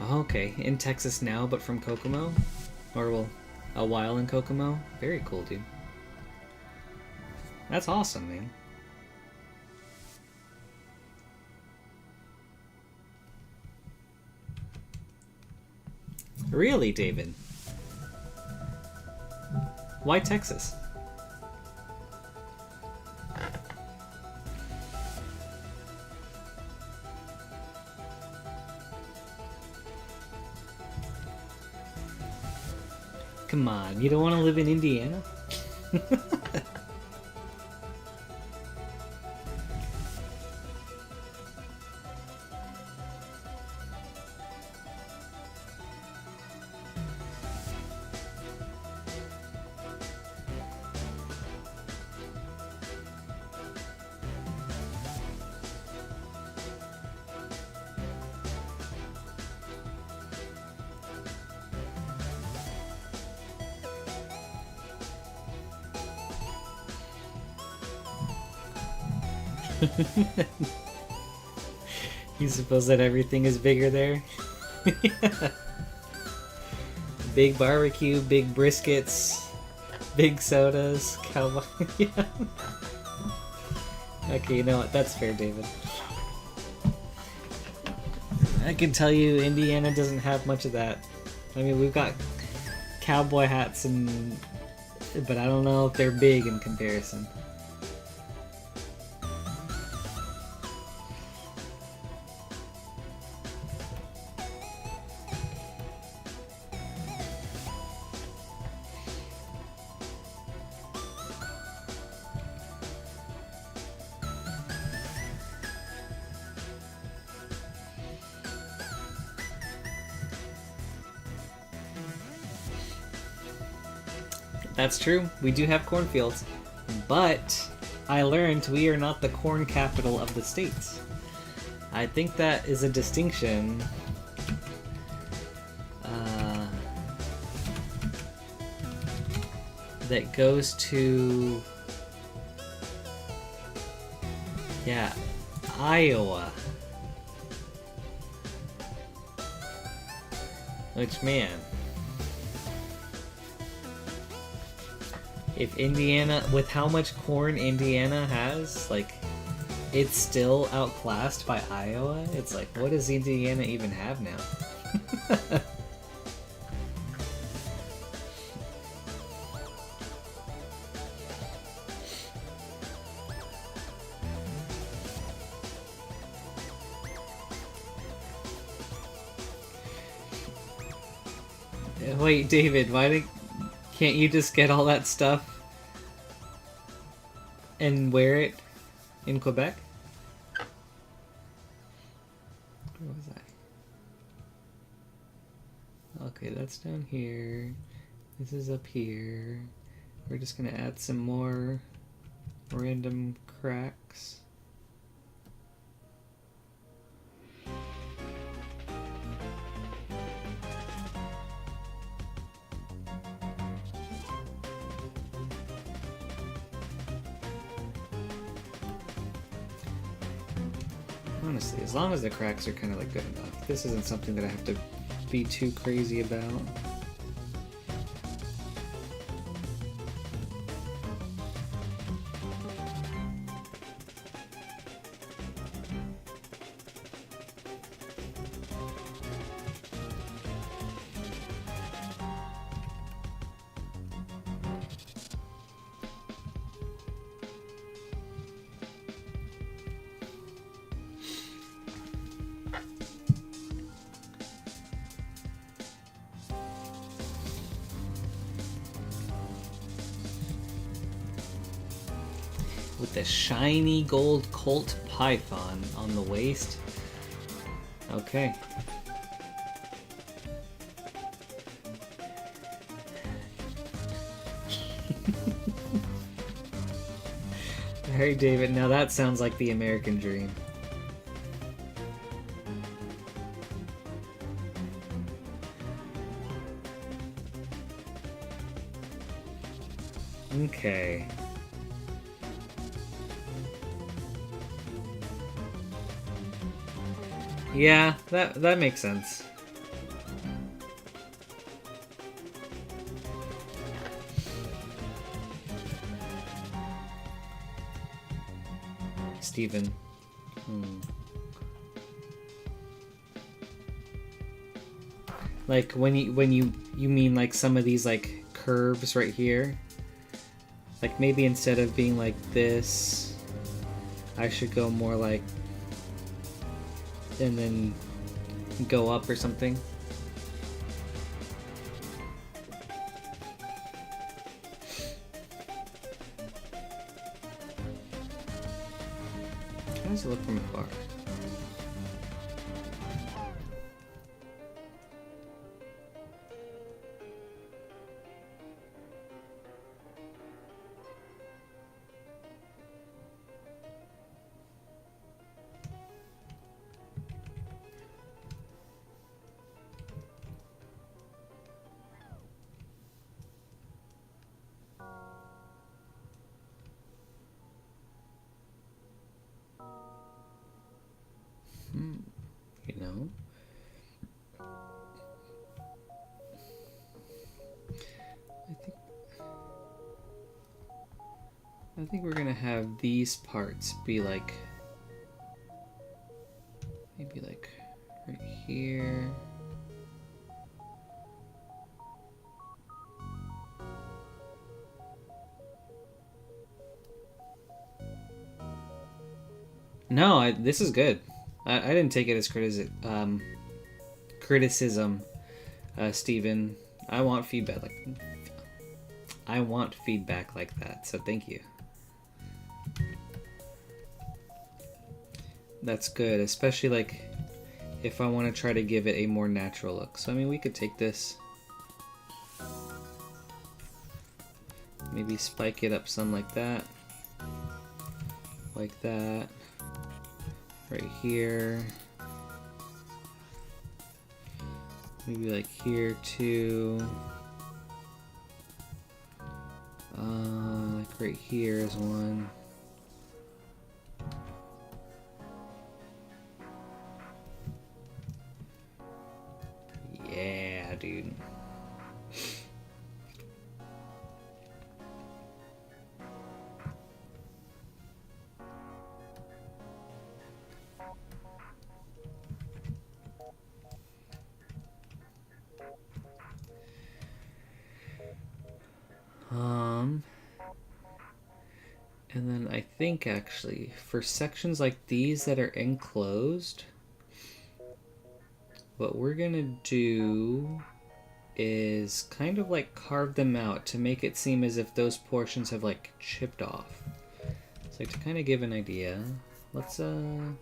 Speaker 1: Okay, in Texas now, but from Kokomo? Or, well, a while in Kokomo? Very cool, dude. That's awesome, man. Really, David? Why Texas? Come on, you don't want to live in Indiana? You suppose that everything is bigger there? Yeah. Big barbecue, big briskets, big sodas, cowboy. Yeah. Okay, you know what? That's fair, David. I can tell you Indiana doesn't have much of that. I mean, we've got cowboy hats and... but I don't know if they're big in comparison. That's true. We do have cornfields. But I learned we are not the corn capital of the states. I think that is a distinction that goes to, yeah, Iowa. Which, man, if Indiana, with how much corn Indiana has, like, it's still outclassed by Iowa. It's like, what does Indiana even have now? Wait, David, can't you just get all that stuff and wear it in Quebec? Where was I? Okay, that's down here. This is up here. We're just gonna add some more random cracks. Honestly, as long as the cracks are kind of like good enough. This isn't something that I have to be too crazy about. With the shiny gold Colt Python on the waist. Okay. Alright, David, now that sounds like the American dream. Okay. Yeah, that makes sense. Steven. Like when you mean like some of these like curves right here? Like maybe instead of being like this, I should go more like, and then go up or something. How does it look from afar? You know? I think we're gonna have these parts be like, maybe like right here. No, this is good. I didn't take it as criticism, Steven. I want feedback like that, so thank you. That's good, especially like if I want to try to give it a more natural look. So I mean, we could take this Maybe spike it up some like that. Like that. Right here. Maybe like here too. Like right here is one. Yeah, dude. And then I think actually for sections like these that are enclosed, what we're gonna do is kind of like carve them out to make it seem as if those portions have like chipped off. So to kind of give an idea, let's like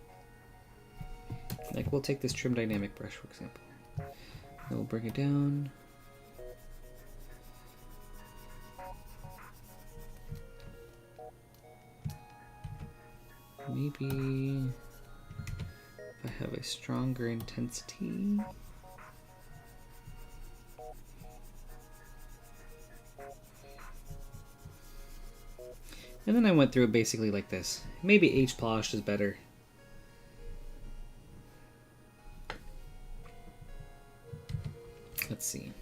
Speaker 1: we'll take this trim dynamic brush for example. And we'll bring it down. Maybe if I have a stronger intensity. And then I went through it basically like this. Maybe H polished is better. Let's see.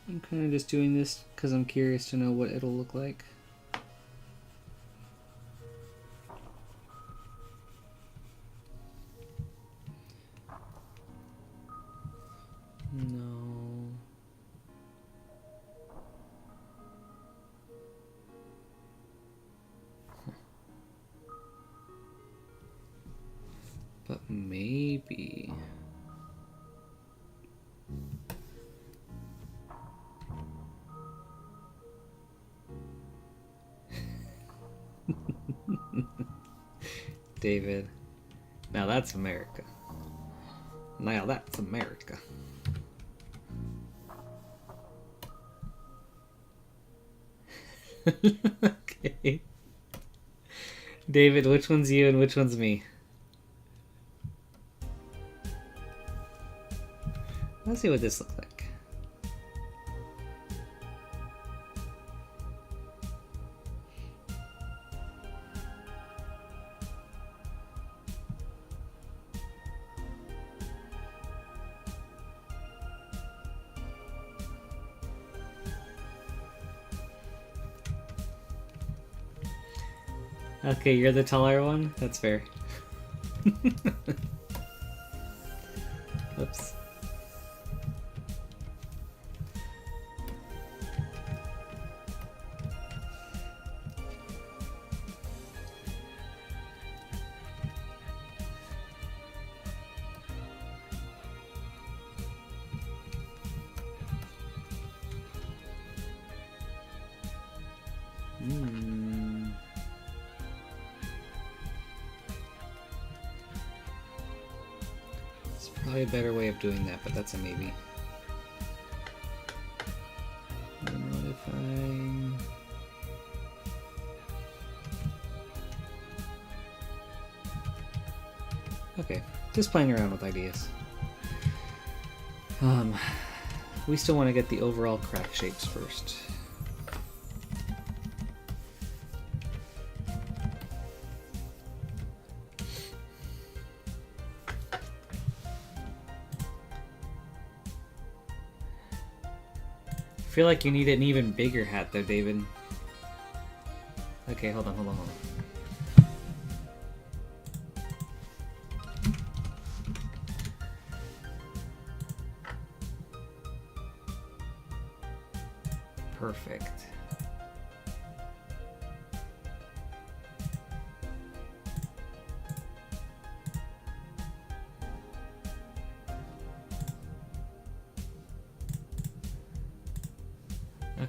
Speaker 1: I'm kind of just doing this because I'm curious to know what it'll look like. No. But maybe. David. Now that's America. Now that's America. Okay. David, which one's you and which one's me? Let's see what this looks like. Okay, you're the taller one? That's fair. Oops. Probably a better way of doing that, but that's a maybe. And what if I... Okay, just playing around with ideas. We still want to get the overall crack shapes first. I feel like you need an even bigger hat though, David. Okay, hold on. Perfect.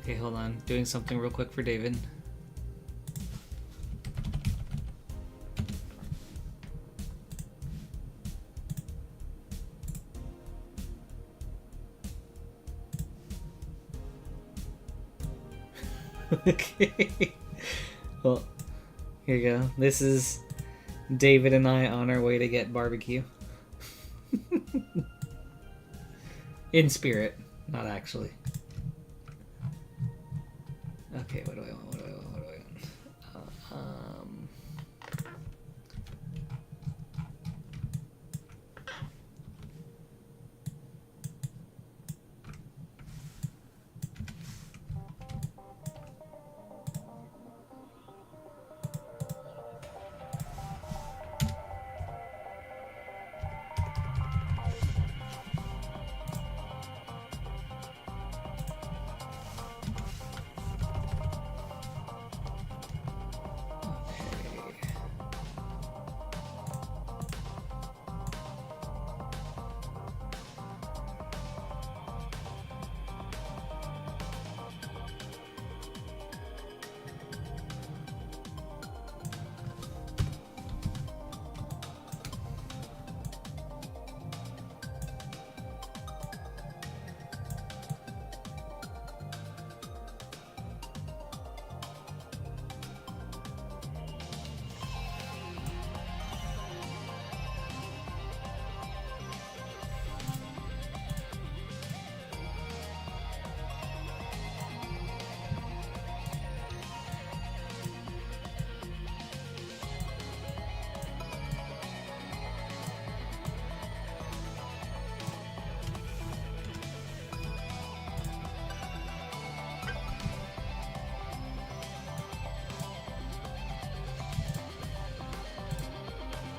Speaker 1: Okay, hold on. Doing something real quick for David. Okay. Well, here you go. This is David and I on our way to get barbecue. In spirit, not actually. Okay, what do I want? What do I want? What do I want?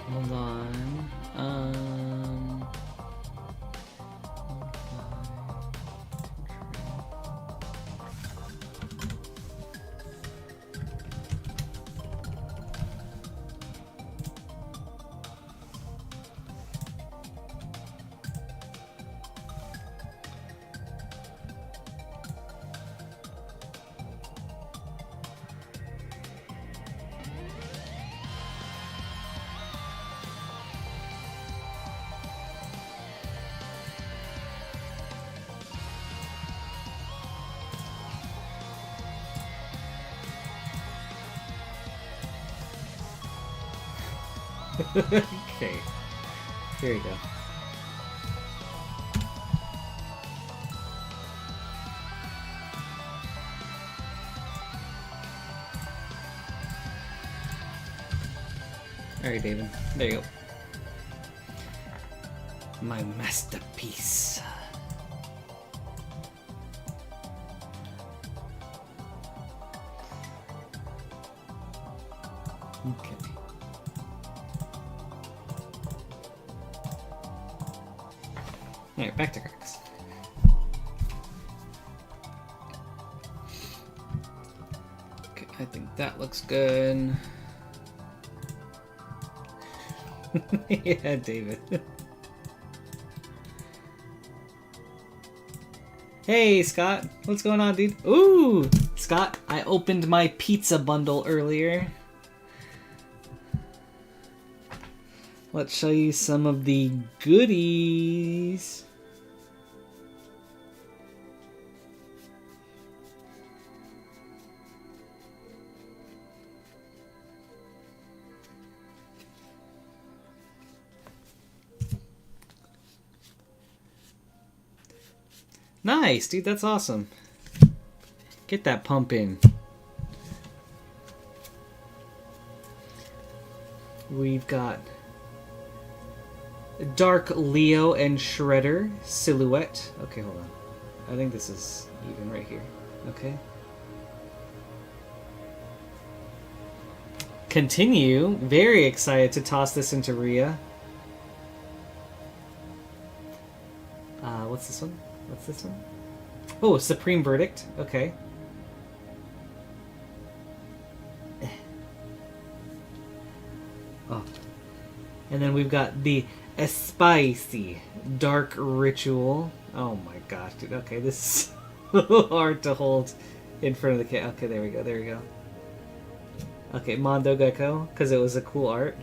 Speaker 1: Hold on. Okay. Here we go. Alright, David. There you go. My masterpiece. Okay. Alright, back to cracks. Okay, I think that looks good. Yeah, David. Hey, Scott. What's going on, dude? Ooh! Scott, I opened my pizza bundle earlier. Let's show you some of the goodies. Nice, dude, that's awesome. Get that pump in. We've got Dark Leo and Shredder silhouette. Okay, hold on. I think this is even right here. Okay. Continue. Very excited to toss this into Rhea. What's this one? What's this one? Oh, Supreme Verdict. Okay. Oh. And then we've got the Spicy Dark Ritual. Oh my gosh, dude. Okay, this is... little hard to hold in front of the camera. Okay, there we go, there we go. Okay, Mondo Gecko, because it was a cool art.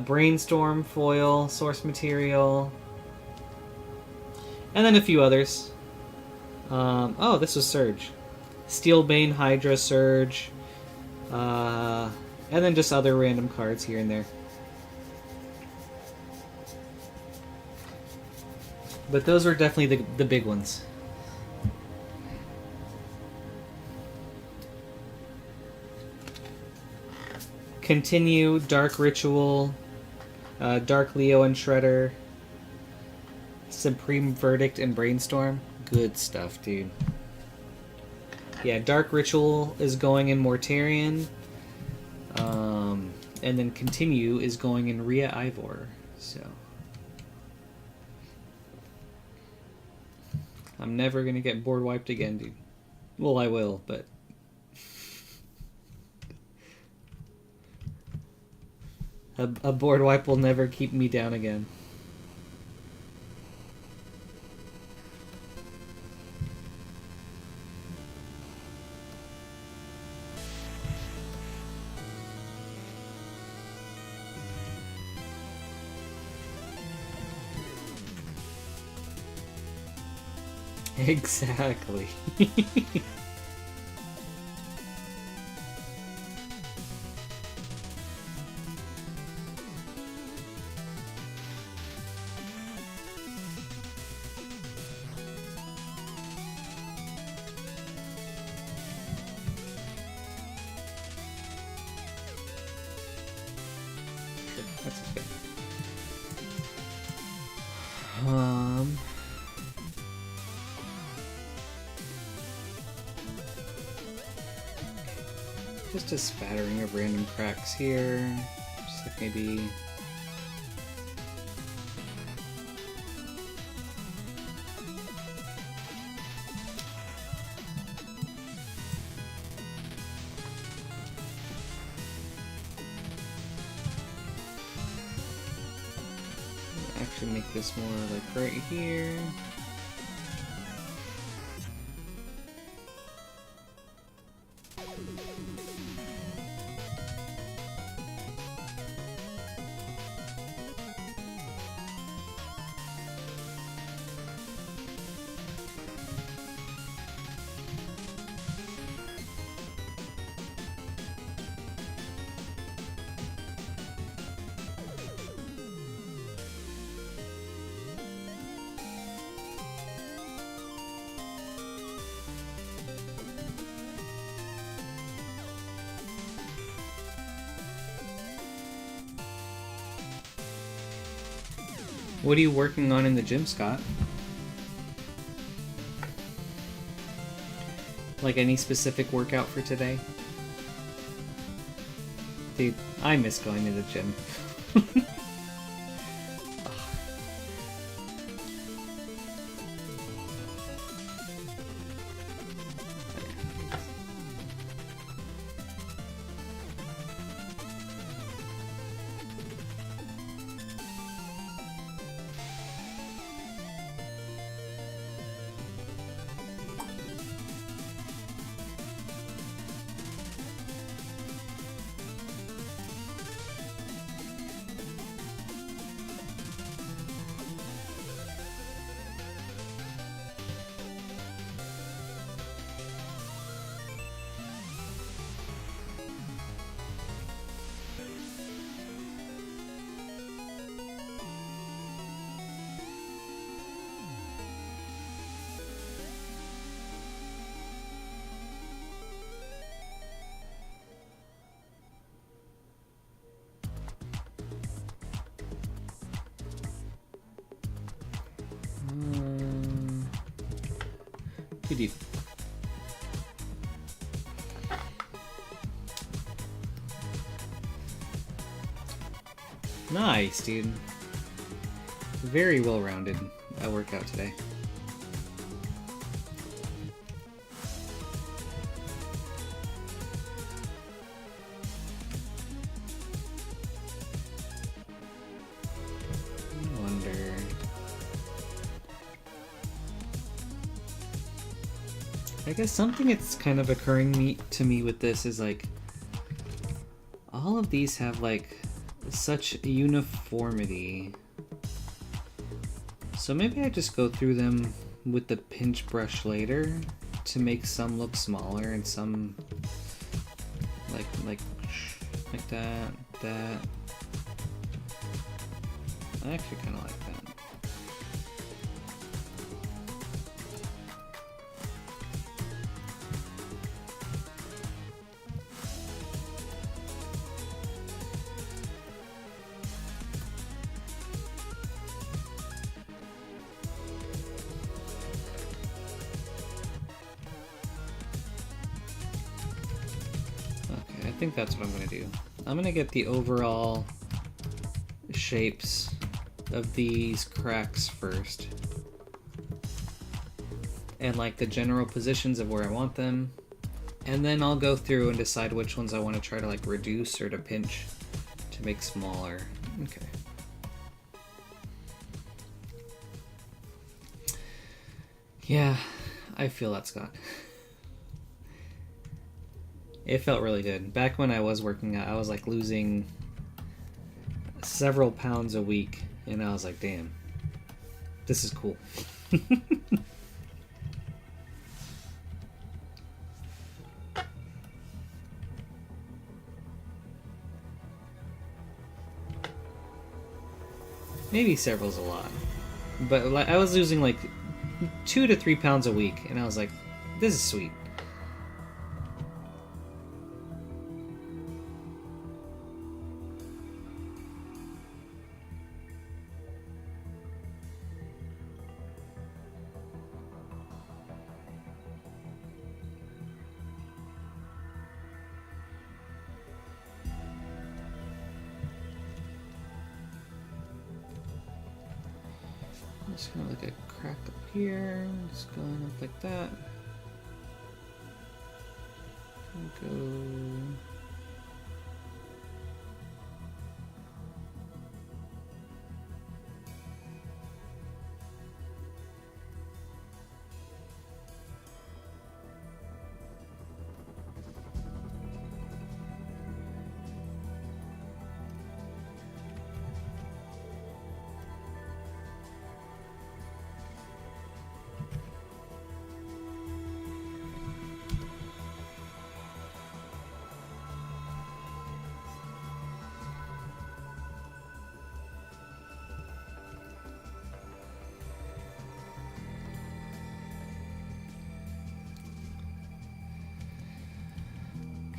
Speaker 1: Brainstorm, foil, source material, and then a few others. Oh, this was Surge. Steelbane, Hydra, Surge, and then just other random cards here and there. But those were definitely the big ones. Continue, Dark Ritual, Dark Leo and Shredder, Supreme Verdict and Brainstorm. Good stuff, dude. Yeah, Dark Ritual is going in Mortarion, and then Continue is going in Rhea Ivor. So I'm never gonna get board wiped again, dude. Well, I will, but a board wipe will never keep me down again. Exactly. That's okay. Just a spattering of random cracks here. Just like maybe... actually make this more like right here. What are you working on in the gym, Scott? Like any specific workout for today? Dude, I miss going to the gym. Too deep. Nice, dude. Very well-rounded workout today. I wonder... I guess something that's kind of occurring to me with this is like all of these have like such uniformity. So maybe I just go through them with the pinch brush later to make some look smaller and some like that. I actually kind of like that. I think that's what I'm going to do. I'm going to get the overall shapes of these cracks first. And like the general positions of where I want them. And then I'll go through and decide which ones I want to try to like reduce or to pinch to make smaller. Okay. Yeah, I feel that, Scott. It felt really good. Back when I was working out, I was like losing several pounds a week, and I was like, damn, this is cool. Maybe several's a lot, but like I was losing like 2 to 3 pounds a week, and I was like, this is sweet. Just gonna like a crack up here, just going up like that. Go.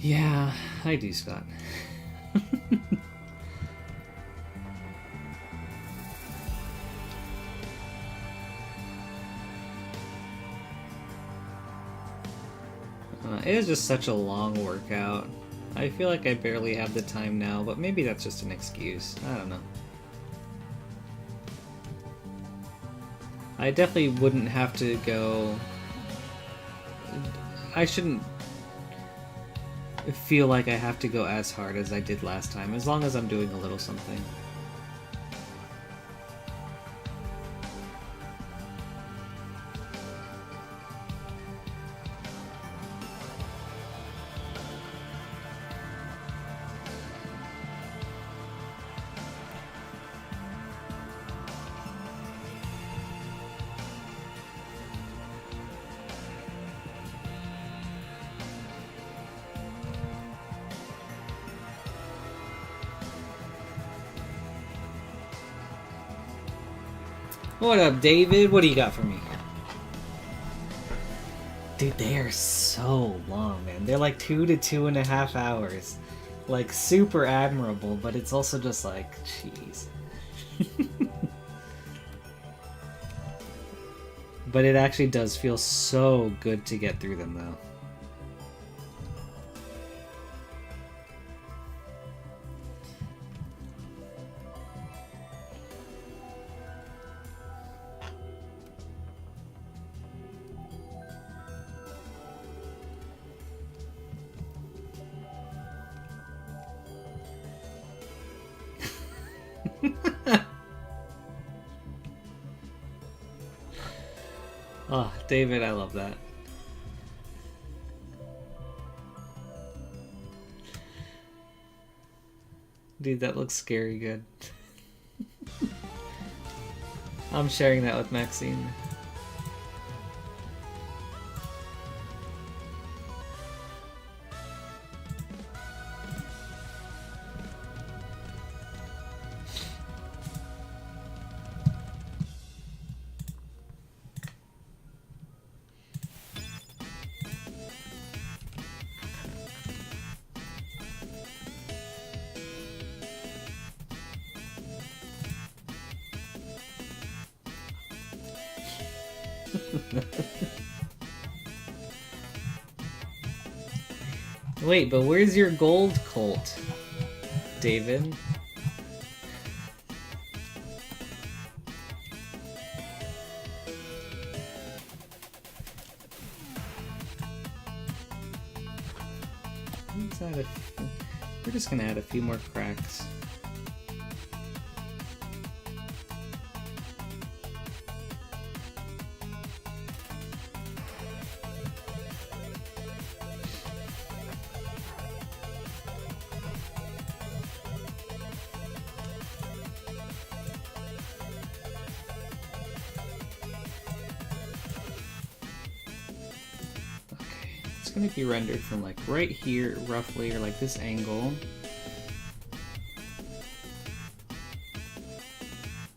Speaker 1: Yeah, I do, Scott. It is just such a long workout. I feel like I barely have the time now, but maybe that's just an excuse. I don't know. I definitely wouldn't have to go... I shouldn't feel like I have to go as hard as I did last time, as long as I'm doing a little something. What up, David? What do you got for me? Dude, they are so long, man. They're like 2 to 2.5 hours. Like, super admirable, but it's also just like, jeez. But it actually does feel so good to get through them, though. Oh, David, I love that. Dude, that looks scary good. I'm sharing that with Maxine. Wait, but where's your gold colt, David? We're just gonna add a few more cracks. It's going to be rendered from like right here roughly, or like this angle.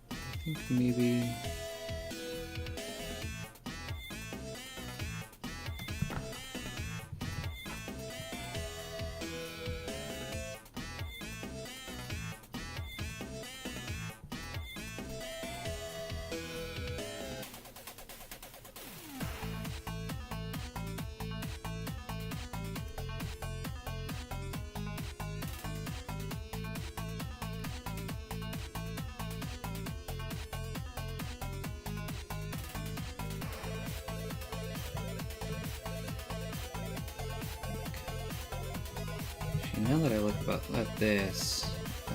Speaker 1: I think maybe now that I look at this,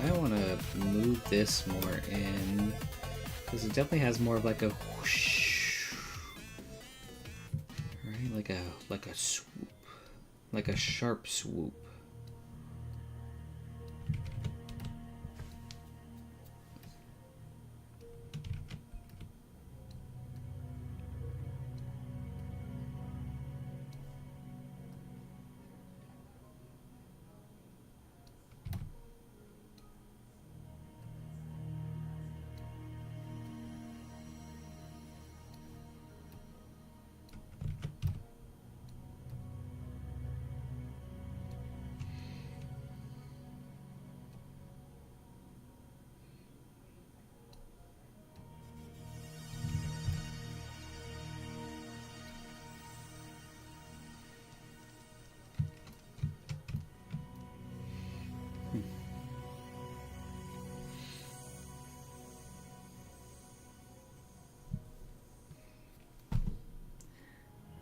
Speaker 1: I want to move this more in, because it definitely has more of like a whoosh, right? Like a swoop, like a sharp swoop.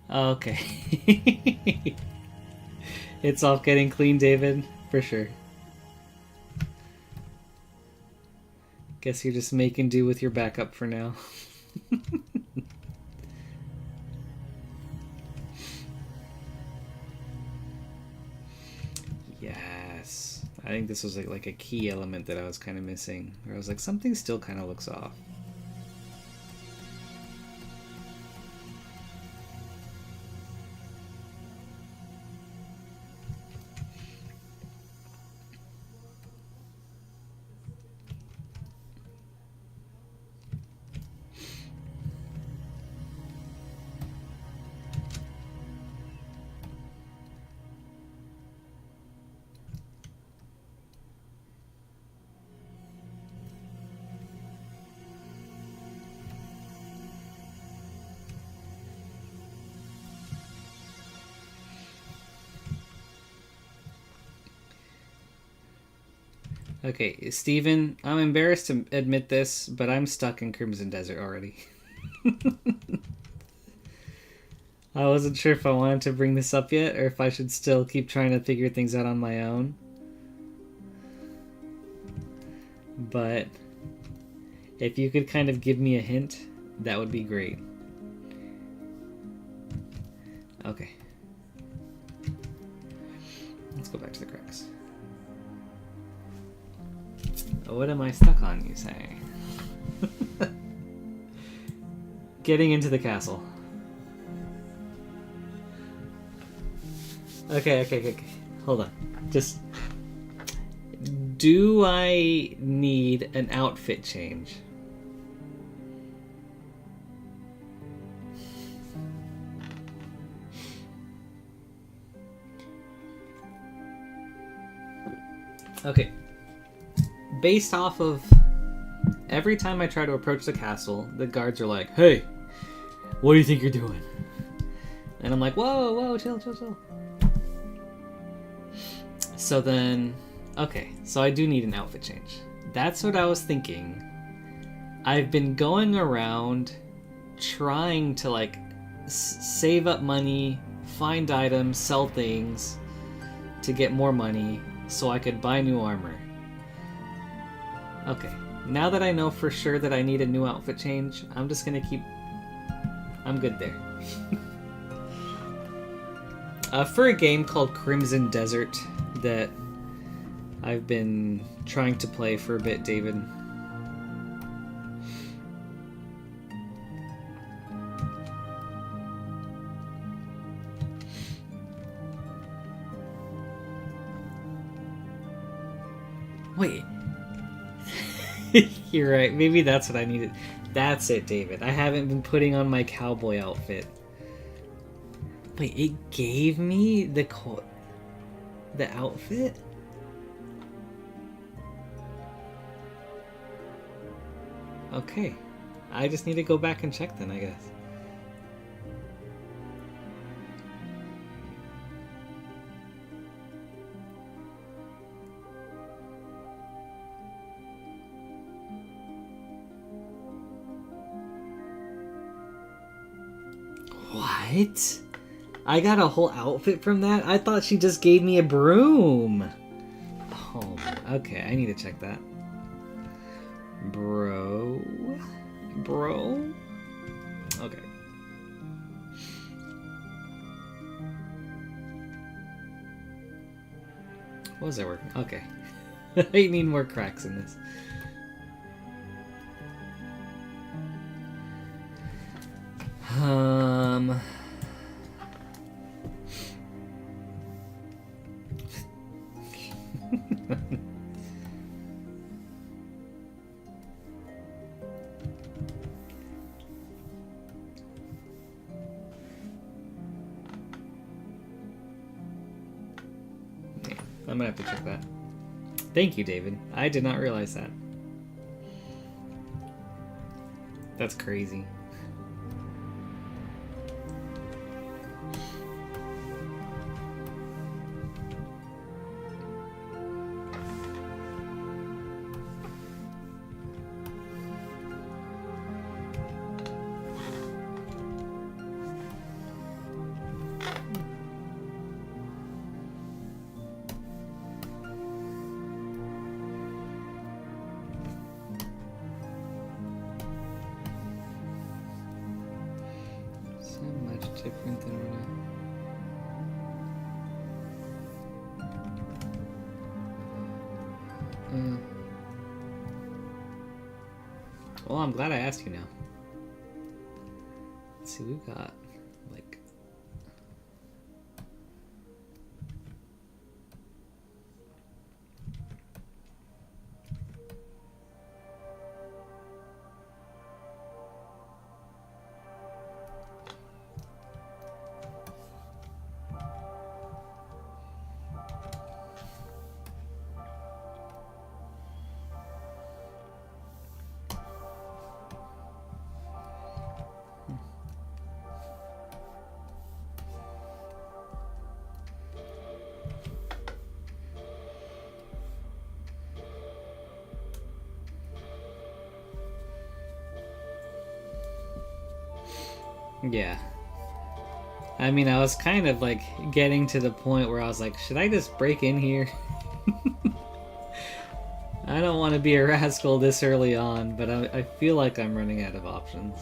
Speaker 1: Okay. It's off getting clean, David, for sure. Guess you're just making do with your backup for now. Yes. I think this was like a key element that I was kind of missing, where I was like, something still kind of looks off. Okay, Steven, I'm embarrassed to admit this, but I'm stuck in Crimson Desert already. I wasn't sure if I wanted to bring this up yet, or if I should still keep trying to figure things out on my own. But if you could kind of give me a hint, that would be great. Okay. Let's go back to the cracks. What am I stuck on, you say? Getting into the castle. Okay. Hold on. Just... Do I need an outfit change? Okay. Based off of every time I try to approach the castle, the guards are like, "Hey, what do you think you're doing?" And I'm like, whoa, chill. So then, okay, so I do need an outfit change. That's what I was thinking. I've been going around trying to like save up money, find items, sell things to get more money so I could buy new armor. Okay, now that I know for sure that I need a new outfit change, I'm just gonna keep... I'm good there. For a game called Crimson Desert that I've been trying to play for a bit, David. Wait. You're right. Maybe that's what I needed. That's it, David. I haven't been putting on my cowboy outfit. Wait, it gave me the outfit? Okay. I just need to go back and check then, I guess. What? I got a whole outfit from that? I thought she just gave me a broom. Oh, okay. I need to check that. Bro? Okay. What was I working? Okay. I need more cracks in this. I'm gonna have to check that. Thank you, David. I did not realize that. That's crazy. Different than well, I'm glad I asked you now. Let's see, we've got like yeah. I mean, I was kind of like getting to the point where I was like, should I just break in here? I don't want to be a rascal this early on, but I feel like I'm running out of options.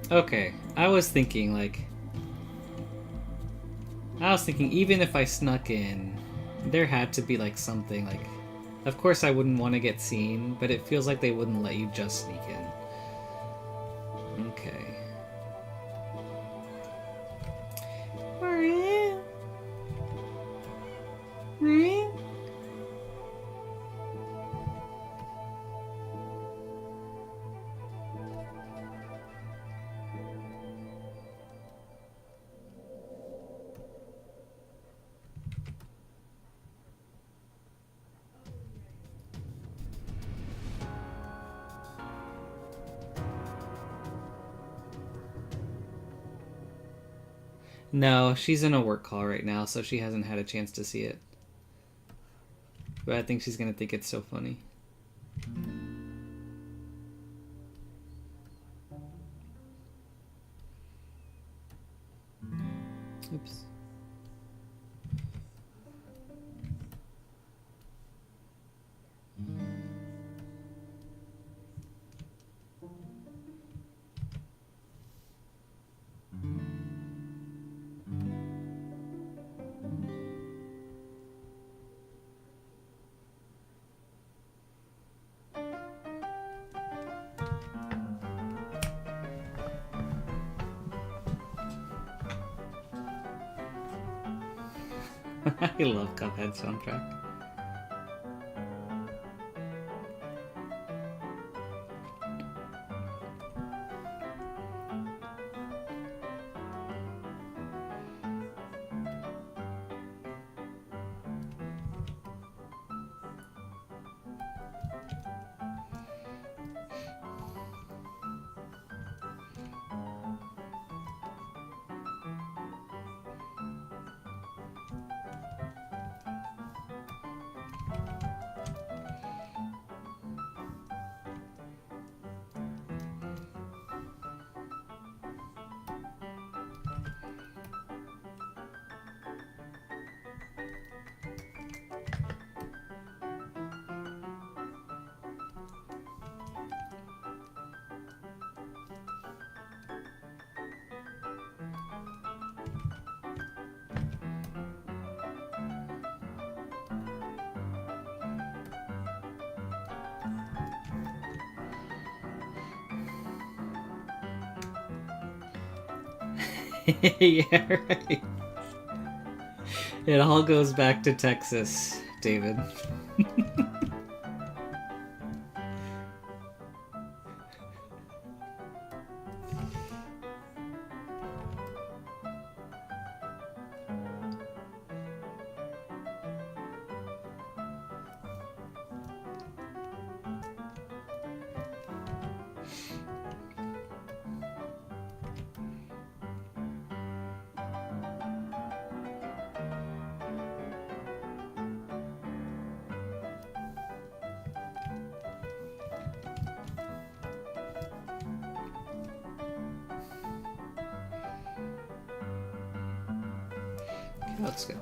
Speaker 1: Okay, I was thinking, even if I snuck in, there had to be, like, something, like... Of course I wouldn't want to get seen, but it feels like they wouldn't let you just sneak in. Okay. No, she's in a work call right now, so she hasn't had a chance to see it. But I think she's gonna think it's so funny. Oops. I love Cuphead soundtrack. Yeah, right. It all goes back to Texas, David. Let's go.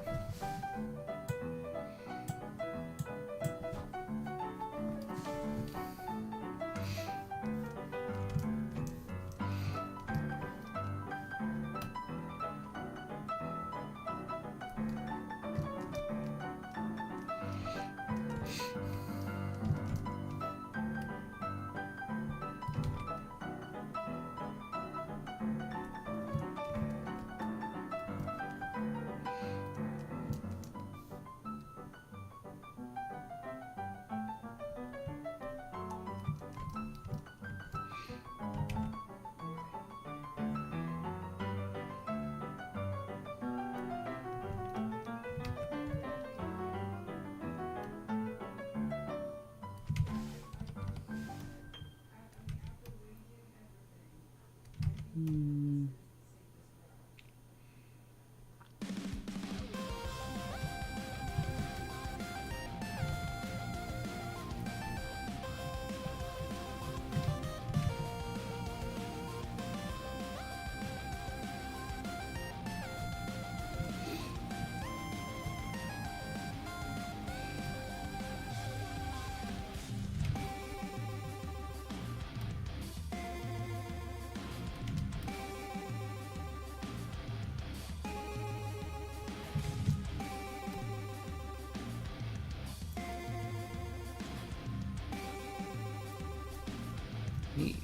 Speaker 1: Me.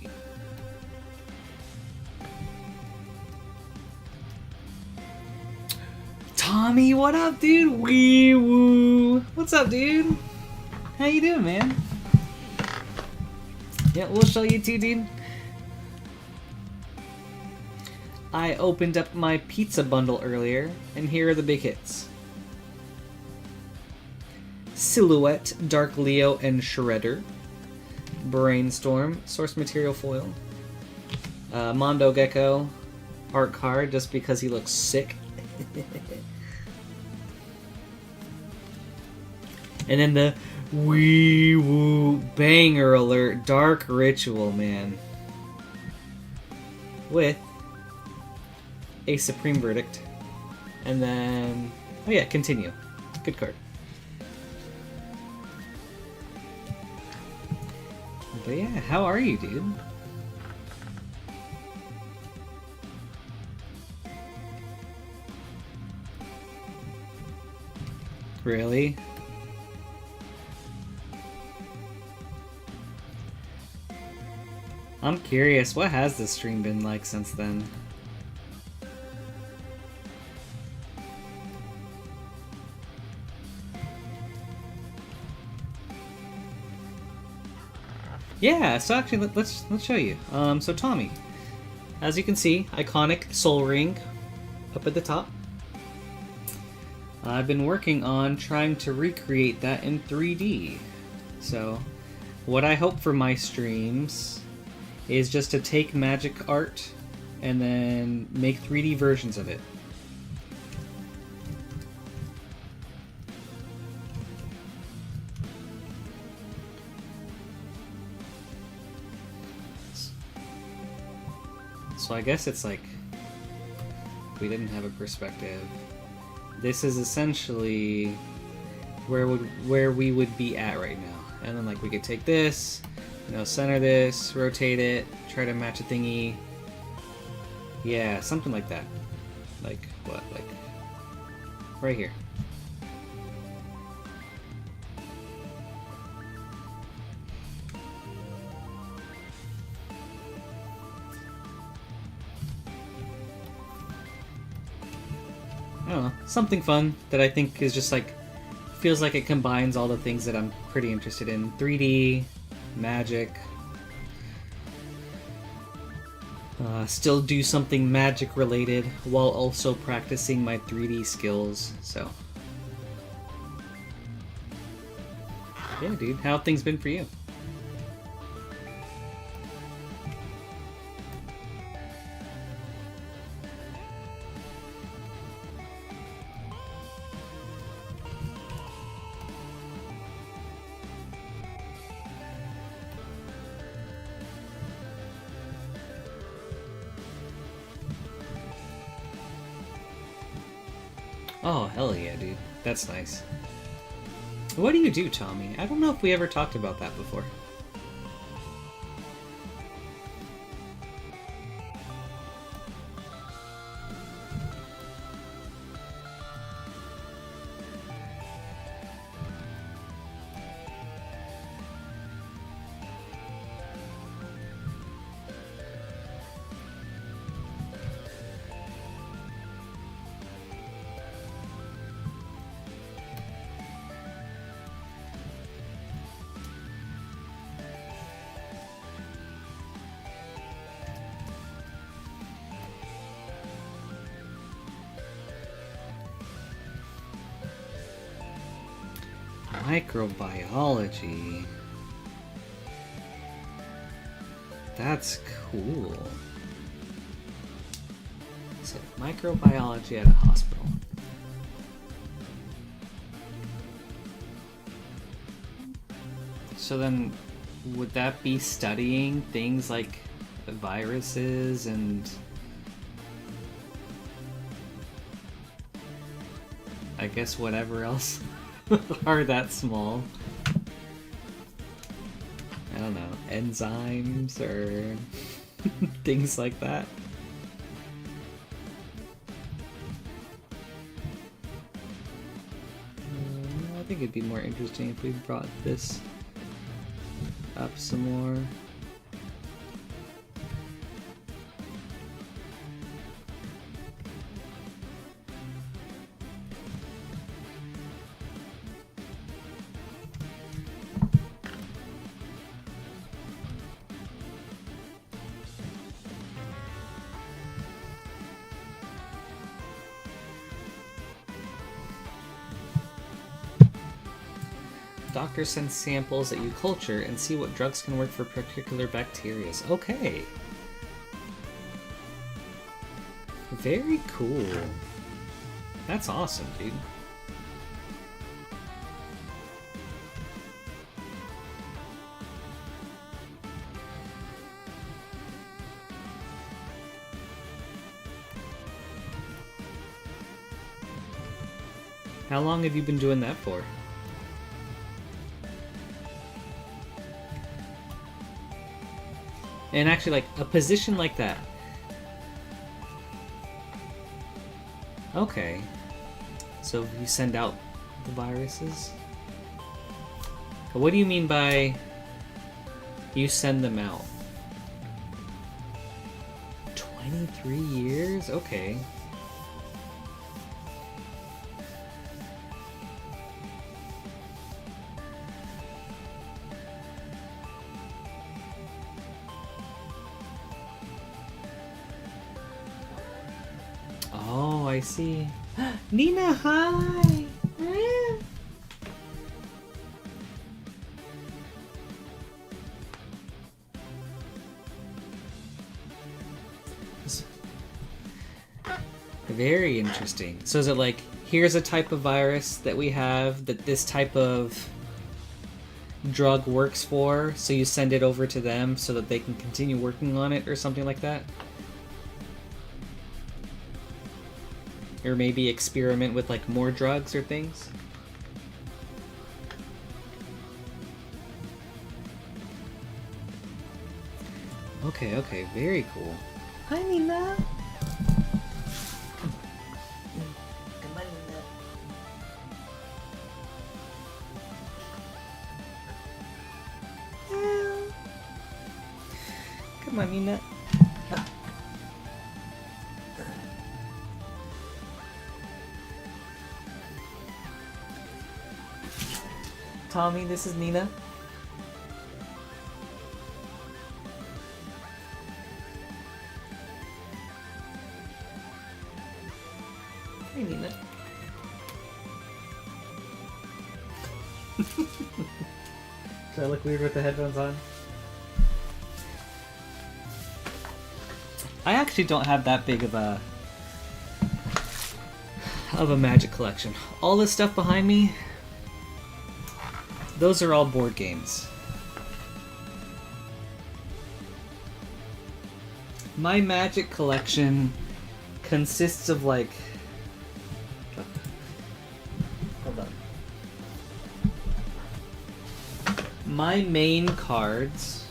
Speaker 1: Tommy, what up, dude? Wee woo. What's up, dude? How you doing, man? Yeah, we'll show you too, dude. I opened up my pizza bundle earlier, and here are the big hits. Silhouette, Dark Leo, and Shredder. Brainstorm, Source Material Foil. Mondo Gecko, art card, just because he looks sick. And then the wee woo banger alert, Dark Ritual, man. With a Supreme Verdict. And then, oh yeah, Continue. Good card. But yeah, how are you, dude? Really? I'm curious, what has this stream been like since then? Yeah, so actually, let's show you. So Tommy, as you can see, iconic soul ring up at the top. I've been working on trying to recreate that in 3D. So, what I hope for my streams is just to take magic art and then make 3D versions of it. So I guess it's like, we didn't have a perspective. This is essentially where we would be at right now. And then like we could take this, you know, center this, rotate it, try to match a thingy. Yeah, something like that. Like what? Like right here. I don't know, something fun that I think is just like, feels like it combines all the things that I'm pretty interested in. 3D, magic, still do something magic related while also practicing my 3D skills, so. Yeah, dude, how have things been for you? Oh, hell yeah, dude. That's nice. What do you do, Tommy? I don't know if we ever talked about that before. Microbiology. That's cool. So, microbiology at a hospital. So then, would that be studying things like viruses and I guess whatever else are that small? I don't know, enzymes or things like that. I think it'd be more interesting if we brought this up some more. Doctors send samples that you culture and see what drugs can work for particular bacteria. Okay. Very cool. That's awesome, dude. How long have you been doing that for? And actually, like, a position like that. Okay. So you send out the viruses? What do you mean by you send them out? 23 years? Okay. Oh, I see. Nina, hi! Very interesting. So is it like, here's a type of virus that we have that this type of drug works for, so you send it over to them so that they can continue working on it or something like that? Or maybe experiment with like more drugs or things? Okay, okay, very cool. Hi, Nina! Come on, Nina. Come on, Nina. Tommy, this is Nina. Hey, Nina. Do I look weird with the headphones on? I actually don't have that big of a Magic collection. All this stuff behind me, those are all board games. My Magic collection consists of like... Hold on. My main cards,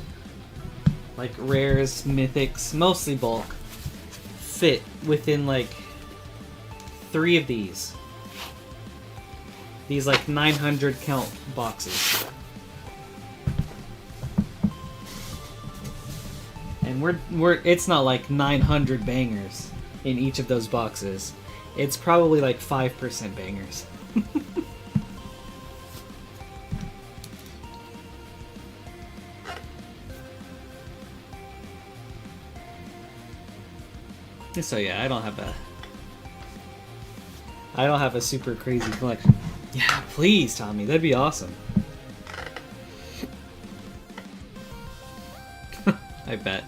Speaker 1: like rares, mythics, mostly bulk, fit within like 3 of these. These like 900 count boxes. And it's not like 900 bangers in each of those boxes. It's probably like 5% bangers. So yeah, I don't have a super crazy collection. Yeah, please, Tommy, that'd be awesome. I bet.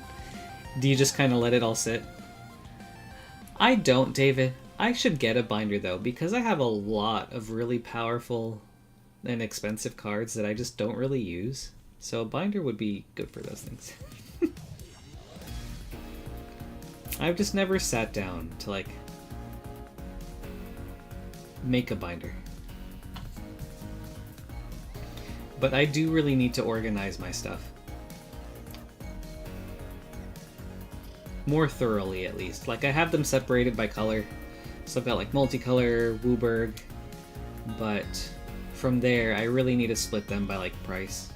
Speaker 1: Do you just kind of let it all sit? I don't, David. I should get a binder though, because I have a lot of really powerful and expensive cards that I just don't really use. So a binder would be good for those things. I've just never sat down to like make a binder. But I do really need to organize my stuff. More thoroughly, at least. Like, I have them separated by color. So I've got like multicolor, Wooburg. But from there, I really need to split them by like price.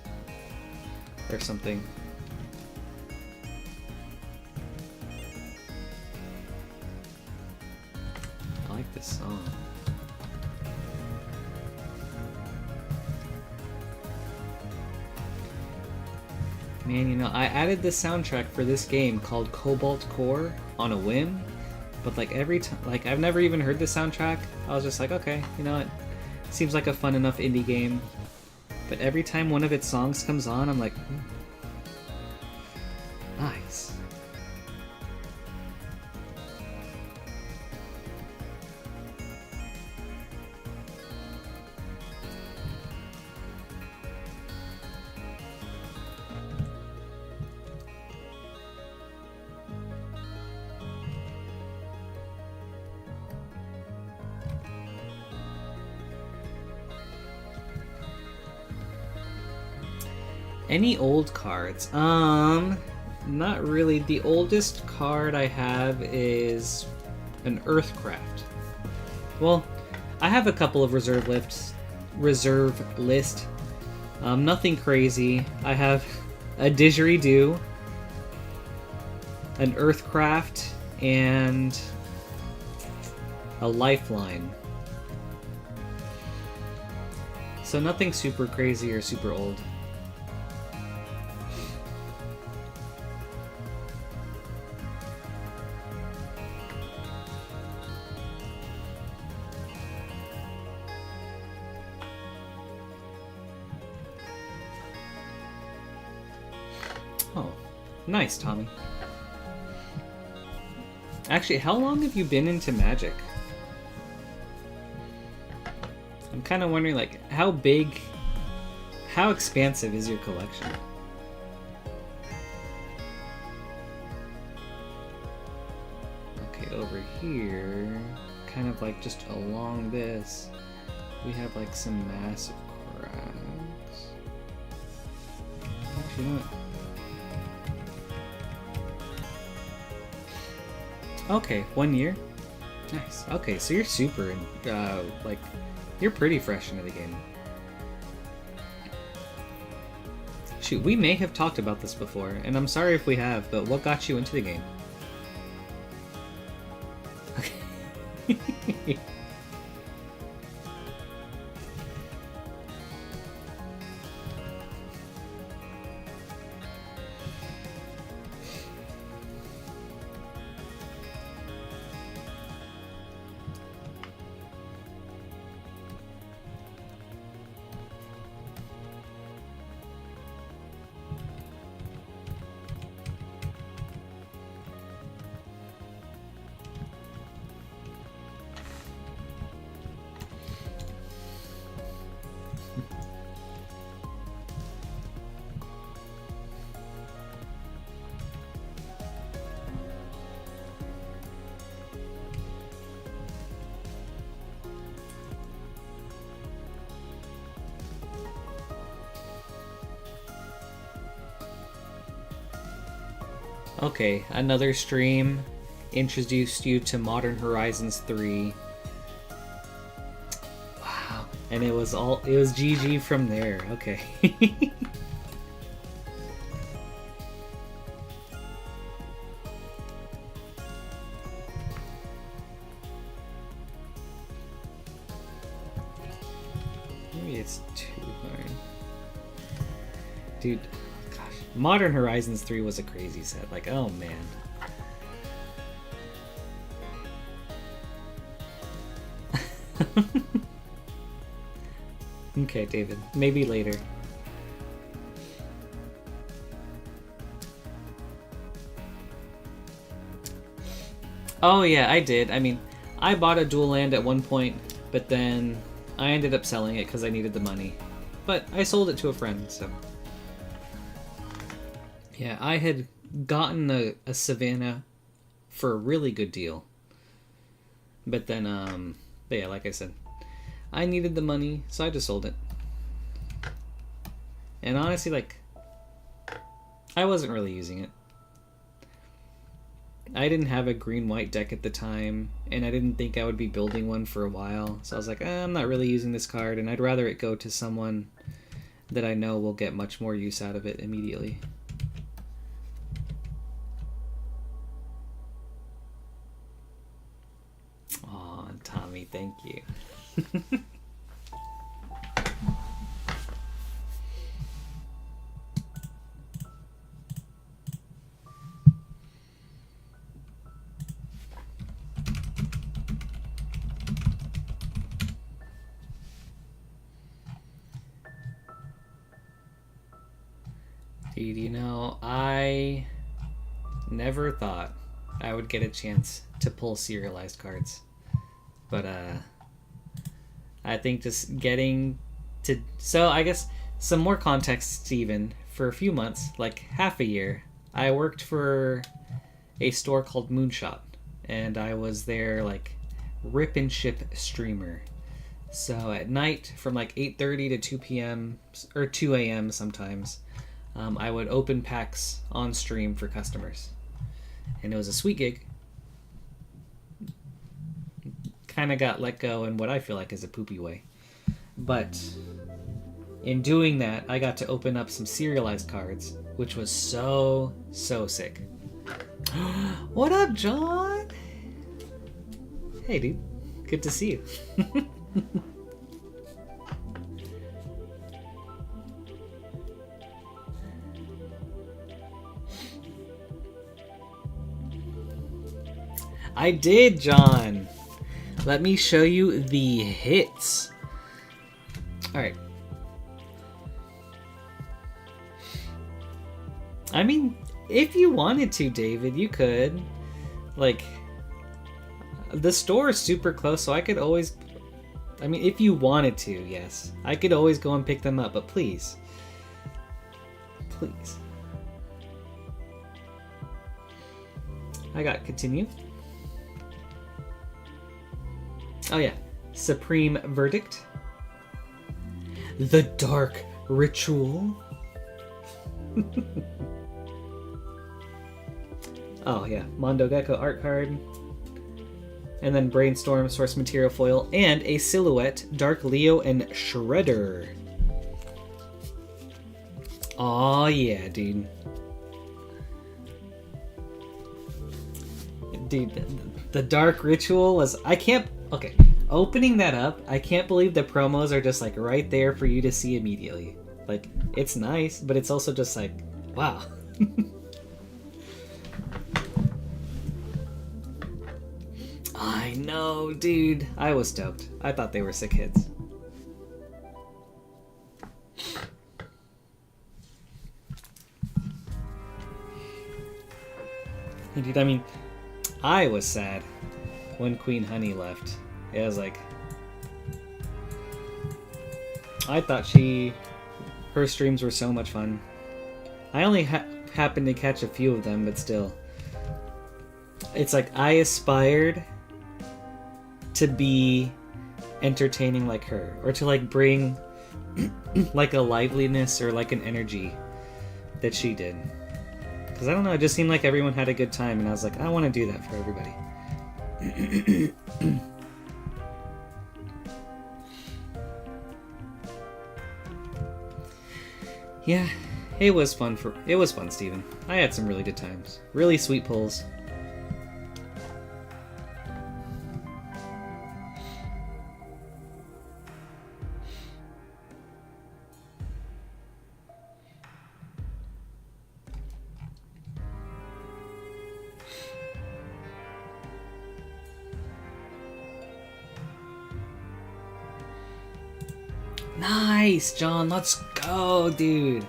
Speaker 1: Or something. I like this song. Man, you know, I added the soundtrack for this game called Cobalt Core on a whim, but like every time, like I've never even heard the soundtrack. I was just like, okay, you know what? Seems like a fun enough indie game. But every time one of its songs comes on, I'm like, ooh, nice. Any old cards? Not really. The oldest card I have is an Earthcraft. Well, I have a couple of reserve list. Nothing crazy. I have a Didgeridoo, an Earthcraft, and a Lifeline. So nothing super crazy or super old. Oh, nice, Tommy. Actually, how long have you been into Magic? I'm kind of wondering, like, how big, how expansive is your collection? Okay, over here, kind of like just along this, we have like some massive cracks. Actually, not. Okay, 1 year. Nice. Okay, so you're super, like, you're pretty fresh into the game. Shoot, we may have talked about this before, and I'm sorry if we have, but what got you into the game? Okay. Okay, another stream introduced you to Modern Horizons 3. Wow. And it was GG from there. Okay. Maybe it's too hard. Dude, Modern Horizons 3 was a crazy set. Like, oh man. Okay, David. Maybe later. Oh yeah, I did. I mean, I bought a dual land at one point, but then I ended up selling it because I needed the money. But I sold it to a friend, so... Yeah, I had gotten a Savannah for a really good deal. But then, but yeah, like I said, I needed the money, so I just sold it. And honestly, like, I wasn't really using it. I didn't have a green-white deck at the time, and I didn't think I would be building one for a while. So I was like, I'm not really using this card, and I'd rather it go to someone that I know will get much more use out of it immediately. Aw, Tommy, thank you. Dude, you know, I never thought I would get a chance to pull serialized cards. But, I think just getting to... So, I guess some more context, Steven. For a few months, like half a year, I worked for a store called Moonshot. And I was their, like, rip and ship streamer. So at night, from like 8:30 to 2 p.m. or 2 a.m. sometimes, I would open packs on stream for customers. And it was a sweet gig. Kind of got let go in what I feel like is a poopy way. But in doing that, I got to open up some serialized cards, which was so sick. What up, John? Hey, dude. Good to see you. I did, John. Let me show you the hits. Alright. I mean, if you wanted to, David, you could. Like, the store is super close, so I could always... I mean, if you wanted to, yes. I could always go and pick them up, but please. Please. I got continue. Oh yeah. Supreme Verdict. The Dark Ritual. Oh yeah. Mondo Gecko art card. And then Brainstorm, Source Material Foil, and a Silhouette, Dark Leo, and Shredder. Aw, yeah, dude. Dude, the Dark Ritual was... I can't... Okay, opening that up, I can't believe the promos are just, like, right there for you to see immediately. Like, it's nice, but it's also just like, wow. I know, dude. I was stoked. I thought they were sick hits. Dude, I mean, I was sad when Queen Honey left. It was like... I thought her streams were so much fun. I only happened to catch a few of them, but still. It's like I aspired to be entertaining like her, or to like bring like a liveliness or like an energy that she did. Because I don't know, it just seemed like everyone had a good time, and I was like, I want to do that for everybody. Yeah, it was fun, Steven. I had some really good times. Really sweet pulls. Nice, John. Let's go, dude.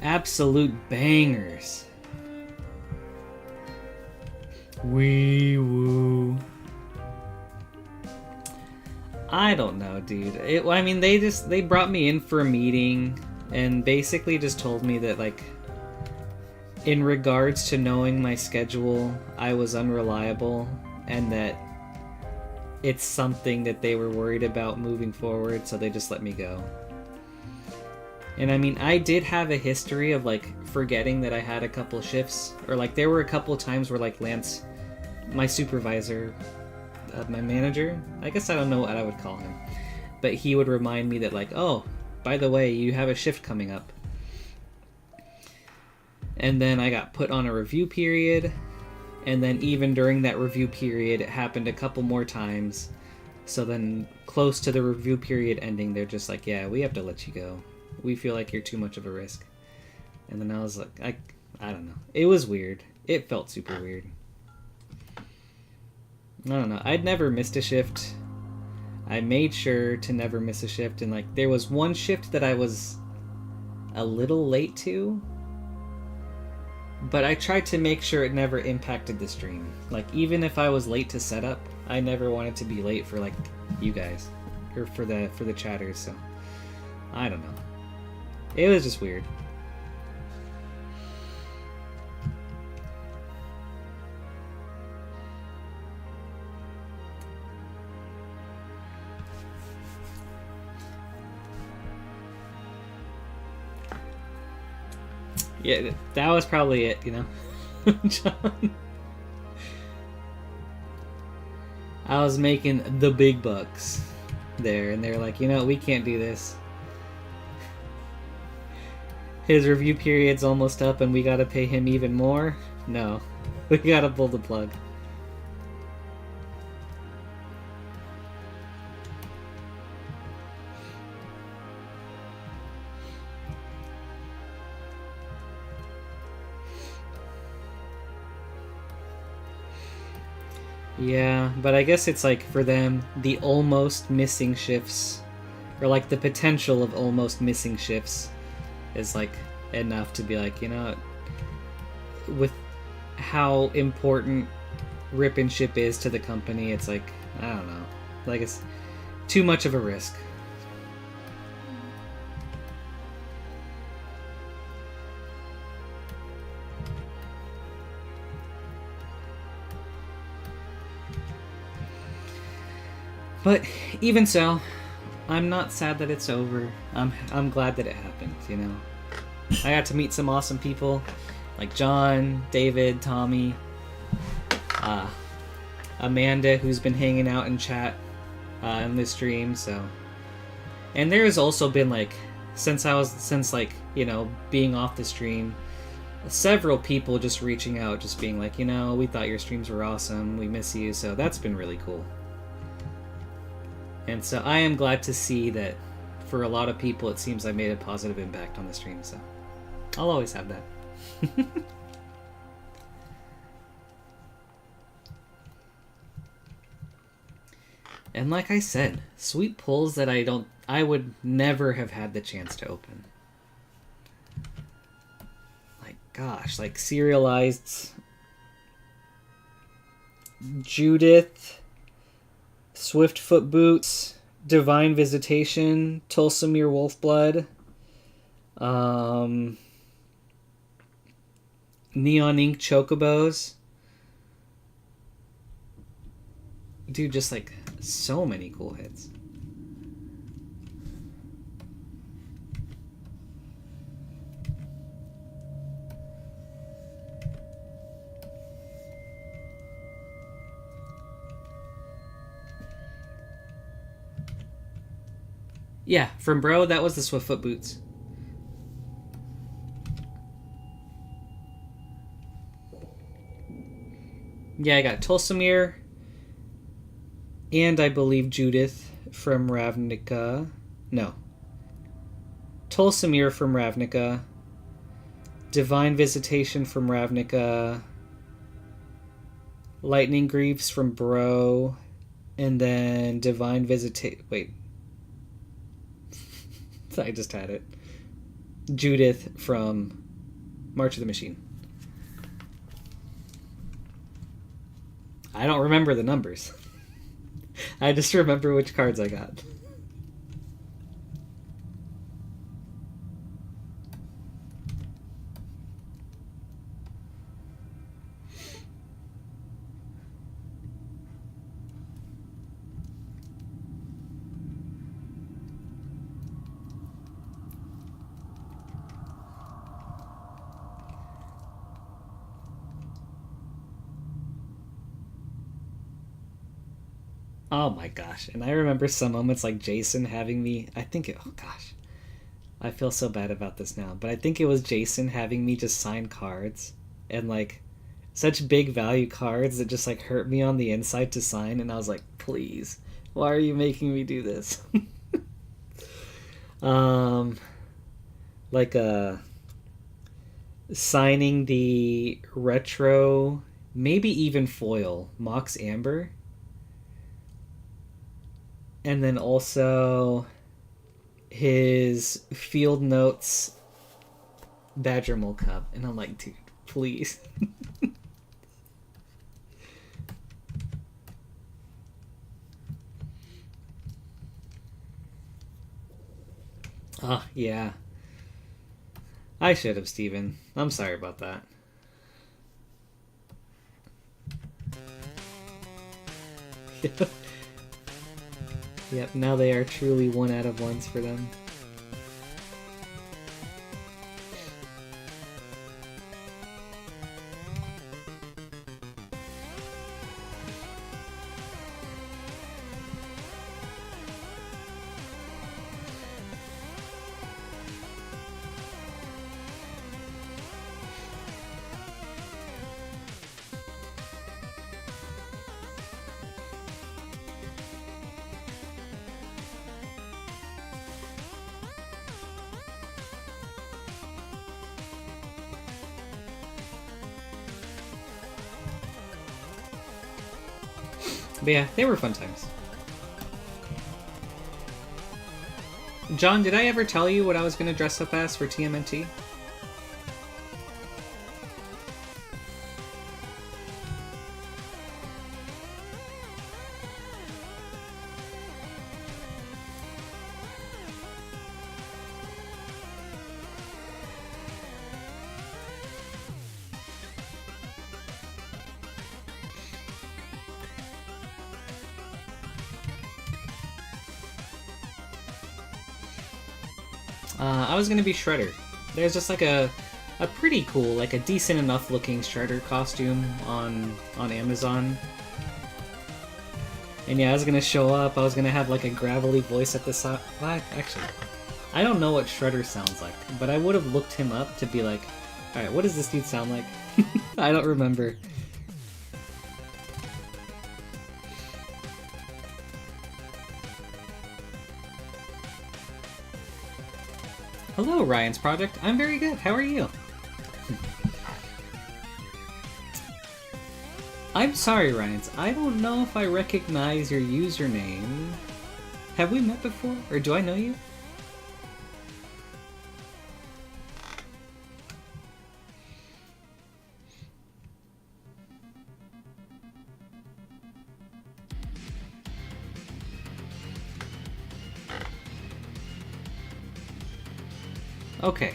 Speaker 1: Absolute bangers. Wee woo. I don't know, dude. I mean, they brought me in for a meeting and basically just told me that, like, in regards to knowing my schedule, I was unreliable, and that it's something that they were worried about moving forward, so they just let me go. And I mean, I did have a history of, like, forgetting that I had a couple shifts, or, like, there were a couple times where, like, Lance, my supervisor, my manager, I guess I don't know what I would call him, but he would remind me that, like, oh, by the way, you have a shift coming up. And then I got put on a review period, and then even during that review period, it happened a couple more times. So then, close to the review period ending, they're just like, yeah, we have to let you go. We feel like you're too much of a risk. And then I was like, I don't know. It was weird. It felt super weird. I don't know. I'd never missed a shift. I made sure to never miss a shift. And, like, there was one shift that I was a little late to. But I tried to make sure it never impacted the stream. Like, even if I was late to setup, I never wanted to be late for, like, you guys. Or for the chatters, so... I don't know. It was just weird. Yeah, that was probably it, you know? John. I was making the big bucks there, and they're like, you know, we can't do this. His review period's almost up and we gotta pay him even more? No. We gotta pull the plug. Yeah, but I guess it's like, for them, the almost missing shifts, or like the potential of almost missing shifts, is like enough to be like, you know, with how important Rip and Ship is to the company, it's like, I don't know, like it's too much of a risk. But even so, I'm not sad that it's over. I'm glad that it happened, you know. I got to meet some awesome people like John, David, Tommy, Amanda, who's been hanging out in chat in this stream, so. And there has also been like, since like, you know, being off the stream, several people just reaching out, just being like, you know, we thought your streams were awesome, we miss you, so that's been really cool. And so I am glad to see that for a lot of people it seems I made a positive impact on the stream, so I'll always have that. And like I said, sweet pulls that I would never have had the chance to open. Like, gosh, like serialized Judith, Swiftfoot Boots, Divine Visitation, Tulsamere Wolfblood, Neon Ink Chocobos. Dude, just like so many cool hits. Yeah, from Bro, that was the Swiftfoot Boots. Yeah, I got Tulsamere, and I believe Judith from Ravnica. No. Tulsamere from Ravnica, Divine Visitation from Ravnica, Lightning Greaves from Bro, and then Divine Visitation... Wait. I just had it. Judith from March of the Machine. I don't remember the numbers. I just remember which cards I got. Oh my gosh. And I remember some moments like Jason having me... oh gosh. I feel so bad about this now. But I think it was Jason having me just sign cards. And like, such big value cards that just like hurt me on the inside to sign. And I was like, please, why are you making me do this? Like signing the retro, maybe even foil, Mox Amber. And then also his Field Notes Badger Mole Cup. And I'm like, dude, Please. Oh, yeah. I should have, Steven. I'm sorry about that. Yep, now they are truly 1 out of 1s for them. But yeah, they were fun times. John, did I ever tell you what I was going to dress up as for TMNT? I was gonna be Shredder. There's just like a pretty cool, like a decent enough looking Shredder costume on Amazon. And yeah, I was gonna show up, I was gonna have like a gravelly voice at the side. Well, actually, I don't know what Shredder sounds like, but I would have looked him up to be like, alright, what does this dude sound like? I don't remember. Hello, Ryan's Project. I'm very good. How are you? I'm sorry, Ryan's. I don't know if I recognize your username. Have we met before? Or do I know you? Okay.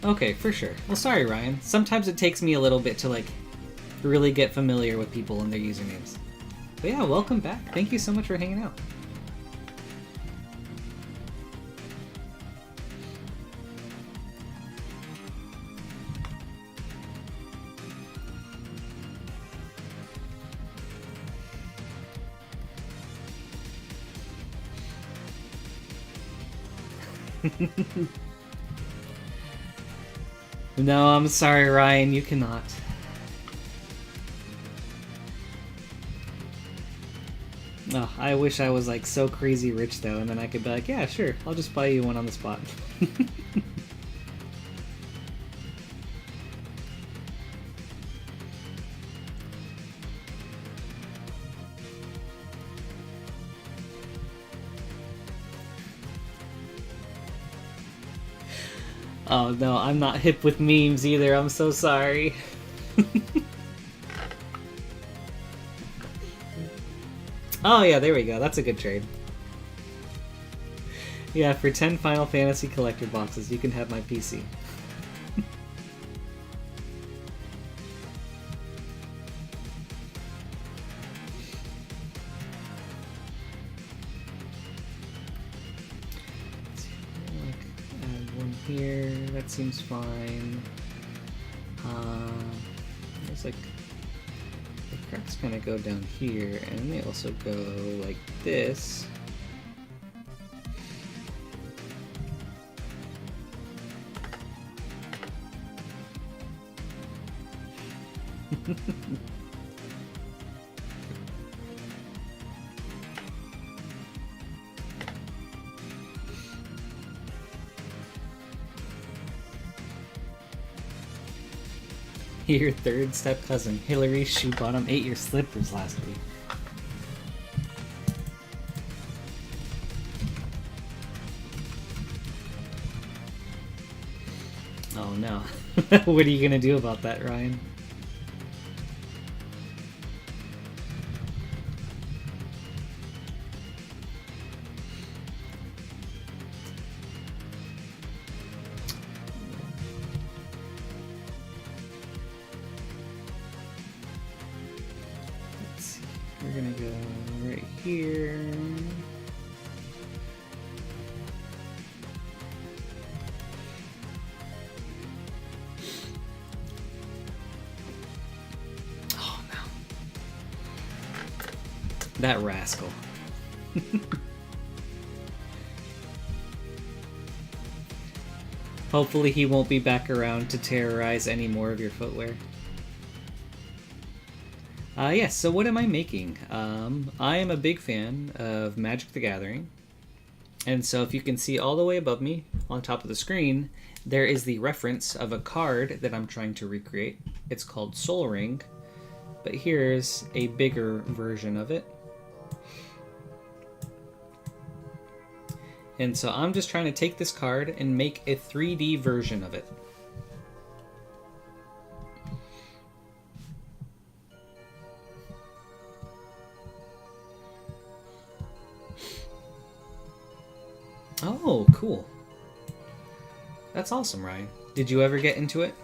Speaker 1: Okay, for sure. Well, sorry, Ryan. Sometimes it takes me a little bit to, like, really get familiar with people and their usernames. But yeah, welcome back. Thank you so much for hanging out. No, I'm sorry, Ryan, you cannot. Oh, I wish I was like so crazy rich though, and then I could be like, yeah, sure, I'll just buy you one on the spot. Oh no, I'm not hip with memes either, I'm so sorry. Oh yeah, there we go, that's a good trade. Yeah, for 10 Final Fantasy collector boxes, you can have my PC. Here, that seems fine. There's like the cracks kind of go down here, and they also go like this. Your third step cousin, Hillary Shoe Bottom, ate your slippers last week. Oh no. What are you gonna do about that, Ryan? Let's see. We're gonna go right here. That rascal. Hopefully he won't be back around to terrorize any more of your footwear. Yes, so what am I making? I am a big fan of Magic the Gathering. And so if you can see all the way above me on top of the screen, there is the reference of a card that I'm trying to recreate. It's called Soul Ring, but here's a bigger version of it. And so I'm just trying to take this card and make a 3D version of it. Oh, cool. That's awesome, Ryan. Did you ever get into it?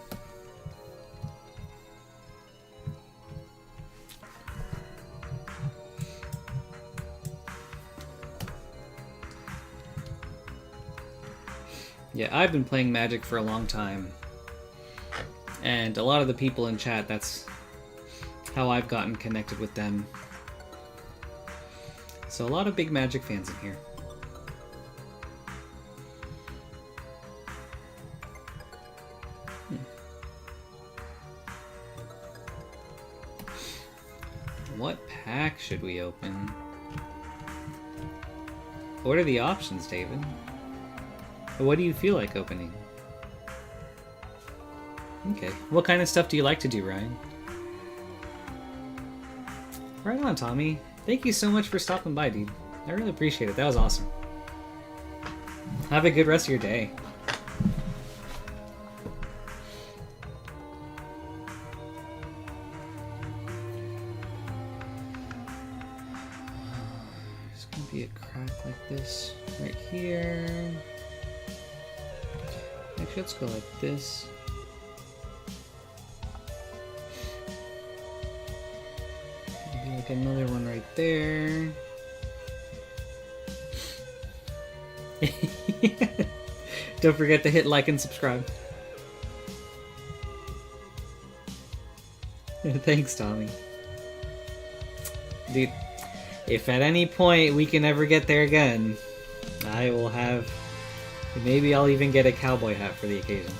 Speaker 1: Yeah, I've been playing Magic for a long time. And a lot of the people in chat, that's how I've gotten connected with them. So a lot of big Magic fans in here. What pack should we open? What are the options, David? What do you feel like opening? Okay. What kind of stuff do you like to do, Ryan? Right on, Tommy. Thank you so much for stopping by, dude. I really appreciate it. That was awesome. Have a good rest of your day. There's gonna be a crack like this right here. Actually, let's go like this. Maybe like another one right there. Don't forget to hit like and subscribe. Thanks, Tommy. Dude, if at any point we can ever get there again, I will have... Maybe I'll even get a cowboy hat for the occasion.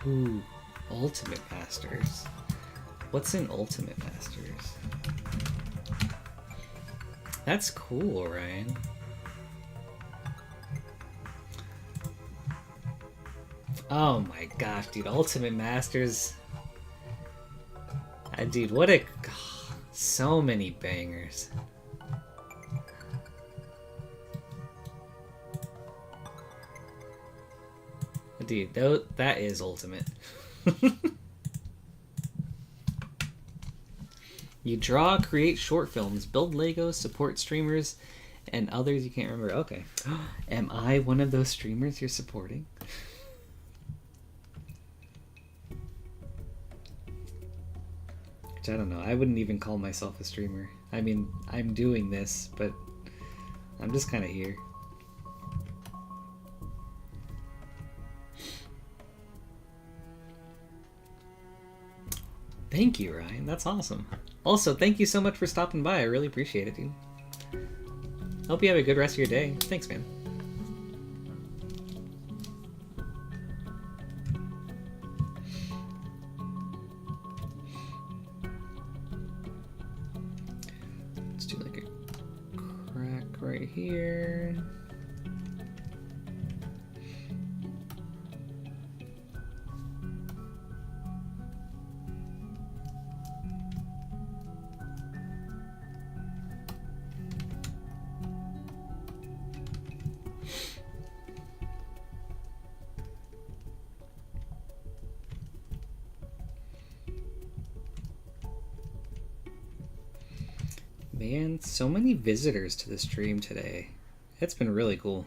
Speaker 1: Ooh, Ultimate Masters. What's in Ultimate Masters? That's cool, Ryan. Oh my gosh, dude. Ultimate Masters. Dude, what a... so many bangers. Dude, that is Ultimate. You draw, create short films, build Legos, support streamers, and others you can't remember. Okay. Am I one of those streamers you're supporting? Which I don't know. I wouldn't even call myself a streamer. I mean, I'm doing this, but I'm just kind of here. Thank you, Ryan. That's awesome. Also, thank you so much for stopping by. I really appreciate it, dude. Hope you have a good rest of your day. Thanks, man. Let's do like a crack right here. Man, so many visitors to the stream today. It's been really cool.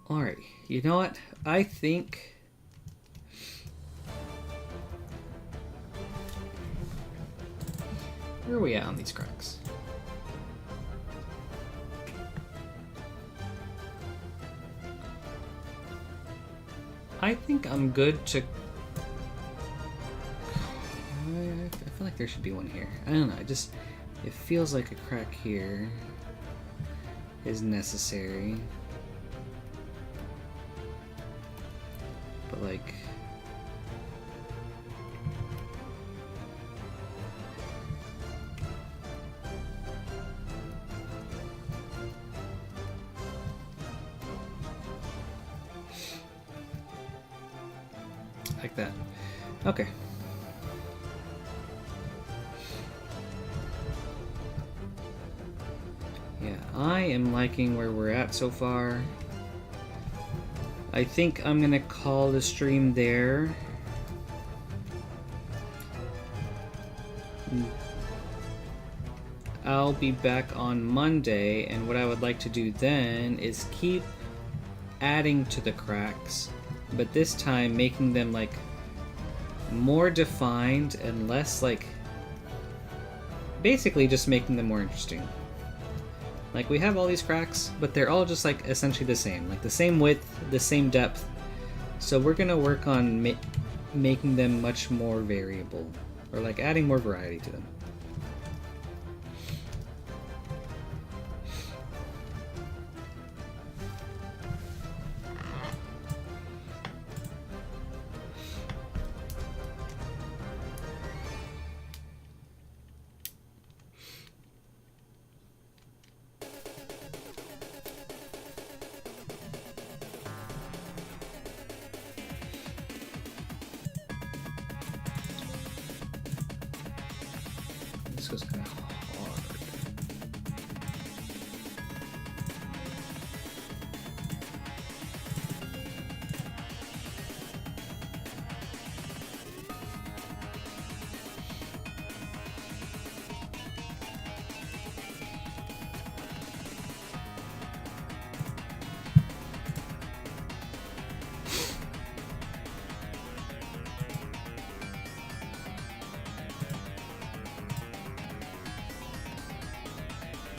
Speaker 1: Alright, you know what? I think... Where are we at on these cracks? I think I'm good to... I feel like there should be one here. I don't know, it feels like a crack here is necessary. But like... like that. Okay. Yeah, I am liking where we're at so far. I think I'm gonna call the stream there. I'll be back on Monday, and what I would like to do then is keep adding to the cracks, but this time making them like more defined and less like, basically just making them more interesting. Like we have all these cracks, but they're all just like essentially the same, like the same width, the same depth. So we're gonna work on making them much more variable, or like adding more variety to them. This was kind of hard.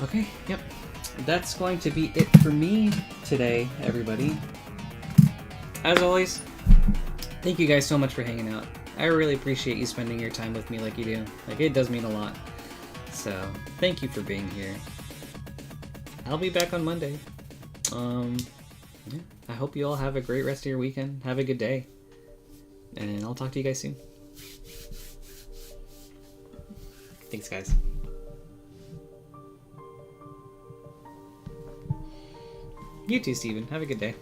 Speaker 1: Okay, yep. That's going to be it for me today, everybody. As always, thank you guys so much for hanging out. I really appreciate you spending your time with me like you do. Like, it does mean a lot. So, thank you for being here. I'll be back on Monday. Yeah, I hope you all have a great rest of your weekend. Have a good day. And I'll talk to you guys soon. Thanks, guys. You too, Steven. Have a good day.